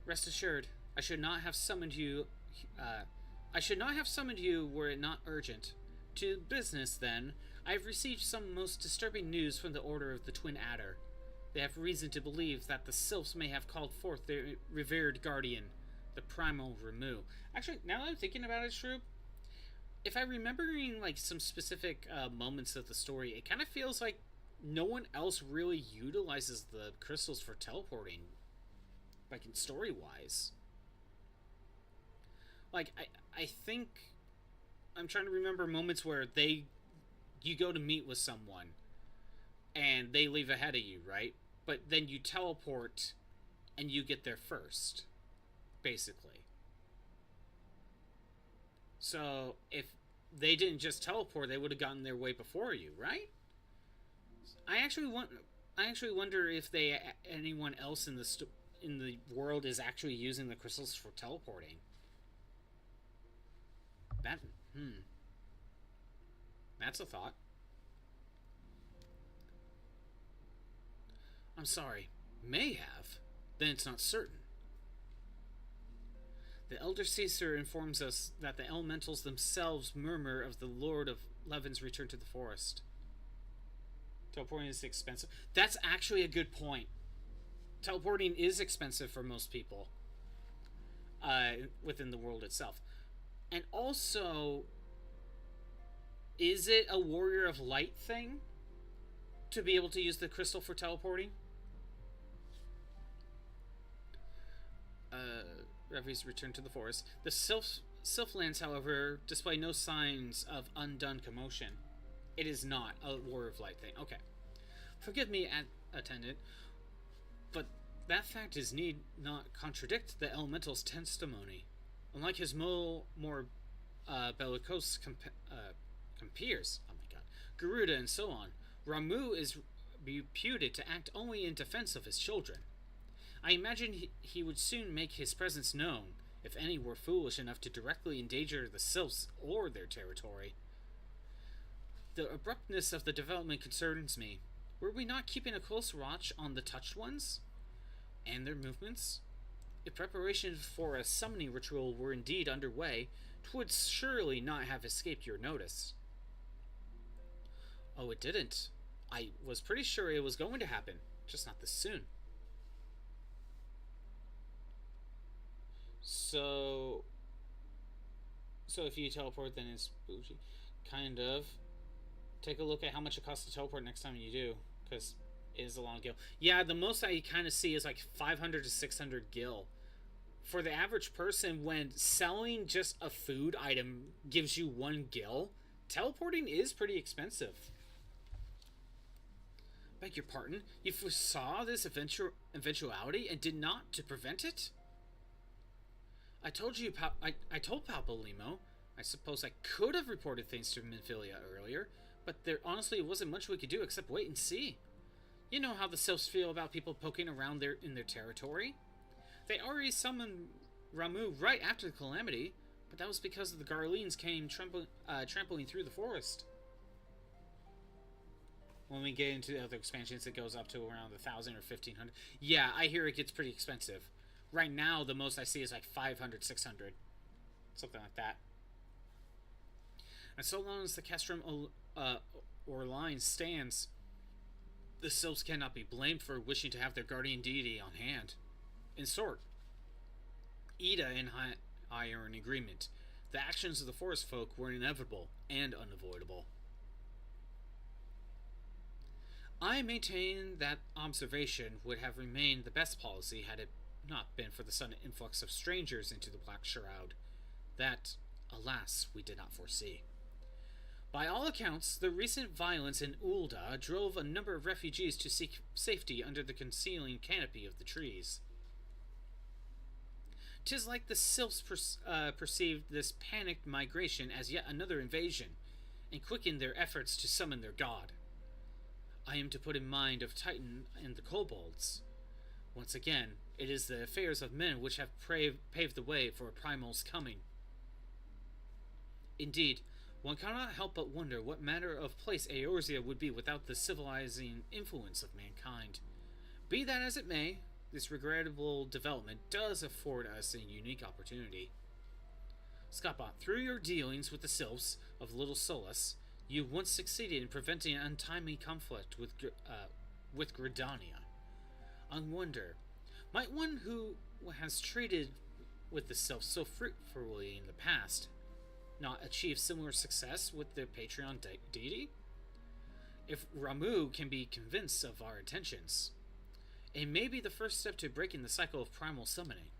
Rest assured, I should not have summoned you were it not urgent. To business, then. I have received some most disturbing news from the Order of the Twin Adder. They have reason to believe that the Sylphs may have called forth their revered guardian, the Primal Remu. Actually, now that I'm thinking about it, Shroop, if I'm remembering, like, some specific moments of the story, it kind of feels like no one else really utilizes the crystals for teleporting, like, in story-wise. Like, I think I'm trying to remember moments where you go to meet with someone and they leave ahead of you, right? But then you teleport and you get there first, basically. So if they didn't just teleport, they would have gotten their way before you, right? I actually wonder if anyone else in the world is actually using the crystals for teleporting. That's a thought. I'm sorry. May have. Then it's not certain. The Elder Caesar informs us that the elementals themselves murmur of the Lord of Levin's return to the forest. Teleporting is expensive. That's actually a good point. Teleporting is expensive for most people within the world itself. And also, is it a Warrior of Light thing to be able to use the crystal for teleporting? refugees return to the forest. The Sylphlands, however, display no signs of undone commotion. It is not a War of Light thing. Okay. Forgive me, attendant, but that fact need not contradict the elemental's testimony. Unlike his more bellicose compeers, oh my god, Garuda and so on, Ramuh is reputed to act only in defense of his children. I imagine he would soon make his presence known, if any were foolish enough to directly endanger the Sylphs or their territory. The abruptness of the development concerns me. Were we not keeping a close watch on the Touched Ones? And their movements? If preparations for a summoning ritual were indeed underway, 'twould surely not have escaped your notice. Oh, it didn't. I was pretty sure it was going to happen, just not this soon. So if you teleport, then it's bougie. Kind of. Take a look at how much it costs to teleport next time you do, because it is a long gil. Yeah, the most I kind of see is like 500 to 600 gil. For the average person, when selling just a food item gives you 1 gil, teleporting is pretty expensive. Beg your pardon? You foresaw this eventuality and did not to prevent it? I told you, I told Palpalimo. I suppose I could have reported things to Minfilia earlier, but there honestly wasn't much we could do except wait and see. You know how the Sylphs feel about people poking around in their territory. They already summoned Ramuh right after the calamity, but that was because the Garleans came trampling through the forest. When we get into the other expansions, it goes up to around 1,000 or 1,500. Yeah, I hear it gets pretty expensive. Right now, the most I see is like 500, 600. Something like that. And so long as the Castrum or line stands, the Sylphs cannot be blamed for wishing to have their guardian deity on hand. In short, Ida and I are in agreement. The actions of the forest folk were inevitable and unavoidable. I maintain that observation would have remained the best policy had it not been for the sudden influx of strangers into the Black Shroud. That, alas, we did not foresee. By all accounts, the recent violence in Ul'dah drove a number of refugees to seek safety under the concealing canopy of the trees. 'Tis like the Sylphs perceived this panicked migration as yet another invasion, and quickened their efforts to summon their god. I am to put in mind of Titan and the kobolds. Once again, it is the affairs of men which have paved the way for a primal's coming. Indeed, one cannot help but wonder what manner of place Eorzea would be without the civilizing influence of mankind. Be that as it may, this regrettable development does afford us a unique opportunity. Scappa, through your dealings with the Sylphs of Little Solace, you once succeeded in preventing an untimely conflict with Gridania. I wonder, might one who has traded with the Sylphs so fruitfully in the past not achieve similar success with the Patreon deity? If Ramuh can be convinced of our intentions, it may be the first step to breaking the cycle of primal summoning.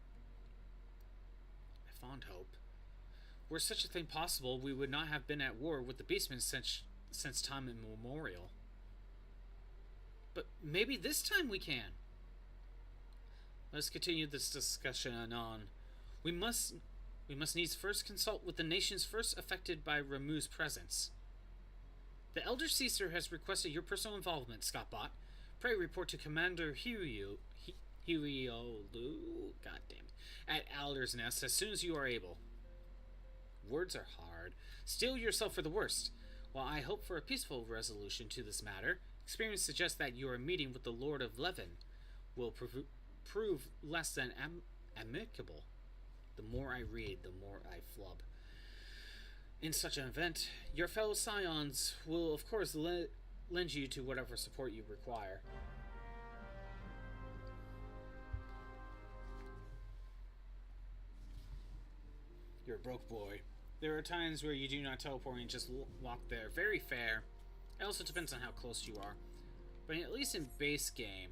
I fond hope. Were such a thing possible, we would not have been at war with the Beastmen since time immemorial. But maybe this time we can. Let's continue this discussion on. We must needs first consult with the nations first affected by Ramuh's presence. The Elder Caesar has requested your personal involvement, Scottbot. Pray report to Commander Hiriolu, at Alder's Nest as soon as you are able. Words are hard. Steel yourself for the worst. While I hope for a peaceful resolution to this matter, experience suggests that your meeting with the Lord of Levin will prove less than amicable. The more I read, the more I flub. In such an event, your fellow scions will of course lend you to whatever support you require. You're a broke boy. There are times where you do not teleport and just walk there. Very fair. It also depends on how close you are. But at least in base game,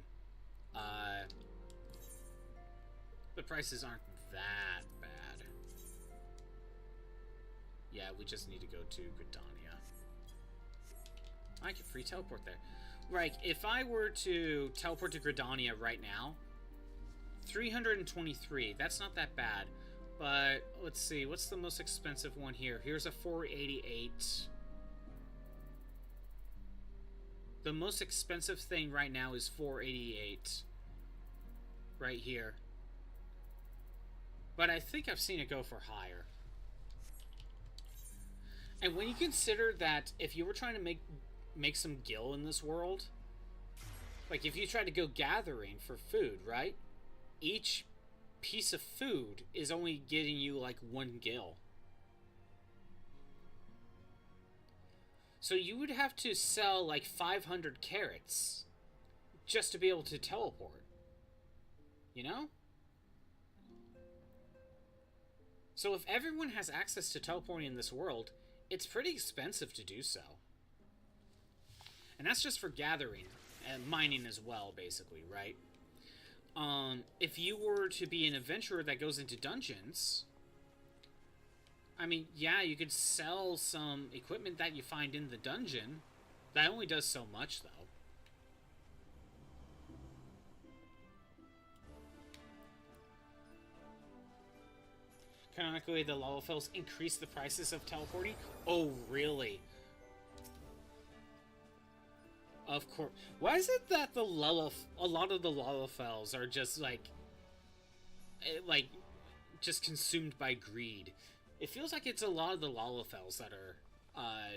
the prices aren't that bad. Yeah, we just need to go to Gridania. I can free teleport there. Right, if I were to teleport to Gridania right now, 323, that's not that bad. But, let's see, what's the most expensive one here? Here's a 488. The most expensive thing right now is 488. Right here. But I think I've seen it go for higher. And when you consider that if you were trying to make some gil in this world, like if you try to go gathering for food, right? Each piece of food is only getting you like 1 gil. So you would have to sell like 500 carrots just to be able to teleport. You know? So if everyone has access to teleporting in this world, it's pretty expensive to do so. And that's just for gathering and mining as well, basically, right? If you were to be an adventurer that goes into dungeons, I mean, yeah, you could sell some equipment that you find in the dungeon. That only does so much, though. Canonically, the Lalafels increase the prices of teleporting? Oh, really? Of course. Why is it that a lot of the Lalafels are just like, just consumed by greed? It feels like it's a lot of the Lalafels that are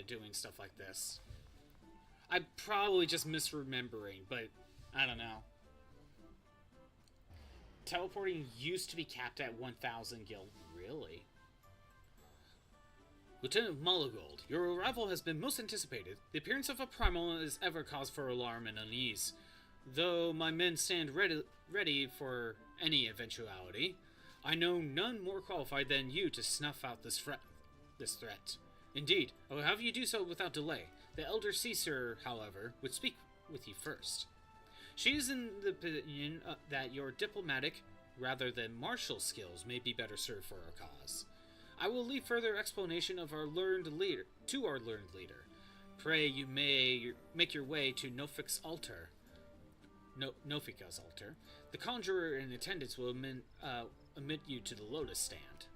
doing stuff like this. I'm probably just misremembering, but I don't know. Teleporting used to be capped at 1,000 gil. Really? Lieutenant Malagold, your arrival has been most anticipated. The appearance of a primal is ever cause for alarm and unease. Though my men stand ready for any eventuality, I know none more qualified than you to snuff out this threat. Indeed, I will have you do so without delay. The Elder Caesar, however, would speak with you first. She is in the opinion that your diplomatic, rather than martial skills may be better served for our cause. I will leave further explanation of our learned leader to our learned leader. Pray you may make your way to Nofika's altar. The conjurer in attendance will admit you to the lotus stand.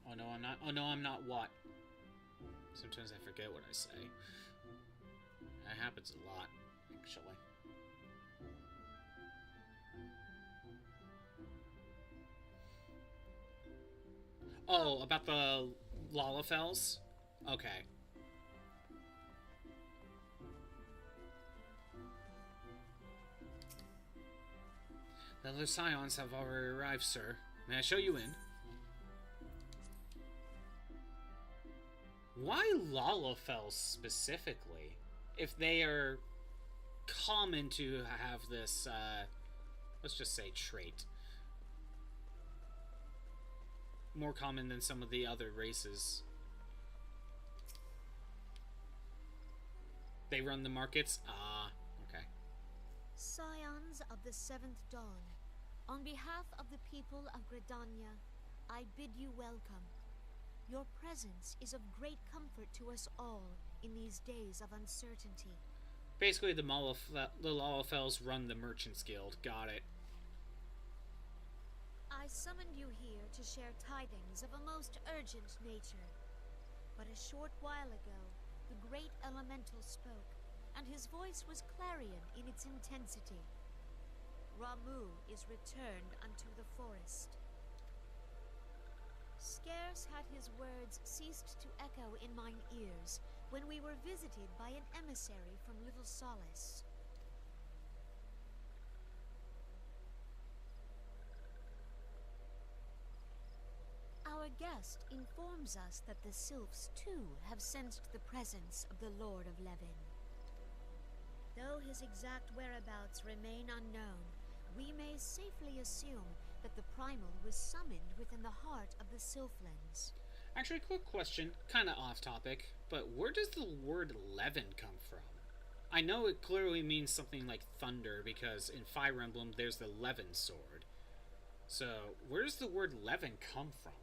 Oh no, I'm not. Oh no, I'm not what? Sometimes I forget what I say. That happens a lot, actually. Oh, about the Lalafels? Okay. The other scions have already arrived, sir. May I show you in? Why Lalafels specifically? If they are common to have this, let's just say trait. More common than some of the other races. They run the markets? Ah, okay. Scions of the Seventh Dawn, on behalf of the people of Gridania, I bid you welcome. Your presence is of great comfort to us all in these days of uncertainty. Basically, the Lalafels run the Merchants Guild. Got it. I summoned you here to share tidings of a most urgent nature. But a short while ago, the great elemental spoke, and his voice was clarion in its intensity. Ramu is returned unto the forest. Scarce had his words ceased to echo in mine ears when we were visited by an emissary from Little Solace. Our guest informs us that the Sylphs, too, have sensed the presence of the Lord of Levin. Though his exact whereabouts remain unknown, we may safely assume that the Primal was summoned within the heart of the Sylphlands. Actually, quick question, kind of off topic, but where does the word Levin come from? I know it clearly means something like thunder, because in Fire Emblem there's the Levin sword. So, where does the word Levin come from?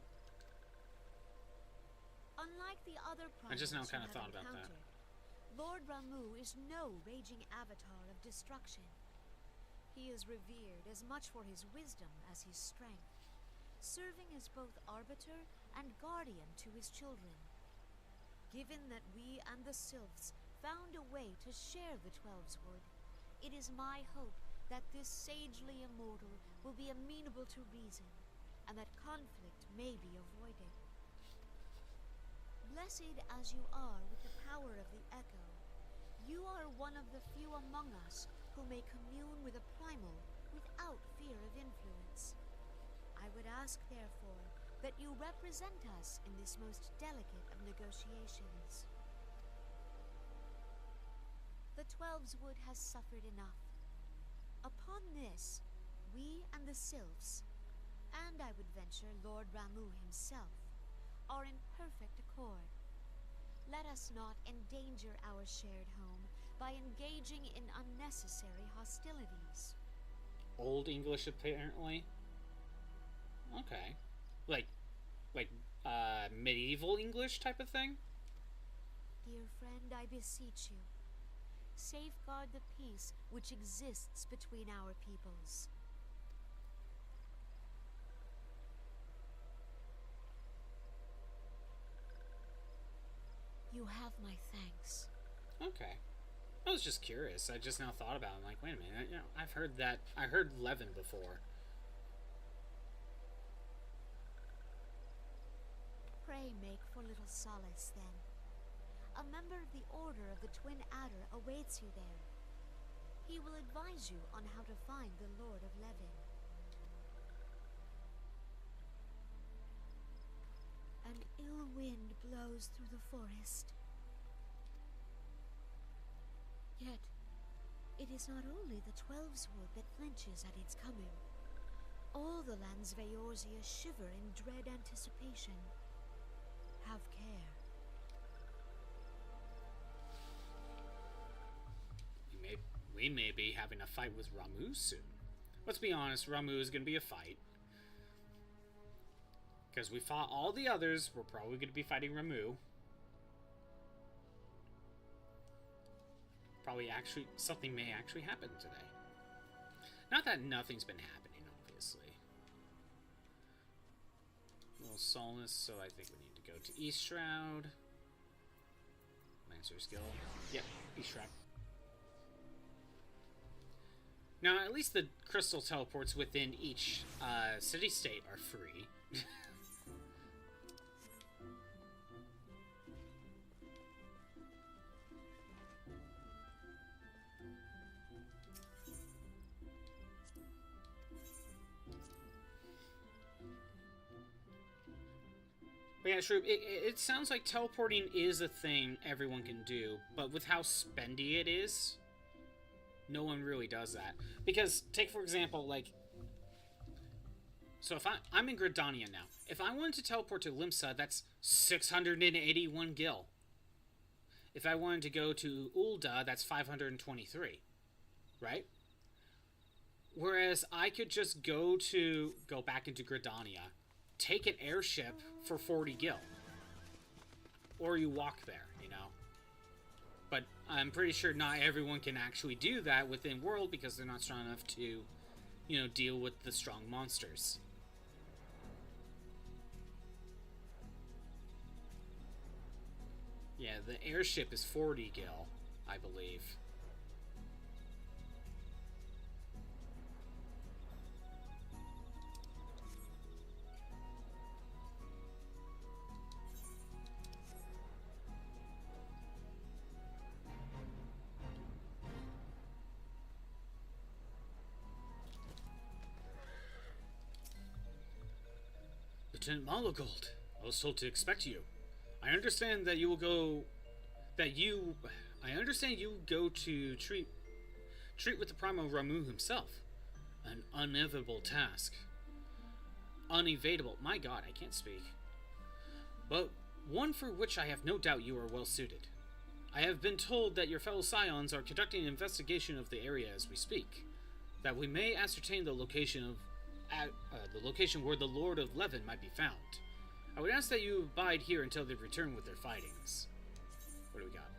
Unlike the other I just now primates kind you of have thought about that. encountered, Lord Ramuh is no raging avatar of destruction. He is revered as much for his wisdom as his strength, serving as both arbiter and guardian to his children. Given that we and the Sylphs found a way to share the Twelveswood, it is my hope that this sagely immortal will be amenable to reason, and that conflict may be avoided. Blessed as you are with the power of the Echo, you are one of the few among us who may commune with a primal without fear of influence. I would ask, therefore, that you represent us in this most delicate of negotiations. The Twelveswood has suffered enough. Upon this, we and the Sylphs, and I would venture Lord Ramuh himself, are in perfect accord. Let us not endanger our shared home by engaging in unnecessary hostilities. Old English, apparently. Okay. Like, medieval English type of thing? Dear friend, I beseech you, safeguard the peace which exists between our peoples. You have my thanks. Okay. I was just curious. I just now thought about it. I'm like, wait a minute. You know, I've heard that. I heard Levin before. Pray make for little solace, then. A member of the Order of the Twin Adder awaits you there. He will advise you on how to find the Lord of Levin. An ill wind blows through the forest. Yet, it is not only the Twelveswood that flinches at its coming. All the lands of Eorzea shiver in dread anticipation. Have care. We may be having a fight with Ramuh soon. Let's be honest, Ramuh is going to be a fight. Because we fought all the others, we're probably going to be fighting Ramuh. Probably actually, something may actually happen today. Not that nothing's been happening, obviously. A little Solnus, so I think we need to go to East Shroud. Lancer skill. Yep, East Shroud. Now, at least the crystal teleports within each city-state are free. But yeah, Shroop, it sounds like teleporting is a thing everyone can do, but with how spendy it is, no one really does that. Because, take for example, like... So if I'm in Gridania now. If I wanted to teleport to Limsa, that's 681 gil. If I wanted to go to Ul'dah, that's 523. Right? Whereas I could just go back into Gridania, take an airship for 40 gil. Or you walk there, you know. But I'm pretty sure not everyone can actually do that within World because they're not strong enough to, you know, deal with the strong monsters. Yeah, the airship is 40 gil, I believe. Lieutenant Malagold, I was told to expect you. I understand that you will go... I understand you go to treat with the Primal Ramuh himself. An unevitable task. Unevadable. My god, I can't speak. but one for which I have no doubt you are well suited. I have been told that your fellow scions are conducting an investigation of the area as we speak, that we may ascertain the location where the Lord of Levin might be found. I would ask that you abide here until they return with their findings. What do we got? Okay.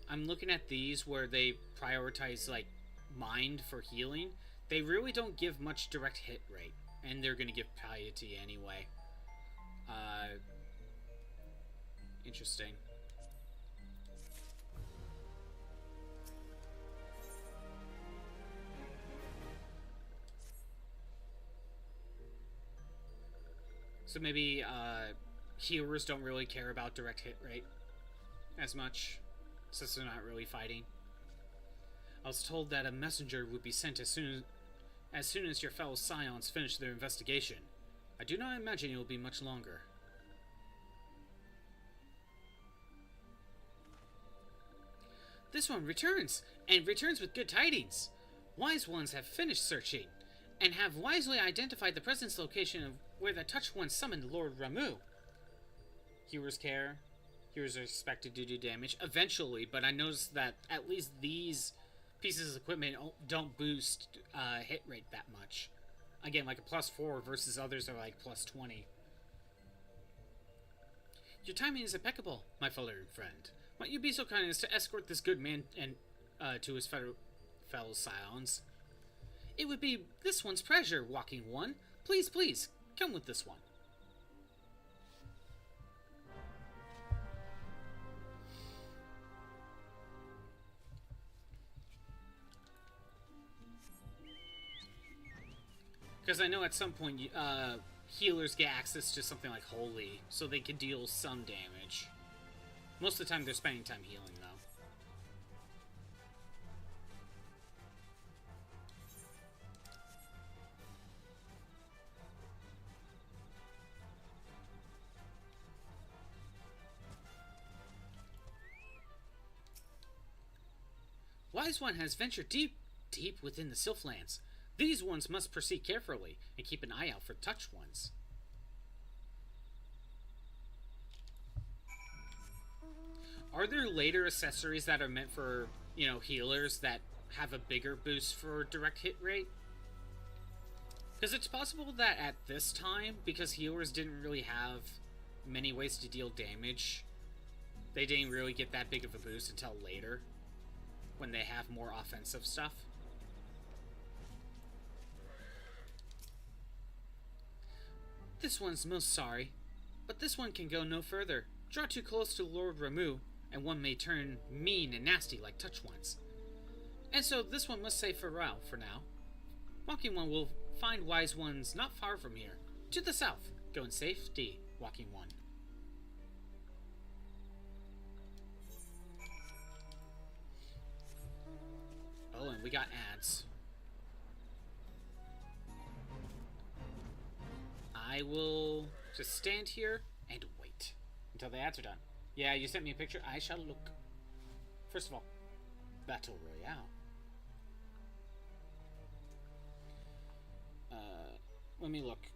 I'm looking at these where they prioritize like mind for healing. They really don't give much direct hit rate, and they're gonna give piety anyway. Interesting. So maybe healers don't really care about direct hit rate as much, since they're not really fighting. I was told that a messenger would be sent as soon as your fellow scions finish their investigation. I do not imagine it will be much longer. This one returns, and returns with good tidings. Wise ones have finished searching, and have wisely identified the present location of where the touched one summoned Lord Ramu. Healers care. Healers are expected to do damage eventually, but I noticed that at least these pieces of equipment don't boost hit rate that much. Again, like a +4 versus others are like +20. Your timing is impeccable, my fellow friend. Might you be so kind as to escort this good man and to his fellow scions? It would be this one's pleasure, walking one. Please, please, come with this one. Because I know at some point healers get access to something like Holy, so they can deal some damage. Most of the time they're spending time healing, though. Wise One has ventured deep within the Sylphlands. These ones must proceed carefully and keep an eye out for touched ones. Are there later accessories that are meant for, you know, healers that have a bigger boost for direct hit rate? Because it's possible that at this time, because healers didn't really have many ways to deal damage, they didn't really get that big of a boost until later, when they have more offensive stuff. This one's most sorry, but this one can go no further. Draw too close to Lord Ramu, and one may turn mean and nasty like touch ones. And so this one must say farewell for now. Walking One will find wise ones not far from here. To the south. Go in safety, Walking One. Oh, and we got ads. I will just stand here and wait until the ads are done. Yeah, you sent me a picture. I shall look. First of all, Battle Royale. Let me look.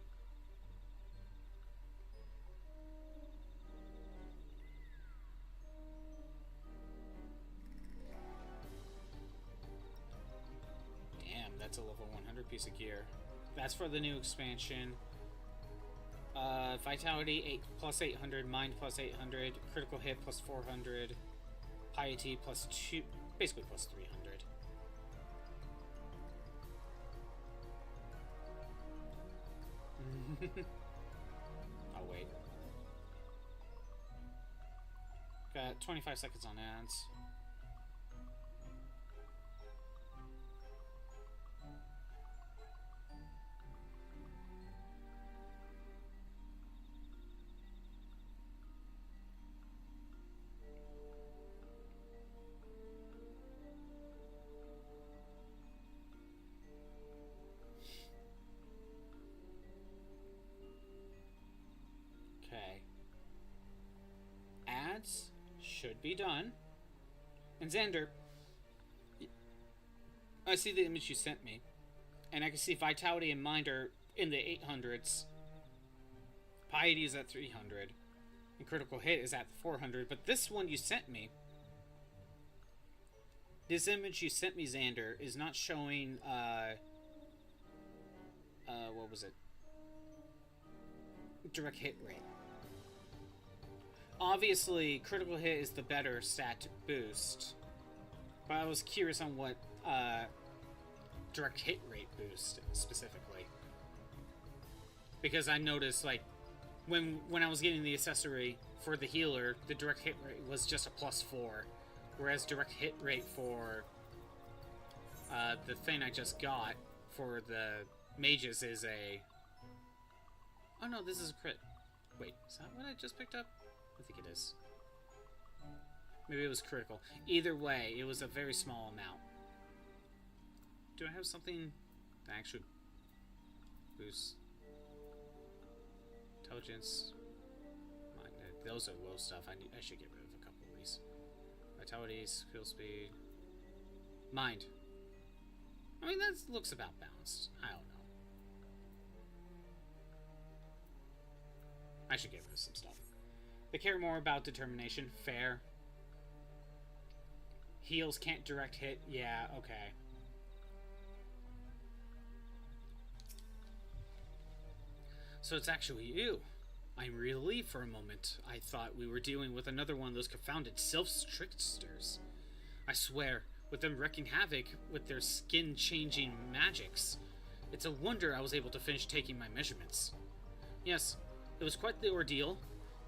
Damn, that's a level 100 piece of gear. That's for the new expansion. Vitality 8 plus 800, Mind plus 800, Critical Hit plus 400, Piety plus 2, basically plus 300. I'll wait. Got 25 seconds on ads. Should be done. And Xander, I see the image you sent me, and I can see Vitality and Mind are in the 800s. Piety is at 300, and Critical Hit is at 400, but this one you sent me, this image you sent me, Xander, is not showing, what was it? Direct hit rate. Obviously, Critical Hit is the better stat to boost, but I was curious on what, direct hit rate boost specifically. Because I noticed, like, when I was getting the accessory for the healer, the direct hit rate was just a +4, whereas direct hit rate for the thing I just got for the mages is a... Oh no, this is a crit. Wait, is that what I just picked up? I think it is. Maybe it was critical. Either way, it was a very small amount. Do I have something that actually boosts intelligence? Those are low stuff. I should get rid of a couple of these. Vitality, skill speed, mind. I mean, that looks about balanced. I don't know. I should get rid of some stuff. They care more about determination. Fair. Heals can't direct hit. Yeah, okay. So it's actually you. I'm relieved for a moment. I thought we were dealing with another one of those confounded self-tricksters. I swear, with them wreaking havoc with their skin-changing magics, it's a wonder I was able to finish taking my measurements. Yes, it was quite the ordeal.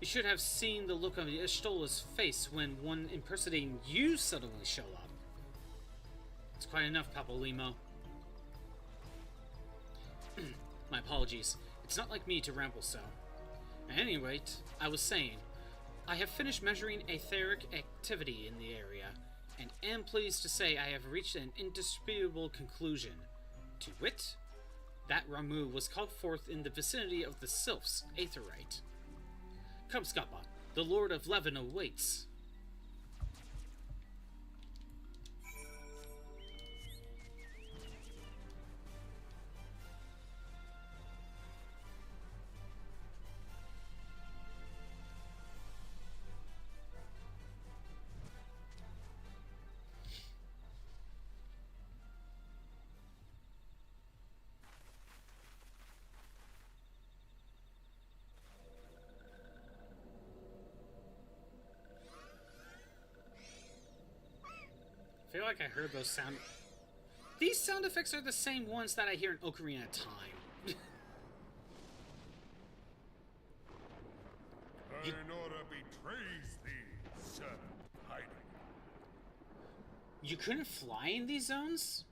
You should have seen the look on Ishtola's face when one impersonating you suddenly showed up. It's quite enough, Papolimo. My apologies. It's not like me to ramble so. At any rate, I was saying, I have finished measuring etheric activity in the area, and am pleased to say I have reached an indisputable conclusion. To wit, that Ramu was called forth in the vicinity of the Sylphs, Aetherite. Come, Scappa, the Lord of Levin awaits. I feel like I heard those sound... These sound effects are the same ones that I hear in Ocarina of Time. Ainora betrays thee, servant hiding. You couldn't fly in these zones?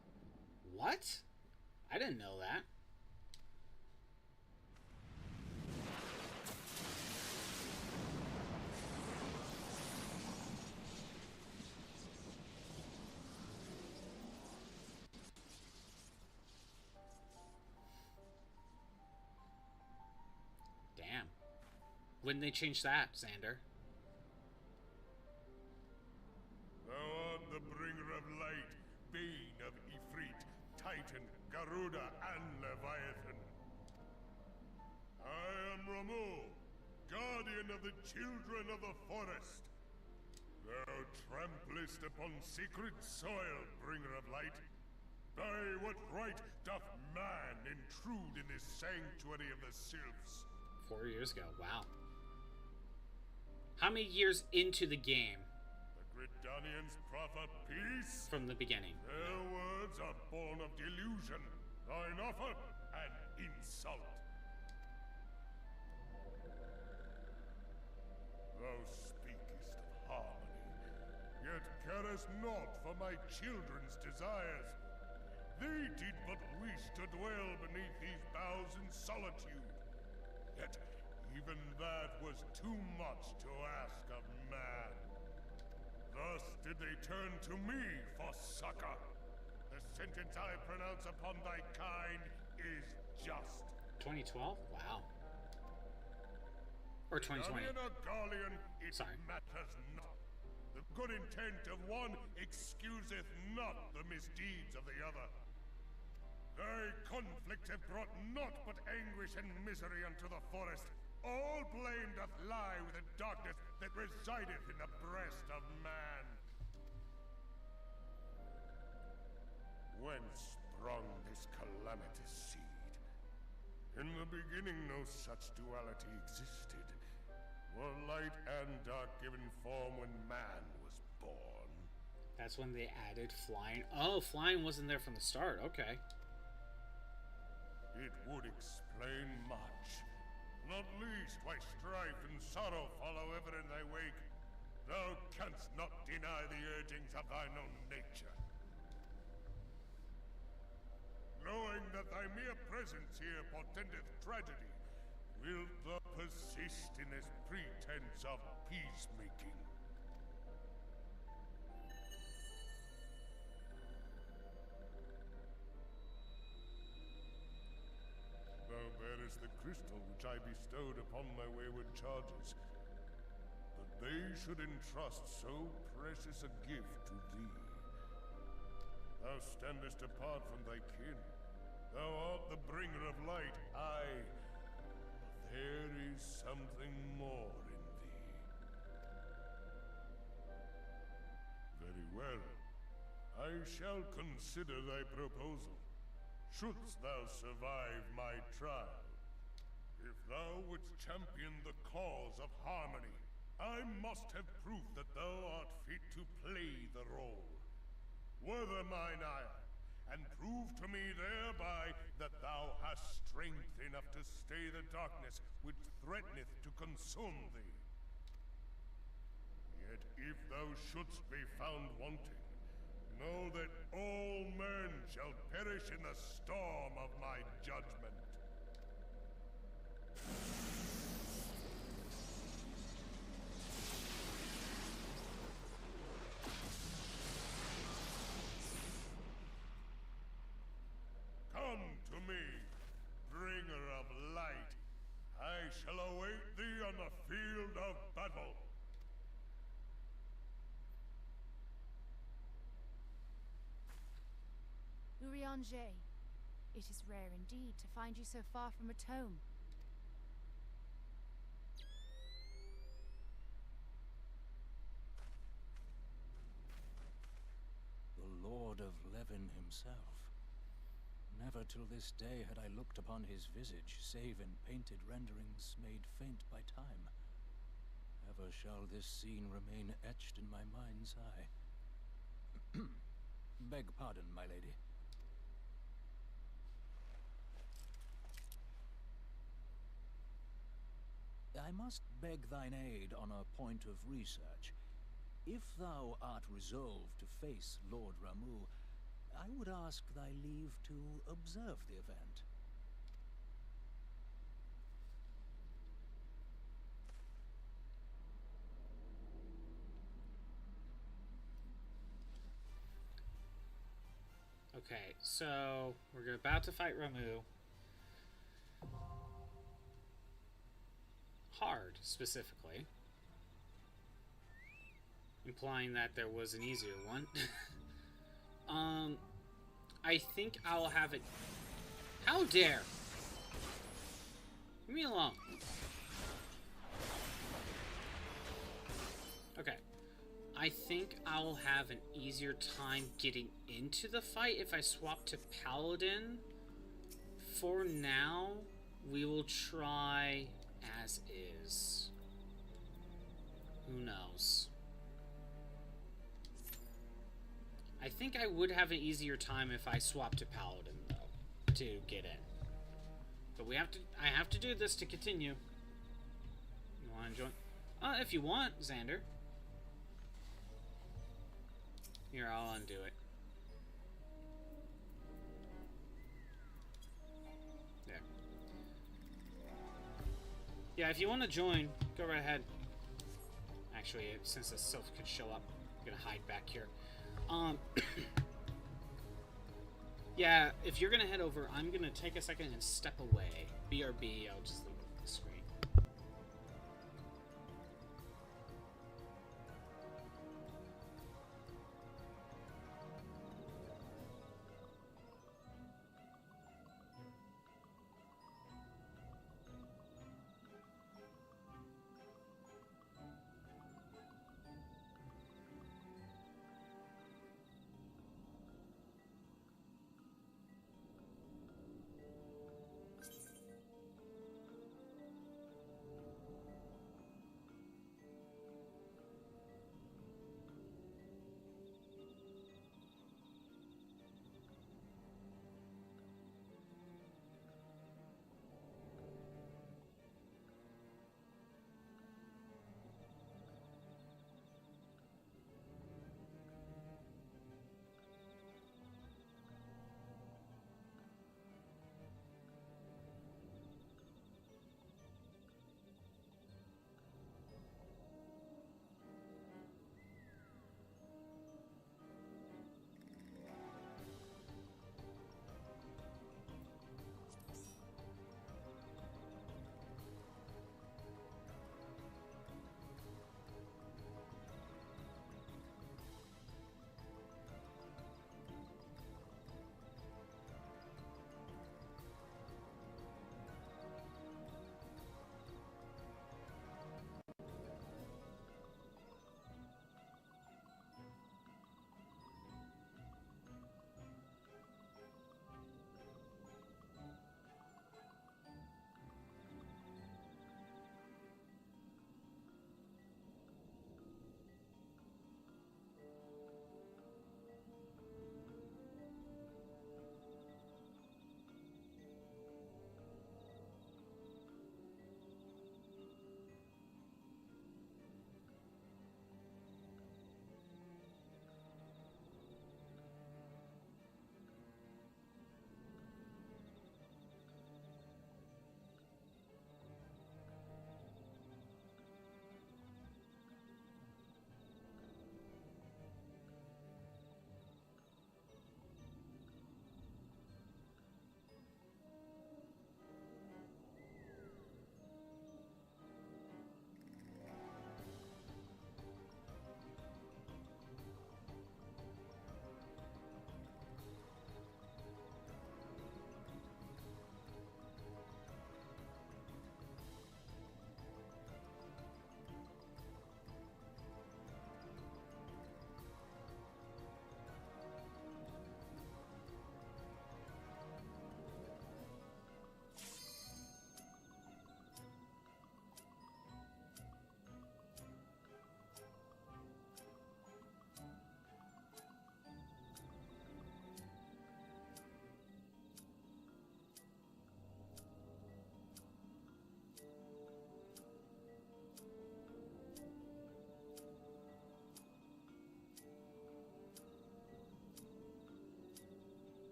What? I didn't know that. When they change that, Xander? Thou art the bringer of light, bane of Ifrit, Titan, Garuda, and Leviathan. I am Ramu, guardian of the children of the forest. Thou tramplest upon sacred soil, bringer of light. By what right doth man intrude in this sanctuary of the Sylphs? 4 years ago, wow. How many years into the game? The Gridanians proffer peace? From the beginning. Their words are born of delusion, thine offer an insult. Thou speakest of harmony, yet carest naught for my children's desires. They did but wish to dwell beneath these boughs in solitude. Yet even that was too much to ask of man. Thus did they turn to me for succor. The sentence I pronounce upon thy kind is just. 2012? Wow. Or 2020. Guardian or Garlean, it Sorry. matters not. The good intent of one excuseth not the misdeeds of the other. Thy conflict have brought naught but anguish and misery unto the forest. All blame doth lie with the darkness that resideth in the breast of man. Whence sprung this calamitous seed? In the beginning no such duality existed. Were light and dark given form when man was born. That's when they added flying. Oh, flying wasn't there from the start. Okay. It would explain much. Not least why strife and sorrow follow ever in thy wake. Thou canst not deny the urgings of thine own nature. Knowing that thy mere presence here portendeth tragedy, wilt thou persist in this pretense of peacemaking? Thou bearest the crystal which I bestowed upon my wayward charges, that they should entrust so precious a gift to thee. Thou standest apart from thy kin. Thou art the bringer of light, aye. But there is something more in thee. Very well. I shall consider thy proposal. Shouldst thou survive my trial. If thou wouldst champion the cause of harmony, I must have proof that thou art fit to play the role. Wither mine ire, and prove to me thereby that thou hast strength enough to stay the darkness which threateneth to consume thee. Yet if thou shouldst be found wanting, know that all men shall perish in the storm of my judgment. Come to me, bringer of light. I shall await thee on the field of battle. Eorzea, it is rare indeed to find you so far from a tome. The Lord of Levin himself. Never till this day had I looked upon his visage, save in painted renderings made faint by time. Ever shall this scene remain etched in my mind's eye. Beg pardon, my lady. I must beg thine aid on a point of research. If thou art resolved to face Lord Ramuh, I would ask thy leave to observe the event. Okay, so we're about to fight Ramuh. Hard, specifically. Implying that there was an easier one. I think I'll have it... How dare! Leave me alone. Okay. I think I'll have an easier time getting into the fight if I swap to Paladin. For now, we will try as is. Who knows? I think I would have an easier time if I swap to Paladin, though, to get in. But we have to. I have to do this to continue. You want to join? If you want, Xander. Here, I'll undo it. There. Yeah, if you want to join, go right ahead. Actually, since the sylph could show up, I'm gonna hide back here. Yeah, if you're gonna head over, I'm gonna take a second and step away. BRB, I'll just leave it on the screen.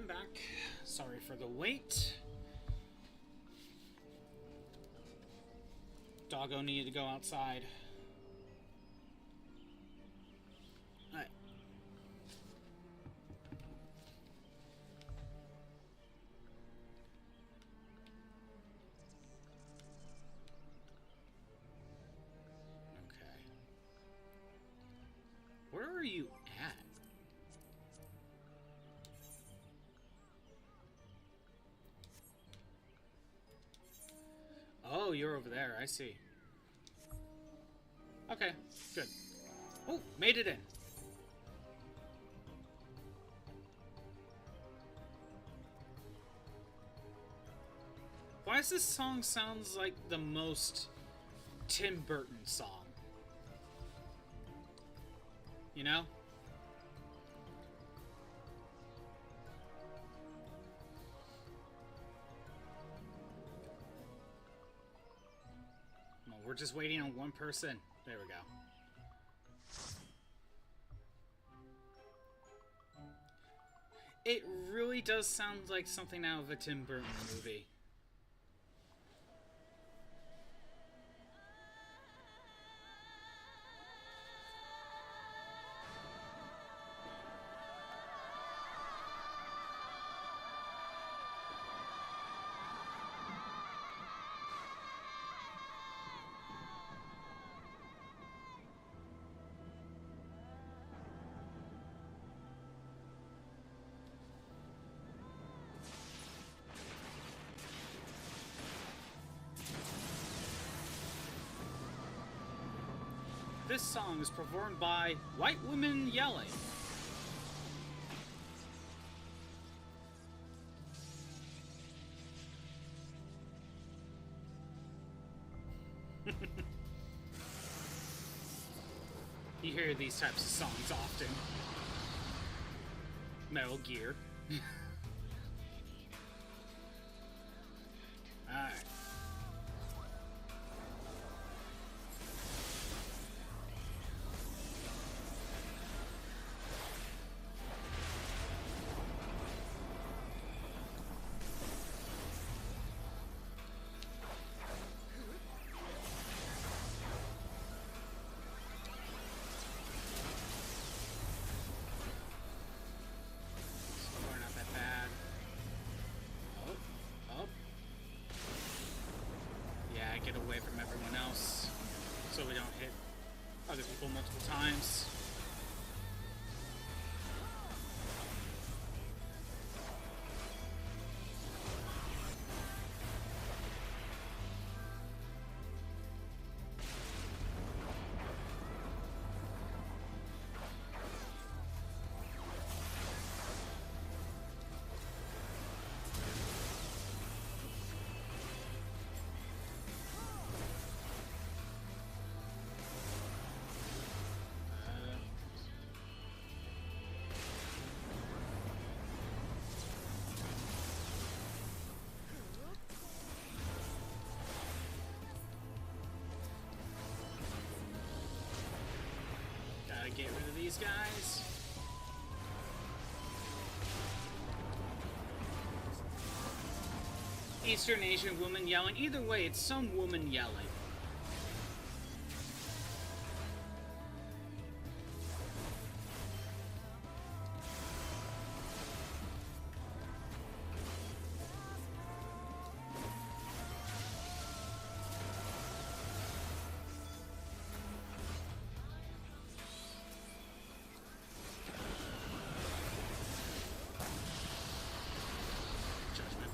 I'm back. Sorry for the wait. Doggo needed to go outside. Alright. Okay. Where are you at? Oh, you're over there. I see. Okay, good. Oh, made it in. Why does this song sounds like the most Tim Burton song? You know? Well, we're just waiting on one person. There we go. It really does sound like something out of a Tim Burton movie. This song is performed by white women yelling. You hear these types of songs often. Metal Gear. Alright. Get away from everyone else so we don't hit other people multiple times. Get rid of these guys. Eastern Asian woman yelling. Either way, it's some woman yelling.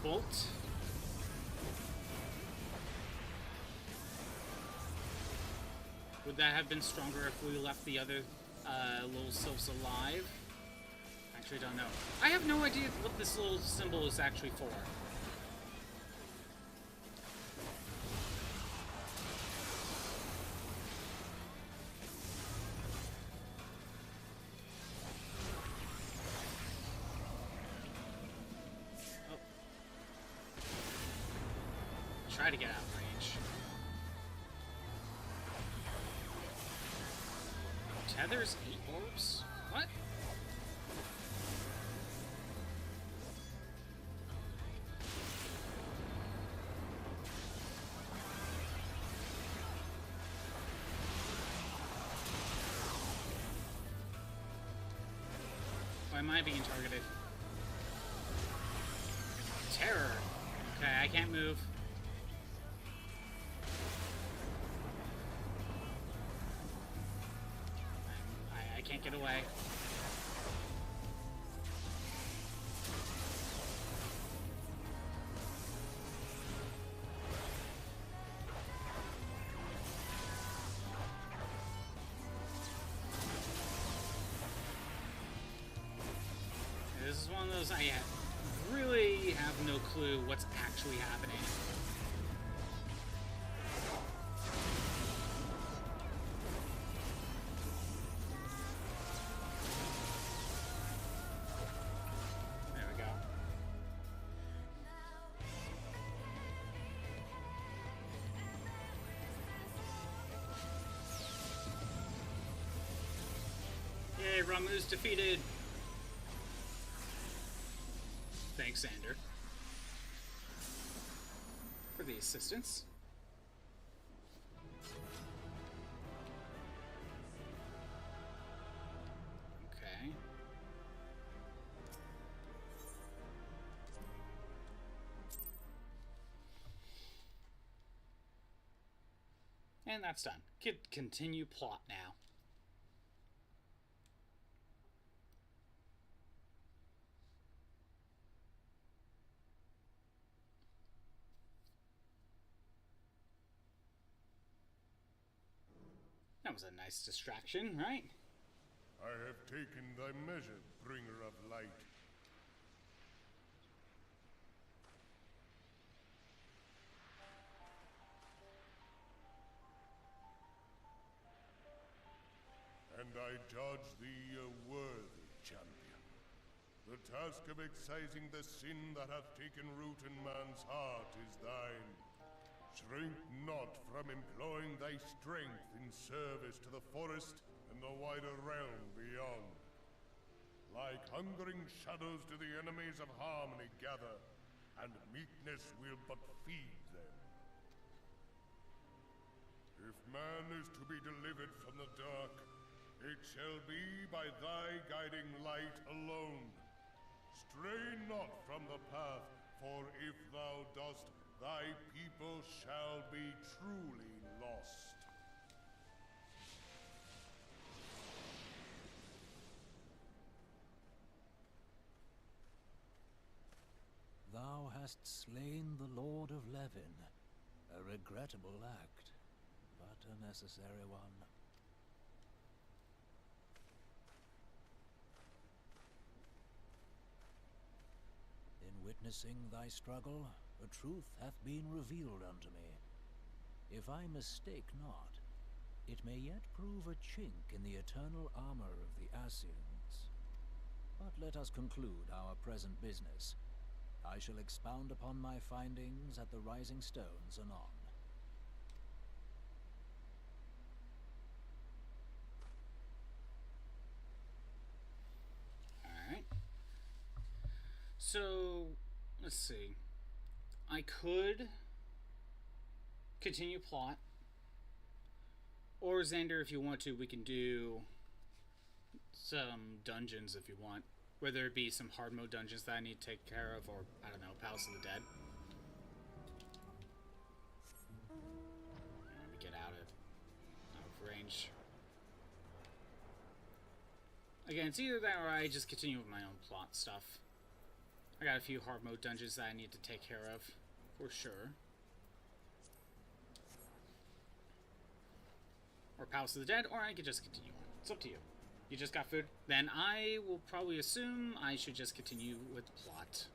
Bolt. Would that have been stronger if we left the other little sylphs alive? Actually, don't know. I have no idea what this little symbol is actually for. Try to get out of range. Tethers 8 orbs? What? am I being targeted? Terror. Okay, I can't move. I can't get away. This is one of those I really have no clue what's actually happening. There we go. Yay, Ramuh's defeated. Thanks, Xander, for the assistance. Okay. And that's done. Continue plot now. That was a nice distraction, right? I have taken thy measure, bringer of light. And I judge thee a worthy champion. The task of excising the sin that hath taken root in man's heart is thine. Shrink not from employing thy strength in service to the forest and the wider realm beyond. Like hungering shadows do the enemies of harmony gather, and meekness will but feed them. If man is to be delivered from the dark, it shall be by thy guiding light alone. Stray not from the path, for if thou dost, thy people shall be truly lost. Thou hast slain the Lord of Levin. A regrettable act, but a necessary one. In witnessing thy struggle, a truth hath been revealed unto me. If I mistake not, it may yet prove a chink in the eternal armor of the Assyrians. But let us conclude our present business. I shall expound upon my findings at the Rising Stones anon. Alright. So, let's see. I could continue plot. Or Xander, if you want to, we can do some dungeons if you want. Whether it be some hard mode dungeons that I need to take care of, or, I don't know, Palace of the Dead. Let me get out of range. Again, it's either that or I just continue with my own plot stuff. I got a few hard mode dungeons that I need to take care of, for sure. Or Palace of the Dead, or I could just continue on. It's up to you. You just got food? Then I will probably assume I should just continue with plot.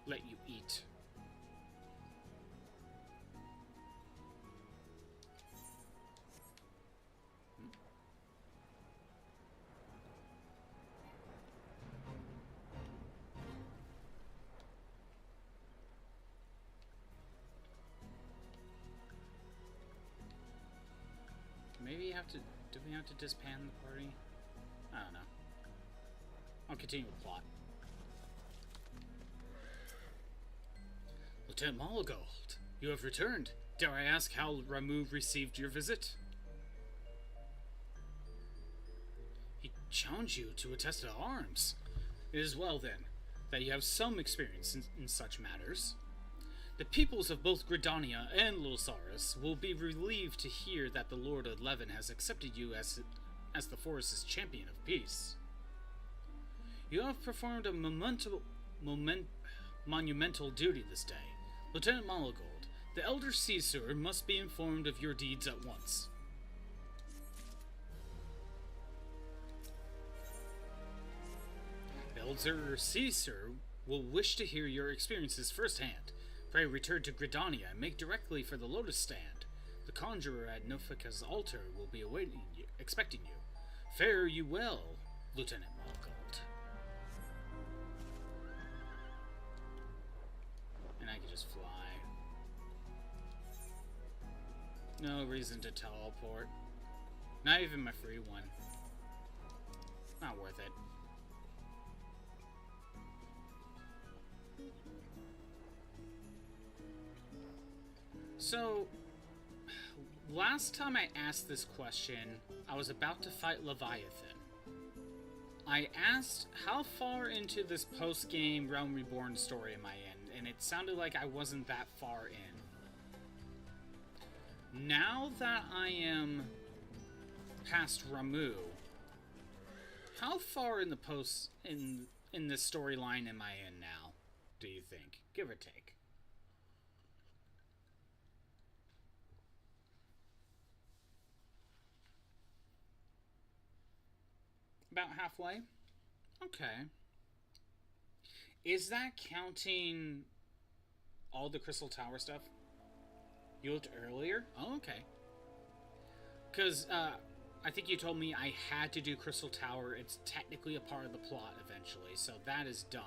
Let you eat. Maybe you have to... Do we have to disband the party? I don't know. I'll continue with plot. Lieutenant Molgold, you have returned. Dare I ask how Ramu received your visit? He challenged you to a test of arms. It is well, then, that you have some experience in such matters. The peoples of both Gridania and Losaris will be relieved to hear that the Lord of Levin has accepted you as the forest's champion of peace. You have performed a monumental duty this day. Lieutenant Malagold, the Elder Caesar must be informed of your deeds at once. The Elder Caesar will wish to hear your experiences firsthand. Pray return to Gridania and make directly for the Lotus Stand. The conjurer at Nofika's altar will be expecting you. Fare you well, Lieutenant Malagold. And I can just fly. No reason to teleport. Not even my free one. Not worth it. So, last time I asked this question, I was about to fight Leviathan. I asked how far into this post-game Realm Reborn story am I in, and it sounded like I wasn't that far in. Now that I am past Ramu, how far in the in this storyline am I in now, do you think? Give or take. About halfway? Okay. Is that counting all the Crystal Tower stuff? You looked earlier? Oh, okay. Because, I think you told me I had to do Crystal Tower. It's technically a part of the plot eventually, so that is done.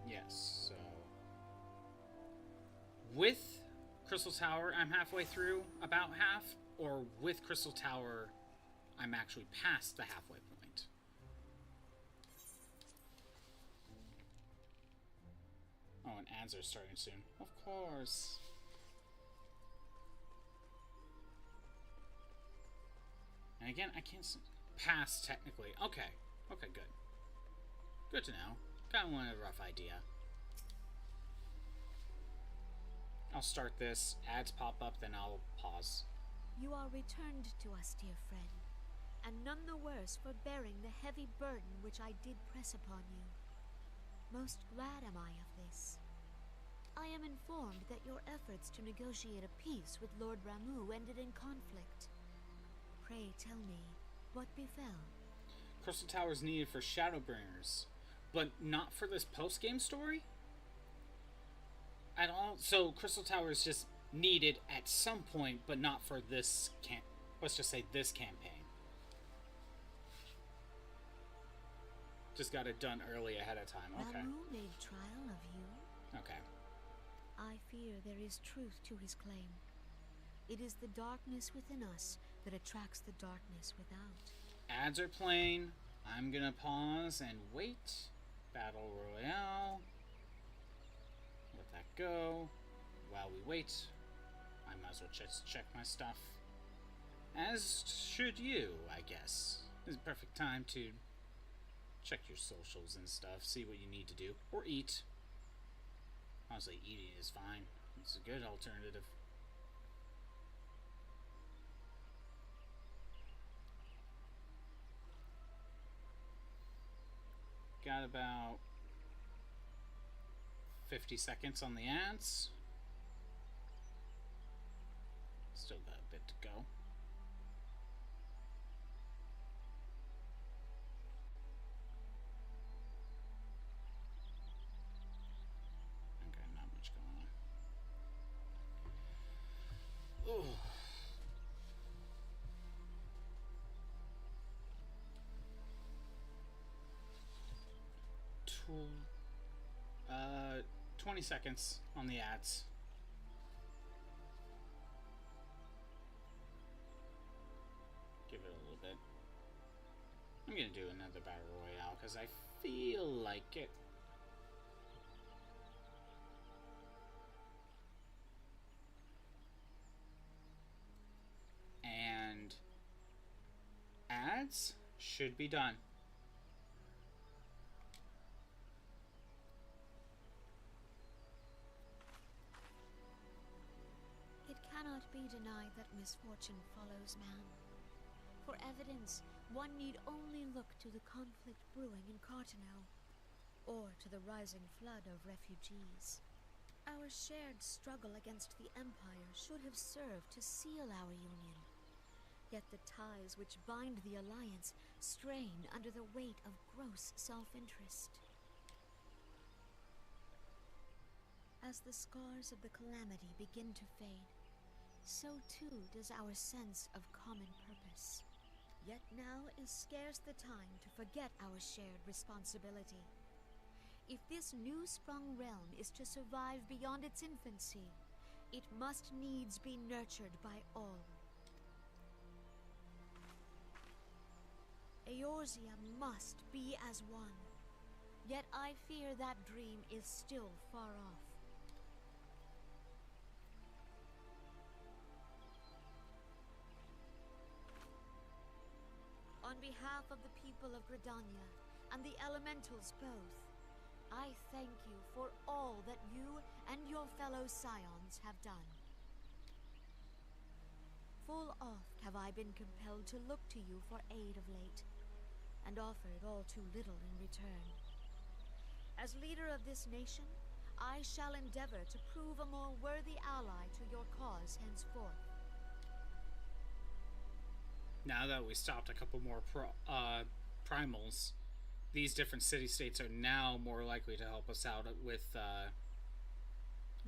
Yes, so... with Crystal Tower, I'm halfway through, about half, or with Crystal Tower, I'm actually past the halfway point. Oh, and ads are starting soon. Of course. And again, I can't pass technically. Okay. Okay, good. Good to know. Kind of wanted a rough idea. I'll start this, ads pop up, then I'll pause. You are returned to us, dear friend, and none the worse for bearing the heavy burden which I did press upon you. Most glad am I of this. I am informed that your efforts to negotiate a peace with Lord Ramu ended in conflict. Pray tell me, what befell? Crystal Tower is needed for Shadowbringers, but not for this post-game story? At all? So Crystal Tower is just needed at some point, but not for this let's just say this campaign. Just got it done early ahead of time. Okay. Ramu made trial of you? Okay. I fear there is truth to his claim. It is the darkness within us that attracts the darkness without. Ads are playing. I'm gonna pause and wait. Battle Royale. Let that go. While we wait, I might as well just check my stuff. As should you, I guess. This is a perfect time to check your socials and stuff, see what you need to do. Or eat. Honestly, eating is fine. It's a good alternative. Got about 50 seconds on the ads. Still got a bit to go. Okay, not much going on. Oh. Tool. 20 seconds on the ads. Give it a little bit. I'm gonna do another battle royale Because I feel like it. And ads should be done. It cannot be denied that misfortune follows man. For evidence, one need only look to the conflict brewing in Cartanel, or to the rising flood of refugees. Our shared struggle against the Empire should have served to seal our union. Yet the ties which bind the Alliance strain under the weight of gross self-interest. As the scars of the calamity begin to fade, so too does our sense of common purpose. Yet now is scarce the time to forget our shared responsibility. If this new-sprung realm is to survive beyond its infancy, it must needs be nurtured by all. Eorzea must be as one. Yet I fear that dream is still far off. On behalf of the people of Gridania and the elementals both, I thank you for all that you and your fellow scions have done. Full oft have I been compelled to look to you for aid of late, and offered all too little in return. As leader of this nation, I shall endeavor to prove a more worthy ally to your cause henceforth. Now that we stopped a couple more primals, these different city-states are now more likely to help us out with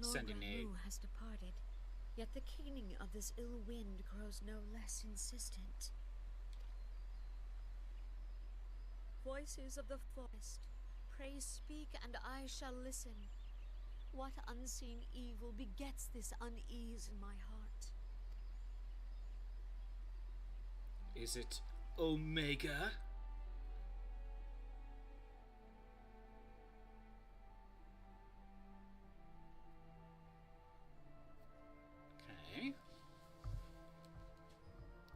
sending aid. Lord Ramu has departed, yet the keening of this ill wind grows no less insistent. Voices of the forest, pray speak and I shall listen. What unseen evil begets this unease in my heart? Is it Omega? Okay.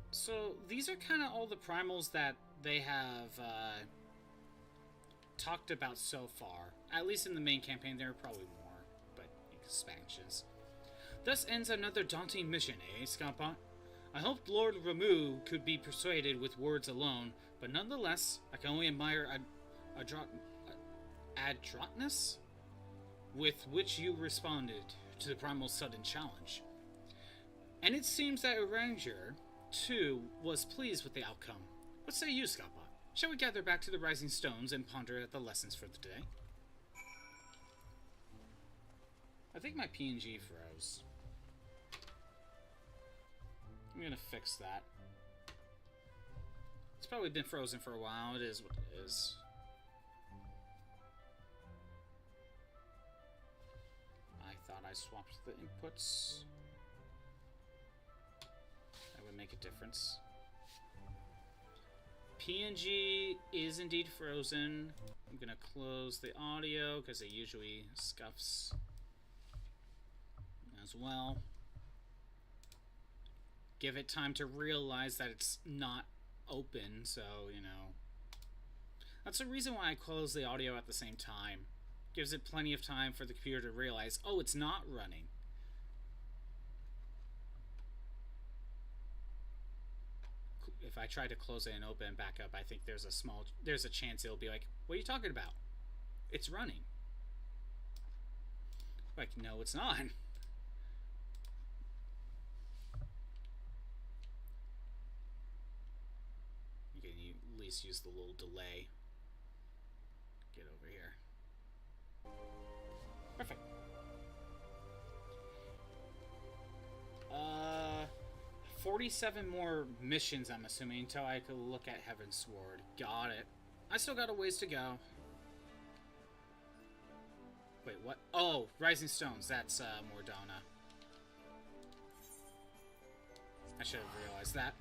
So these are kind of all the primals that they have talked about so far. At least in the main campaign, there are probably more, but expansions. Thus ends another daunting mission, eh, Scampa? I hoped Lord Ramu could be persuaded with words alone, but nonetheless, I can only admire adroitness with which you responded to the primal's sudden challenge. And it seems that Ranger, too, was pleased with the outcome. What say you, Scappa? Shall we gather back to the Rising Stones and ponder at the lessons for the day? I think my PNG froze. I'm gonna fix that. It's probably been frozen for a while. It is what it is. I thought I swapped the inputs. That would make a difference. PNG is indeed frozen. I'm gonna close the audio because it usually scuffs as well. Give it time to realize that it's not open, so, you know. That's the reason why I close the audio at the same time. Gives it plenty of time for the computer to realize, oh, it's not running. If I try to close it and open and back up, I think there's a chance it'll be like, what are you talking about? It's running. Like, no, it's not. You can at least use the little delay. Get over here. Perfect. 47 more missions, I'm assuming, until I could look at Heaven's Sword. Got it. I still got a ways to go. Wait, what? Oh, Rising Stones. That's Mordona. I should have realized that.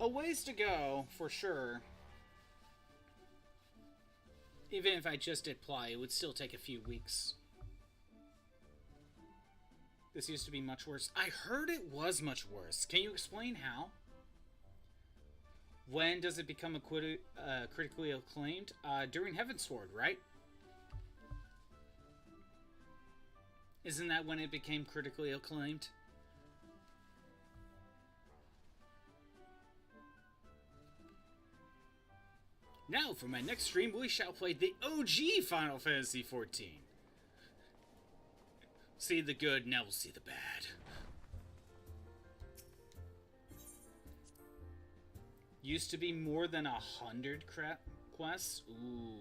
A ways to go, for sure. Even if I just did Ply, it would still take a few weeks. This used to be much worse. I heard it was much worse. Can you explain how? When does it become critically acclaimed? During Heavensward, right? Isn't that when it became critically acclaimed? Now, for my next stream, we shall play the OG Final Fantasy XIV. See the good, now we'll see the bad. Used to be more than 100 quests? Ooh.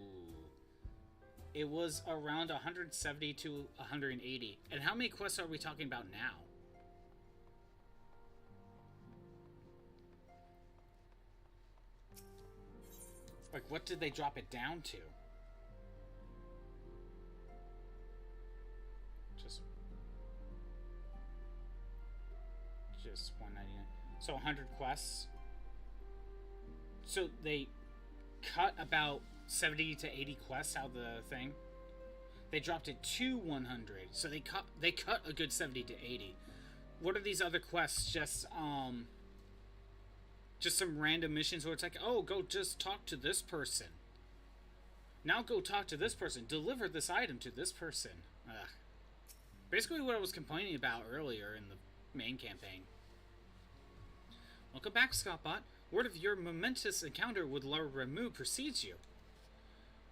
It was around 170 to 180. And how many quests are we talking about now? Like, what did they drop it down to? Just 199. So 100 quests. So they cut about 70 to 80 quests out of the thing. They dropped it to 100. So they cut a good 70 to 80. What are these other quests? Just some random missions where it's like, oh, go just talk to this person. Now go talk to this person. Deliver this item to this person. Ugh. Basically what I was complaining about earlier in the main campaign. Welcome back, Scottbot. Word of your momentous encounter with Lord Ramu precedes you.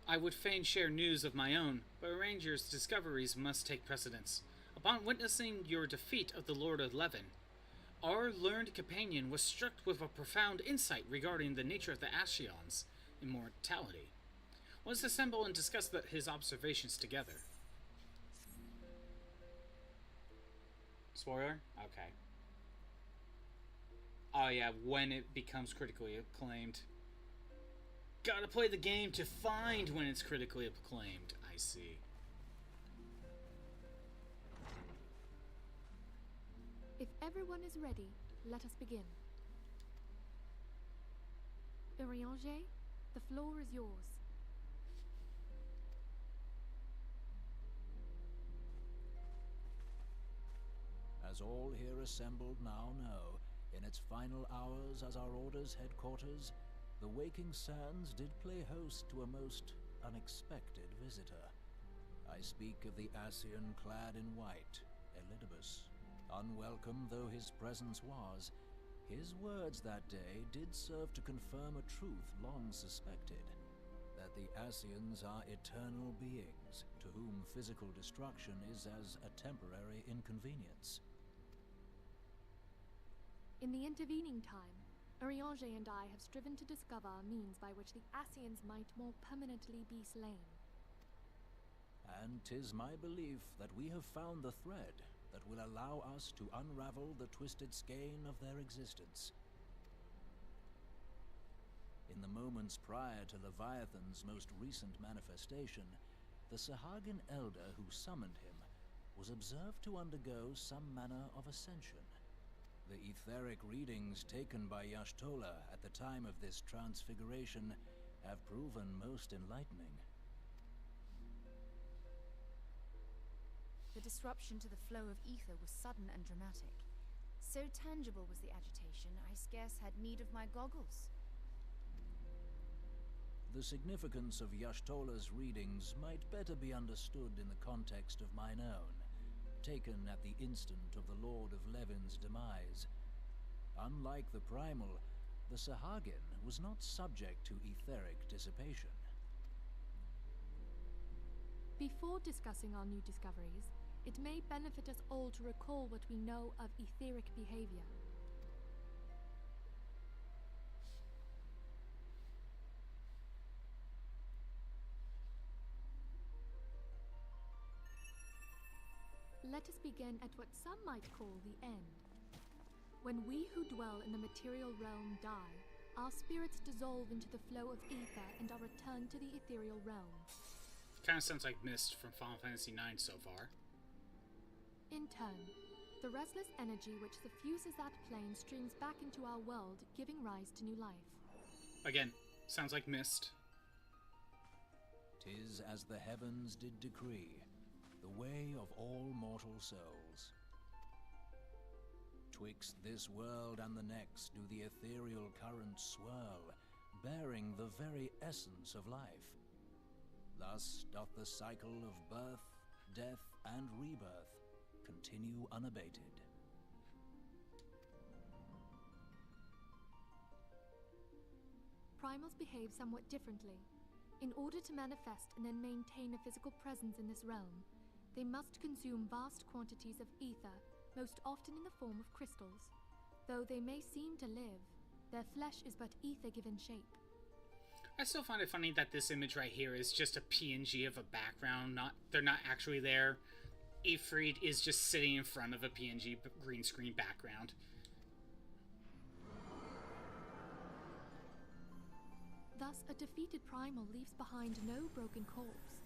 I would fain share news of my own, but Ranger's discoveries must take precedence. Upon witnessing your defeat of the Lord of Leven, our learned companion was struck with a profound insight regarding the nature of the Ascion's immortality. Let's assemble and discuss his observations together. Spoiler? Okay. Oh yeah, when it becomes critically acclaimed. Gotta play the game to find when it's critically acclaimed. I see. If everyone is ready, let us begin. Eorzea, the floor is yours. As all here assembled now know, in its final hours as our Order's headquarters, the Waking Sands did play host to a most unexpected visitor. I speak of the Ascian clad in white, Elidibus. Unwelcome though his presence was, his words that day did serve to confirm a truth long suspected, that the Ascians are eternal beings, to whom physical destruction is as a temporary inconvenience. In the intervening time, Eorzea and I have striven to discover a means by which the Ascians might more permanently be slain. And 'tis my belief that we have found the thread that will allow us to unravel the twisted skein of their existence. In the moments prior to Leviathan's most recent manifestation, the Sahagin elder who summoned him was observed to undergo some manner of ascension. The etheric readings taken by Y'shtola at the time of this transfiguration have proven most enlightening. The disruption to the flow of ether was sudden and dramatic. So tangible was the agitation, I scarce had need of my goggles. The significance of Y'shtola's readings might better be understood in the context of mine own, taken at the instant of the Lord of Levin's demise. Unlike the Primal, the Sahagin was not subject to etheric dissipation. Before discussing our new discoveries, it may benefit us all to recall what we know of etheric behavior. Let us begin at what some might call the end. When we who dwell in the material realm die, our spirits dissolve into the flow of ether and are returned to the ethereal realm. Kind of sounds like Mist from Final Fantasy IX so far. In turn, The restless energy which suffuses that plane streams back into our world, giving rise to new life. Again, sounds like mist. 'Tis as the heavens did decree, the way of all mortal souls. Twixt this world and the next do the ethereal currents swirl, bearing the very essence of life. Thus doth the cycle of birth, death, and rebirth continue unabated. Primals behave somewhat differently. In order to manifest and then maintain a physical presence in this realm, they must consume vast quantities of ether, most often in the form of crystals. Though they may seem to live, their flesh is but ether given shape. I still find it funny that this image right here is just a PNG of a background. They're not actually there. Ifrit is just sitting in front of a PNG green screen background. Thus, a defeated primal leaves behind no broken corpse.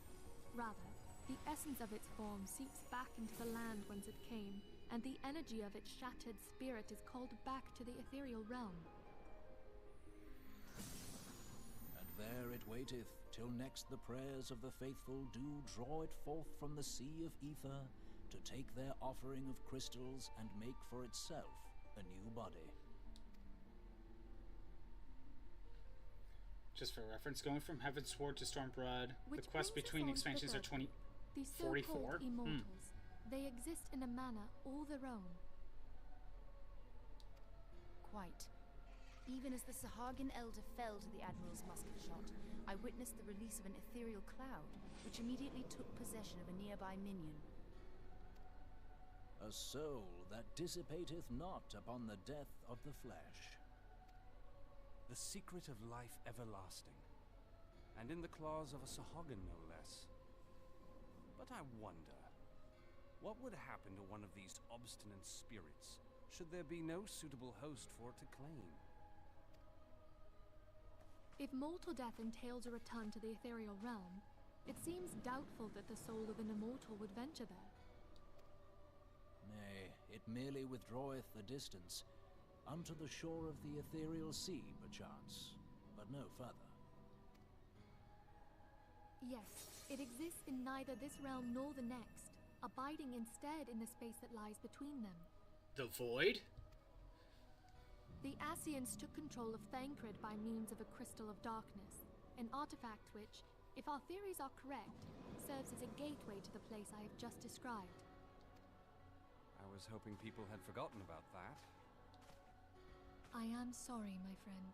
Rather, the essence of its form seeps back into the land whence it came, and the energy of its shattered spirit is called back to the ethereal realm. And there it waiteth, till next the prayers of the faithful do draw it forth from the sea of ether, to take their offering of crystals and make for itself a new body. Just for reference, going from Heaven's Sword to Stormblood, the Which quest brings us between on to the expansions are third 20... The 44? so-called immortals. They exist in a manner all their own. Quite. Even as the Sahagin Elder fell to the Admiral's musket shot, I witnessed the release of an ethereal cloud, which immediately took possession of a nearby minion. A soul that dissipateth not upon the death of the flesh. The secret of life everlasting, and in the claws of a Sahagin no less. But I wonder, what would happen to one of these obstinate spirits, should there be no suitable host for it to claim? If mortal death entails a return to the ethereal realm, it seems doubtful that the soul of an immortal would venture there. Nay, it merely withdraweth a distance, unto the shore of the ethereal sea, perchance, but no further. Yes, it exists in neither this realm nor the next, abiding instead in the space that lies between them. The Void? The Ascians took control of Thancred by means of a crystal of darkness, an artifact which, if our theories are correct, serves as a gateway to the place I have just described. I was hoping people had forgotten about that. I am sorry, my friend.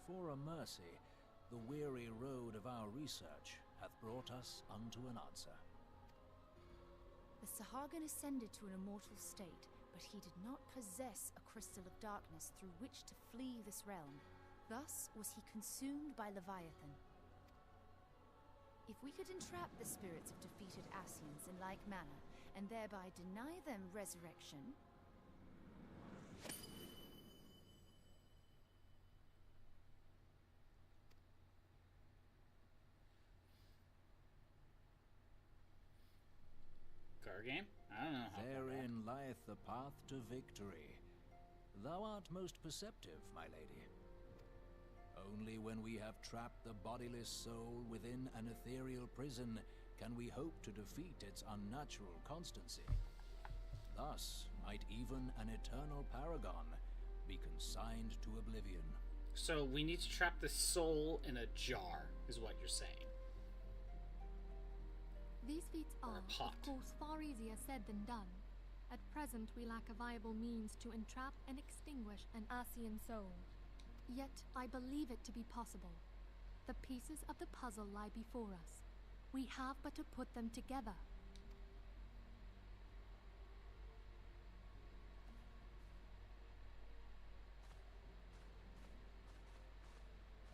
For a mercy, the weary road of our research hath brought us unto an answer. The Sahagin ascended to an immortal state, but he did not possess a crystal of darkness through which to flee this realm. Thus was he consumed by Leviathan. If we could entrap the spirits of defeated Ascians in like manner, and thereby deny them resurrection... Card game? I don't know how. Therein lieth the path to victory. Thou art most perceptive, my lady. Only when we have trapped the bodiless soul within an ethereal prison can we hope to defeat its unnatural constancy. Thus might even an eternal paragon be consigned to oblivion. So we need to trap the soul in a jar, is what you're saying. These feats are, of course, far easier said than done. At present, we lack a viable means to entrap and extinguish an Ascian soul. Yet, I believe it to be possible. The pieces of the puzzle lie before us. We have but to put them together.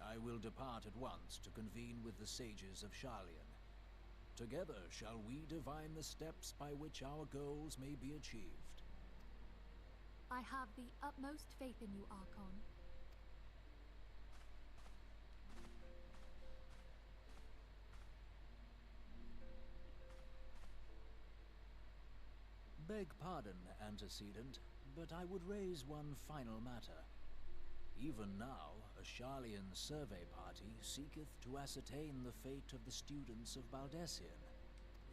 I will depart at once to convene with the sages of Sharlayan. Together shall we divine the steps by which our goals may be achieved. I have the utmost faith in you, Archon. beg pardon, antecedent, but I would raise one final matter. Even now, a Sharlayan survey party seeketh to ascertain the fate of the students of Baldessian.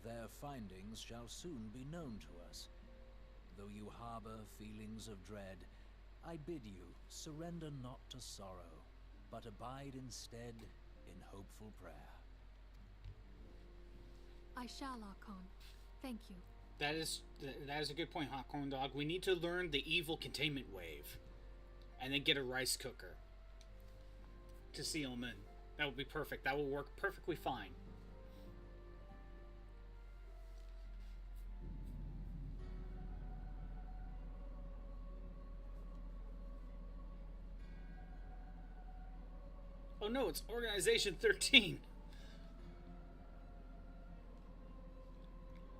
Their findings shall soon be known to us. Though you harbor feelings of dread, I bid you surrender not to sorrow, but abide instead in hopeful prayer. I shall, Archon. Thank you. That is a good point, Hot Corn Dog. We need to learn the evil containment wave. And then get a rice cooker to seal them in. That would be perfect. That will work perfectly fine. Oh no, it's Organization 13.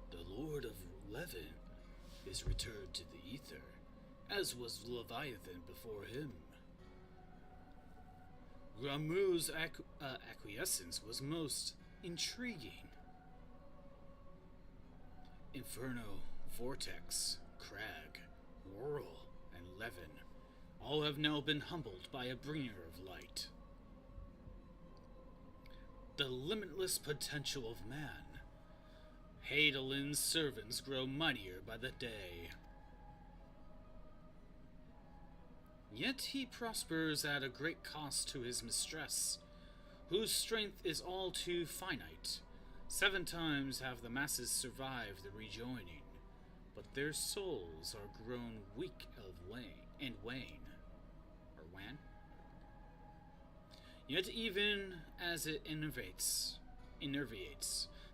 The Lord of Levin is returned to the ether, as was Leviathan before him. Ramuh's acquiescence was most intriguing. Inferno, Vortex, Crag, Whirl, and Levin all have now been humbled by a bringer of light. The limitless potential of man. Heidelin's servants grow mightier by the day. Yet he prospers at a great cost to his mistress, whose strength is all too finite. 7 times have the masses survived the rejoining, but their souls are grown weak of wane. Yet even as it innervates,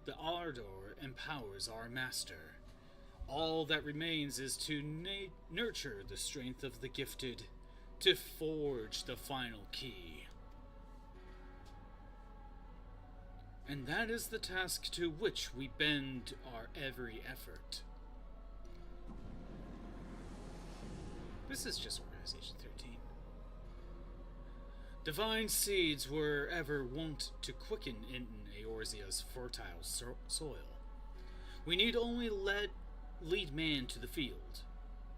the ardor empowers our master. All that remains is to nurture the strength of the gifted, to forge the final key. And that is the task to which we bend our every effort. This is just Organization 13. Divine seeds were ever wont to quicken in Eorzea's fertile soil. We need only lead man to the field,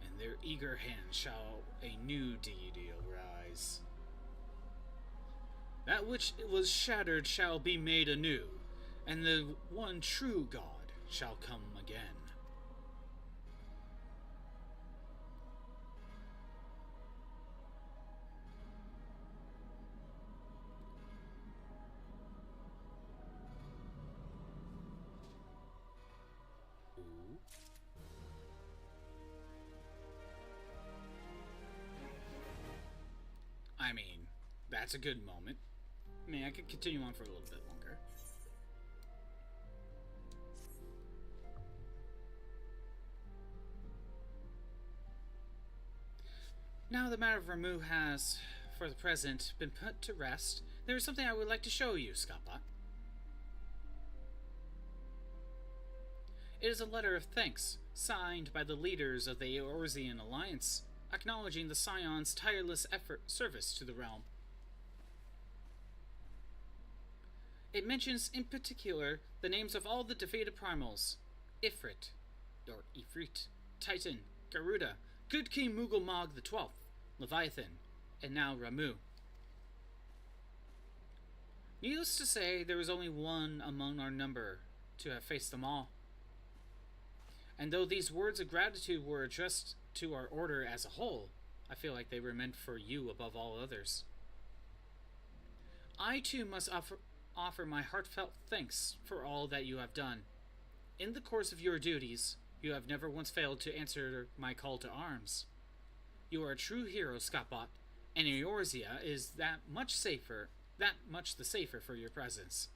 and their eager hand shall a new deity arise. That which was shattered shall be made anew, and the one true God shall come again. I mean, that's a good moment. I mean, I could continue on for a little bit longer. Now the matter of Ramuh has, for the present, been put to rest. There is something I would like to show you, Scottbot. It is a letter of thanks, signed by the leaders of the Eorzean Alliance, acknowledging the Scion's tireless service to the realm. It mentions in particular the names of all the defeated primals: Ifrit, Titan, Garuda, Good King Mughal the 12th, Leviathan, and now Ramuh. Needless to say, there was only one among our number to have faced them all. And though these words of gratitude were addressed to our order as a whole, I feel like they were meant for you above all others. I too must offer my heartfelt thanks for all that you have done. In the course of your duties, you have never once failed to answer my call to arms. You are a true hero, Scottbot, and Eorzea is that much the safer for your presence.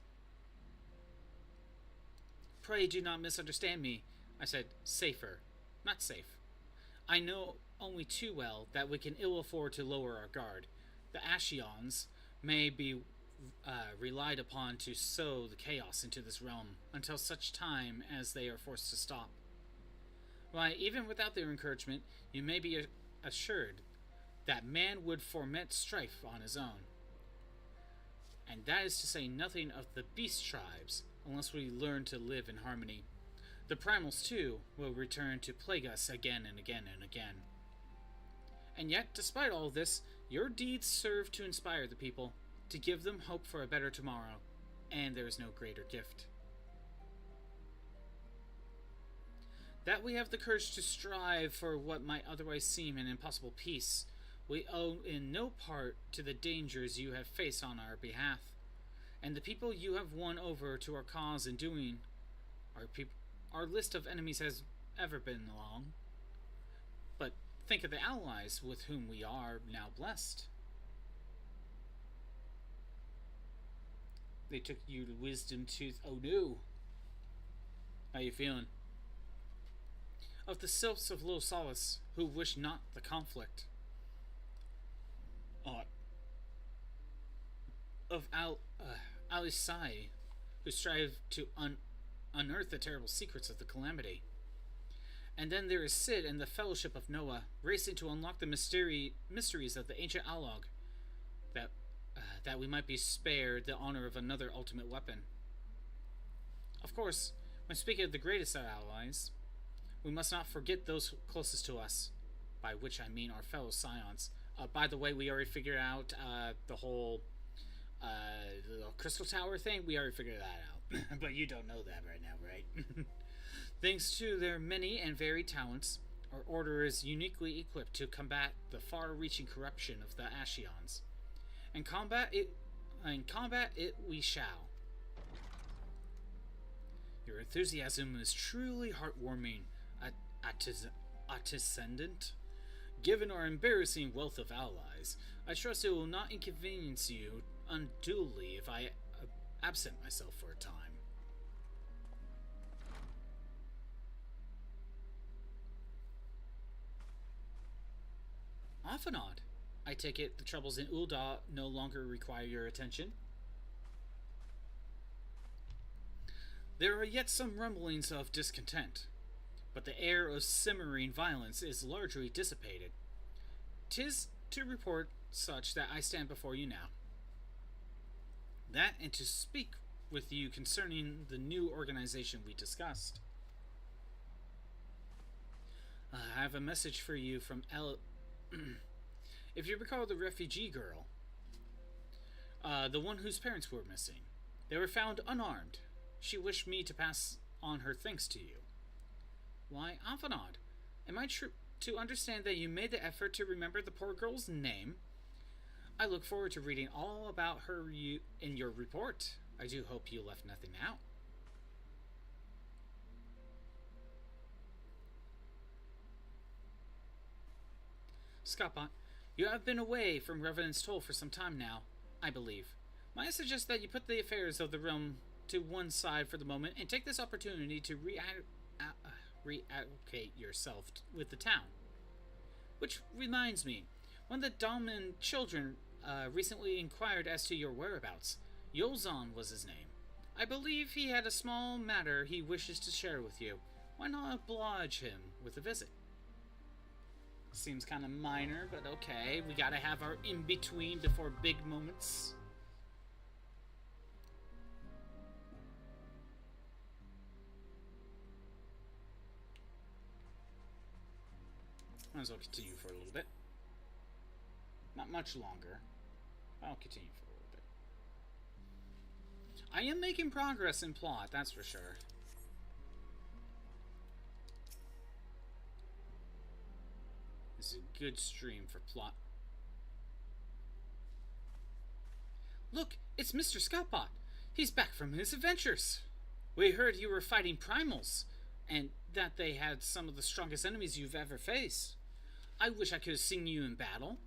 Pray do not misunderstand me. I said safer, not safe. I know only too well that we can ill afford to lower our guard. The Ashions may be relied upon to sow the chaos into this realm until such time as they are forced to stop. Why, even without their encouragement, you may be assured that man would foment strife on his own. And that is to say nothing of the beast tribes, unless we learn to live in harmony. The primals, too, will return to plague us again and again and again. And yet, despite all this, your deeds serve to inspire the people, to give them hope for a better tomorrow, and there is no greater gift. That we have the courage to strive for what might otherwise seem an impossible peace, we owe in no part to the dangers you have faced on our behalf, and the people you have won over to our cause in doing. Our list of enemies has ever been long, but think of the allies with whom we are now blessed. They took you to Wisdom Tooth. Oh no! How you feeling? Of the sylphs of Low Solace, who wish not the conflict. Of Alisai, who strive to unearth the terrible secrets of the calamity. And then there is Sid and the Fellowship of Noah, racing to unlock the mysteries of the ancient Alog, that we might be spared the honor of another ultimate weapon. Of course, when speaking of the greatest of allies, we must not forget those closest to us, by which I mean our fellow Scions. By the way, we already figured out the whole Crystal Tower thing. We already figured that out. But you don't know that right now, right? Thanks to their many and varied talents, our order is uniquely equipped to combat the far-reaching corruption of the Ashions. And combat it we shall. Your enthusiasm is truly heartwarming, Atiscendant. Given our embarrassing wealth of allies, I trust it will not inconvenience you unduly if I absent myself for a time. Afanad, I take it the troubles in Ul'dah no longer require your attention? There are yet some rumblings of discontent, but the air of simmering violence is largely dissipated. 'Tis to report such that I stand before you now. That, and to speak with you concerning the new organization we discussed. I have a message for you from If you recall the refugee girl, the one whose parents were missing, they were found unarmed. She wished me to pass on her thanks to you. Why, Afanad, am I to understand that you made the effort to remember the poor girl's name? I look forward to reading all about her in your report. I do hope you left nothing out. Scapot, you have been away from Revenant's Toll for some time now, I believe. Might I suggest that you put the affairs of the realm to one side for the moment and take this opportunity to reallocate yourself with the town? Which reminds me, one of the Dahlman children recently inquired as to your whereabouts. Yolzon was his name. I believe he had a small matter he wishes to share with you. Why not oblige him with a visit? Seems kind of minor, but okay. We gotta have our in-between before big moments. Might as well continue for a little bit. Not much longer. I'll continue for a little bit. I am making progress in plot, that's for sure. This is a good stream for plot. Look, it's Mr. Scoutbot. He's back from his adventures. We heard you were fighting primals, and that they had some of the strongest enemies you've ever faced. I wish I could have seen you in battle.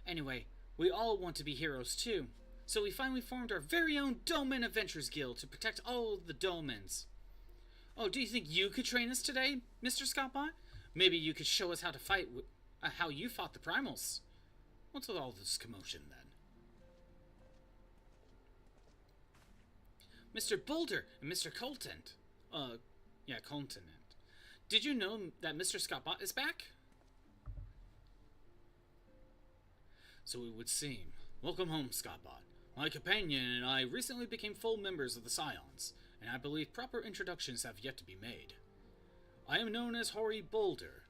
Anyway, we all want to be heroes too, so we finally formed our very own Dolmen Adventures Guild to protect all of the Dolmens. Oh, do you think you could train us today, Mr. Scoutbot? Maybe you could show us how to fight, how you fought the primals. What's with all this commotion, then? Mr. Boulder and Mr. Coltant. Continent. Did you know that Mr. Scoutbot is back? So it would seem. Welcome home, Scoutbot. My companion and I recently became full members of the Scions, and I believe proper introductions have yet to be made. I am known as Hoary Boulder,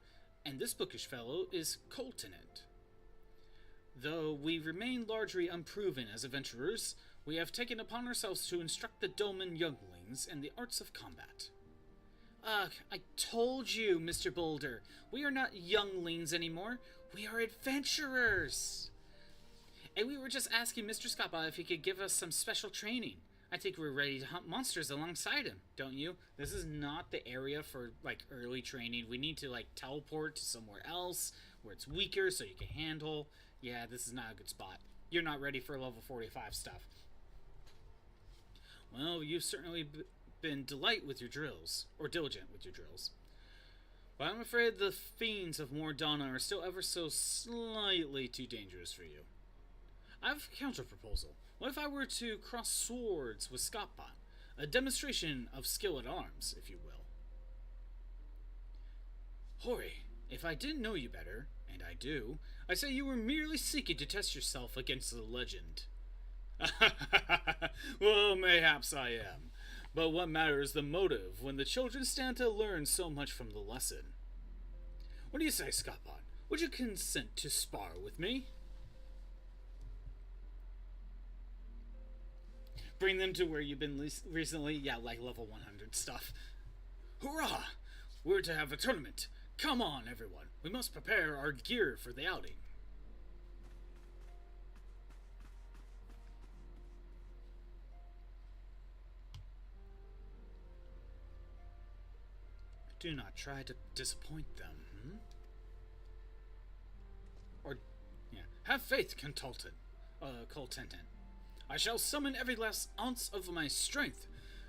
and this bookish fellow is Coltonant. Though we remain largely unproven as adventurers, we have taken upon ourselves to instruct the Dolmen younglings in the arts of combat. Ugh, I told you, Mr. Boulder, we are not younglings anymore, we are adventurers! And we were just asking Mr. Scappa if he could give us some special training. I think we're ready to hunt monsters alongside him, don't you? This is not the area for, like, early training. We need to, like, teleport to somewhere else where it's weaker so you can handle. Yeah, this is not a good spot. You're not ready for level 45 stuff. Well, you've certainly been diligent with your drills. But I'm afraid the fiends of Mordana are still ever so slightly too dangerous for you. I have a counter-proposal. What if I were to cross swords with Scotbot? A demonstration of skill at arms, if you will. Hoary, if I didn't know you better, and I do, I say you were merely seeking to test yourself against the legend. Well, mayhaps I am. But what matters the motive when the children stand to learn so much from the lesson? What do you say, Scotbot? Would you consent to spar with me? Bring them to where you've been recently? Yeah, like level 100 stuff. Hurrah! We're to have a tournament. Come on, everyone. We must prepare our gear for the outing. Do not try to disappoint them, Or, yeah. Have faith, Coltonant. I shall summon every last ounce of my strength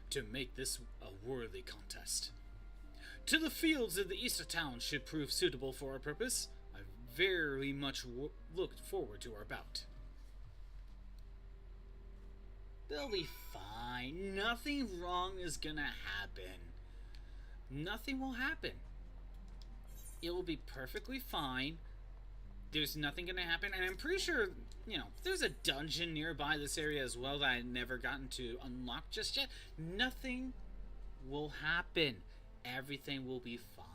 to make this a worthy contest. To the fields of the east of town should prove suitable for our purpose. I very much looked forward to our bout. They'll be fine. Nothing wrong is gonna happen. Nothing will happen. It will be perfectly fine. There's nothing gonna happen, and I'm pretty sure, you know, there's a dungeon nearby this area as well that I've never gotten to unlock just yet. Nothing will happen. Everything will be fine.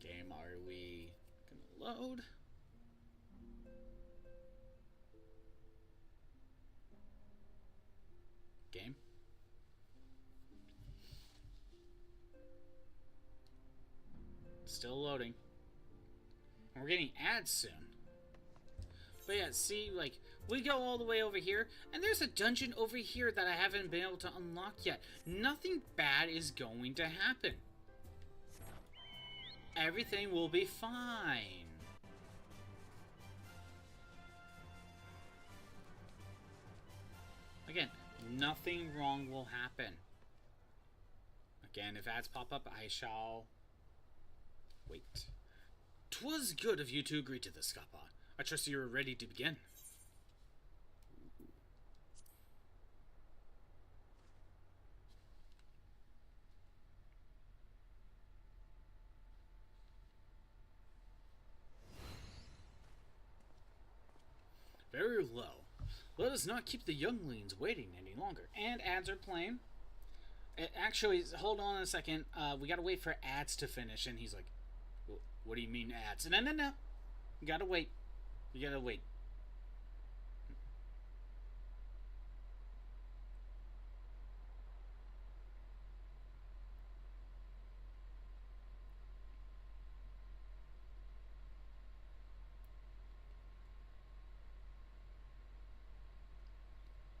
Game, are we gonna load? Game. Still loading. And we're getting ads soon. But yeah, see, like, we go all the way over here, and there's a dungeon over here that I haven't been able to unlock yet. Nothing bad is going to happen. Everything will be fine. Again, nothing wrong will happen. Again, if ads pop up, I shall wait. 'Twas good of you to agree to this, Scappa. I trust you are ready to begin. Very low. Let us not keep the younglings waiting any longer. And ads are playing. Actually, hold on a second. We gotta wait for ads to finish. And he's like, what do you mean ads? No. You gotta wait. You gotta wait.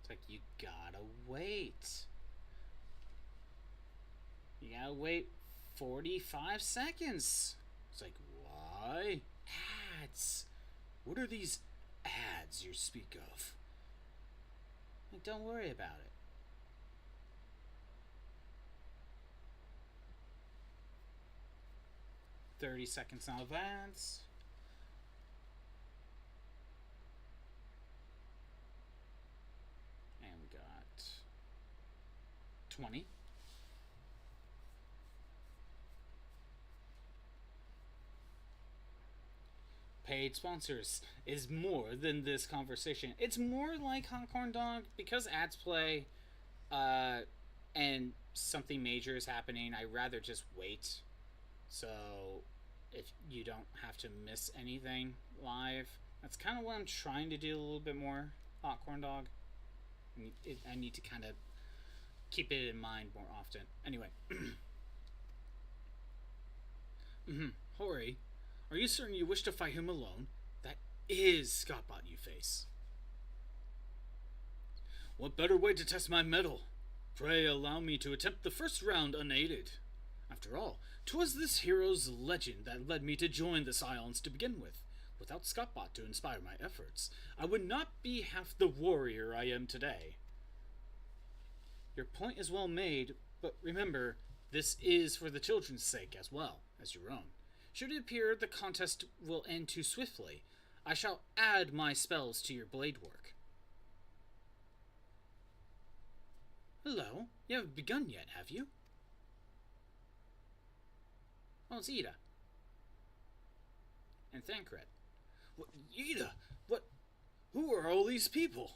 It's like, you gotta wait. You gotta wait 45 seconds. It's like, why? Ads. What are these ads you speak of? Like, don't worry about it. "30 seconds now of ads. And we got 20. paid sponsors is more than this conversation. It's more like Hot Corn Dog because ads play, and something major is happening. I'd rather just wait, so if you don't have to miss anything live. That's kind of what I'm trying to do a little bit more. Hot Corn Dog. I need to kind of keep it in mind more often. Anyway. Hori, are you certain you wish to fight him alone? That is Scottbot you face. What better way to test my mettle? Pray allow me to attempt the first round unaided. After all, 'twas this hero's legend that led me to join the Scions to begin with. Without Scottbot to inspire my efforts, I would not be half the warrior I am today. Your point is well made, but remember, this is for the children's sake as well as your own. Should it appear the contest will end too swiftly, I shall add my spells to your blade work. Hello, you haven't begun yet, have you? Oh, it's Ida. And Thancred. What, Ida? What? Who are all these people?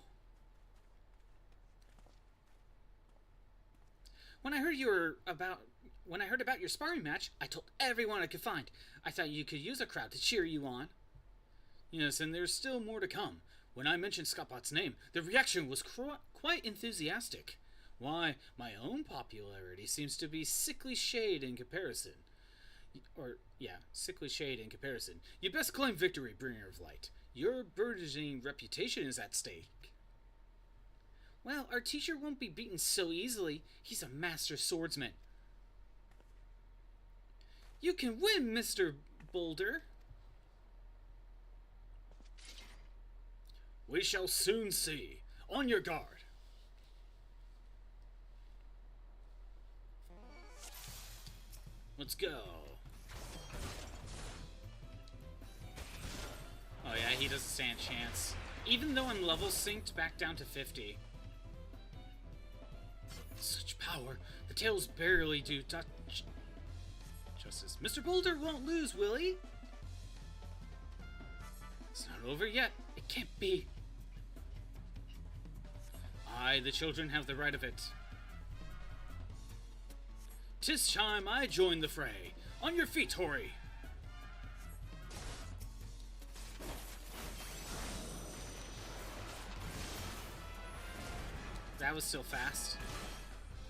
When I heard about your sparring match, I told everyone I could find. I thought you could use a crowd to cheer you on. Yes, and there's still more to come. When I mentioned Scottbot's name, the reaction was quite enthusiastic. Why, my own popularity seems to be sickly shade in comparison. Sickly shade in comparison. You best claim victory, Bringer of Light. Your burgeoning reputation is at stake. Well, our teacher won't be beaten so easily. He's a master swordsman. You can win, Mr. Boulder. We shall soon see. On your guard. Let's go. Oh yeah, he doesn't stand a chance. Even though I'm level synced back down to 50. Such power. The tails barely do touch justice. Mr. Boulder won't lose, will he? It's not over yet. It can't be. I, the children, have the right of it. 'Tis time I join the fray. On your feet, Hori. That was so fast.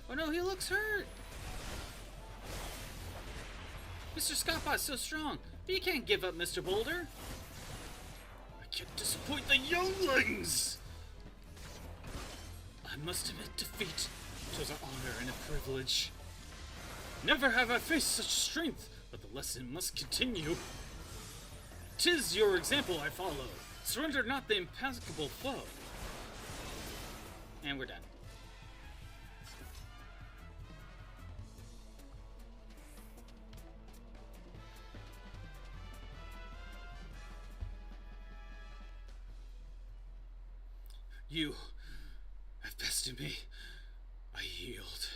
Oh no, he looks hurt. Mr. Scottbot's so strong, but you can't give up, Mr. Boulder. I can't disappoint the younglings. I must admit defeat. 'Twas an honor and a privilege. Never have I faced such strength, but the lesson must continue. 'Tis your example I follow. Surrender not the implacable foe. And we're done. You have bested me. I yield.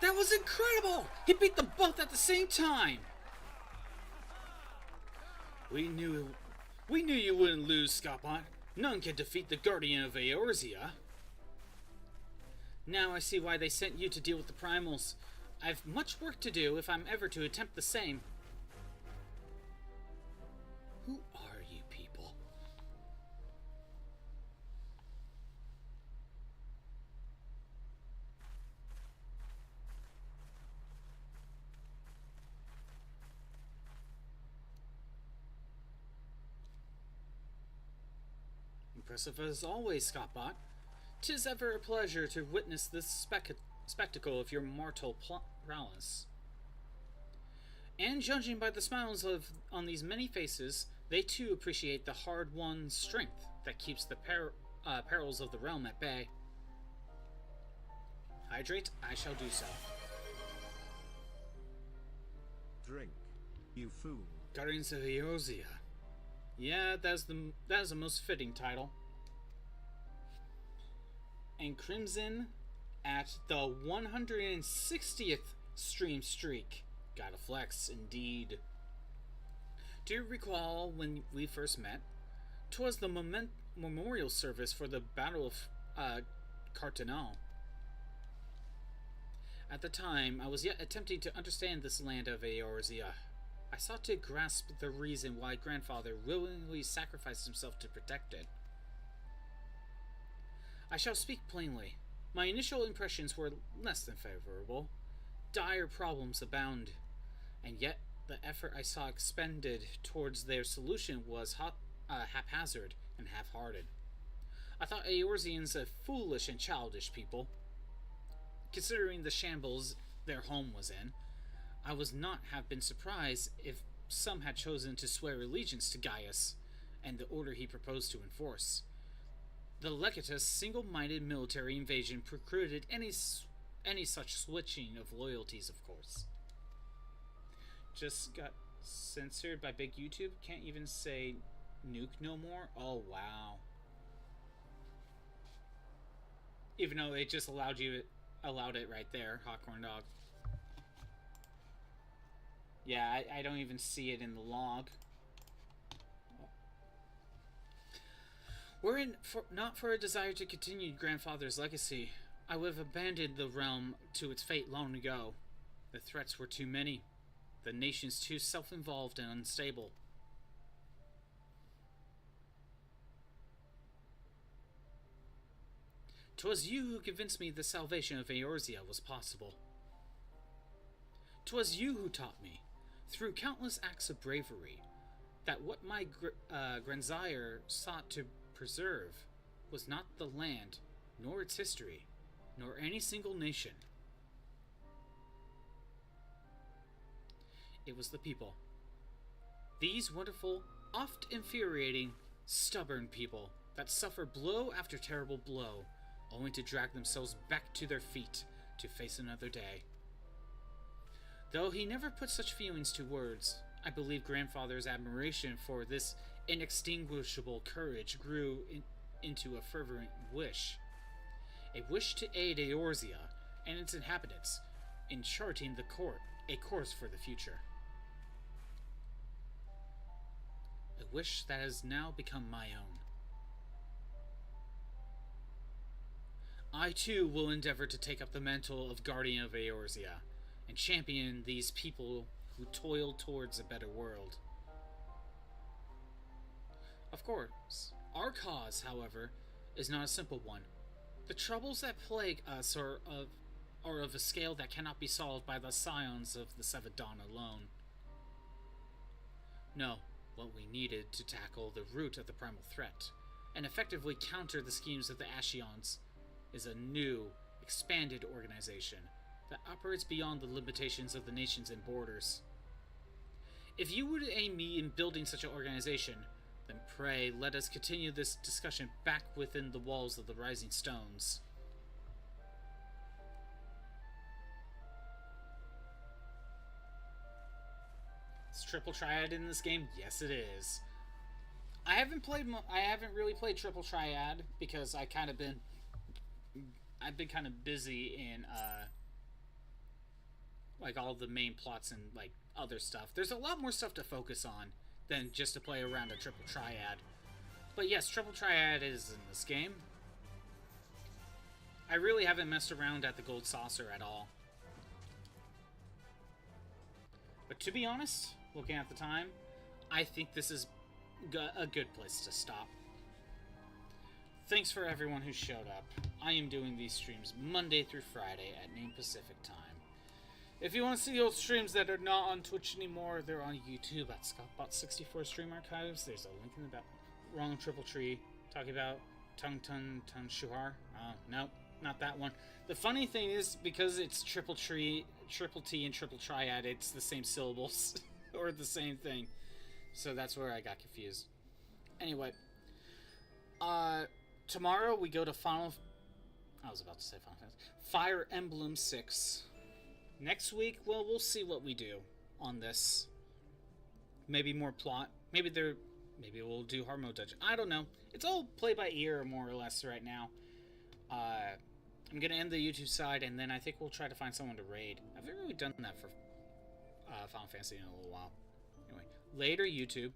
That was incredible! He beat them both at the same time! We knew you wouldn't lose, Scottbot. None can defeat the Guardian of Eorzea. Now I see why they sent you to deal with the primals. I've much work to do if I'm ever to attempt the same. Who are you people? Impressive as always, Scottbot. 'Tis ever a pleasure to witness this spectacle of your mortal prowess. And judging by the smiles on these many faces, they too appreciate the hard-won strength that keeps the perils of the realm at bay. Hydrate, I shall do so. Drink, you fool. Guardians of Eorzea. Yeah, that is the most fitting title. And Crimson at the 160th stream streak. Gotta flex, indeed. Do you recall when we first met? 'Twas the memorial service for the Battle of Cartanal. At the time, I was yet attempting to understand this land of Eorzea. I sought to grasp the reason why Grandfather willingly sacrificed himself to protect it. I shall speak plainly. My initial impressions were less than favorable. Dire problems abound, and yet the effort I saw expended towards their solution was haphazard and half-hearted. I thought Eorzeans a foolish and childish people. Considering the shambles their home was in, I would not have been surprised if some had chosen to swear allegiance to Gaius and the order he proposed to enforce. The Legatus' single-minded military invasion precluded any such switching of loyalties, of course. Just got censored by big YouTube. Can't even say nuke no more. Oh, wow. Even though it just allowed it right there, Hawkhorn Dog. Yeah, I don't even see it in the log. Were it not for a desire to continue Grandfather's legacy, I would have abandoned the realm to its fate long ago. The threats were too many. The nation's too self-involved and unstable. "'Twas you who convinced me the salvation of Eorzea was possible. 'Twas you who taught me, through countless acts of bravery, that what my grandsire sought to preserve was not the land, nor its history, nor any single nation. It was the people. These wonderful, oft infuriating, stubborn people that suffer blow after terrible blow, only to drag themselves back to their feet to face another day. Though he never put such feelings to words, I believe Grandfather's admiration for this inextinguishable courage grew into a fervent wish. A wish to aid Eorzea and its inhabitants in charting a course for the future. A wish that has now become my own. I too will endeavor to take up the mantle of Guardian of Eorzea and champion these people who toil towards a better world. Of course, our cause, however, is not a simple one. The troubles that plague us are of a scale that cannot be solved by the scions of the Seventh Dawn alone. No, what we needed to tackle the root of the primal threat, and effectively counter the schemes of the Ashions, is a new, expanded organization that operates beyond the limitations of the nations and borders. If you would aid me in building such an organization, then pray let us continue this discussion back within the walls of the Rising Stones. Is Triple Triad in this game? Yes, it is. I haven't really played Triple Triad because I've been kind of busy in like all the main plots and like other stuff. There's a lot more stuff to focus on than just to play around a Triple Triad. But yes, Triple Triad is in this game. I really haven't messed around at the Gold Saucer at all. But to be honest, looking at the time, I think this is a good place to stop. Thanks for everyone who showed up. I am doing these streams Monday through Friday at noon Pacific time. If you want to see old streams that are not on Twitch anymore, they're on YouTube at ScottBot64 Stream Archives. There's a link in the back. Wrong Triple Tree. Talking about Tung Shuhar. Nope, not that one. The funny thing is, because it's Triple T and Triple Triad, it's the same syllables. Or the same thing. So that's where I got confused. Anyway. Tomorrow we go to Fire Emblem 6. Next week, well, we'll see what we do on this. Maybe more plot. Maybe we'll do hard mode dungeon. I don't know. It's all play by ear more or less right now. I'm gonna end the YouTube side, and then I think we'll try to find someone to raid. I've never really done that for Final Fantasy in a little while. Anyway, later YouTube.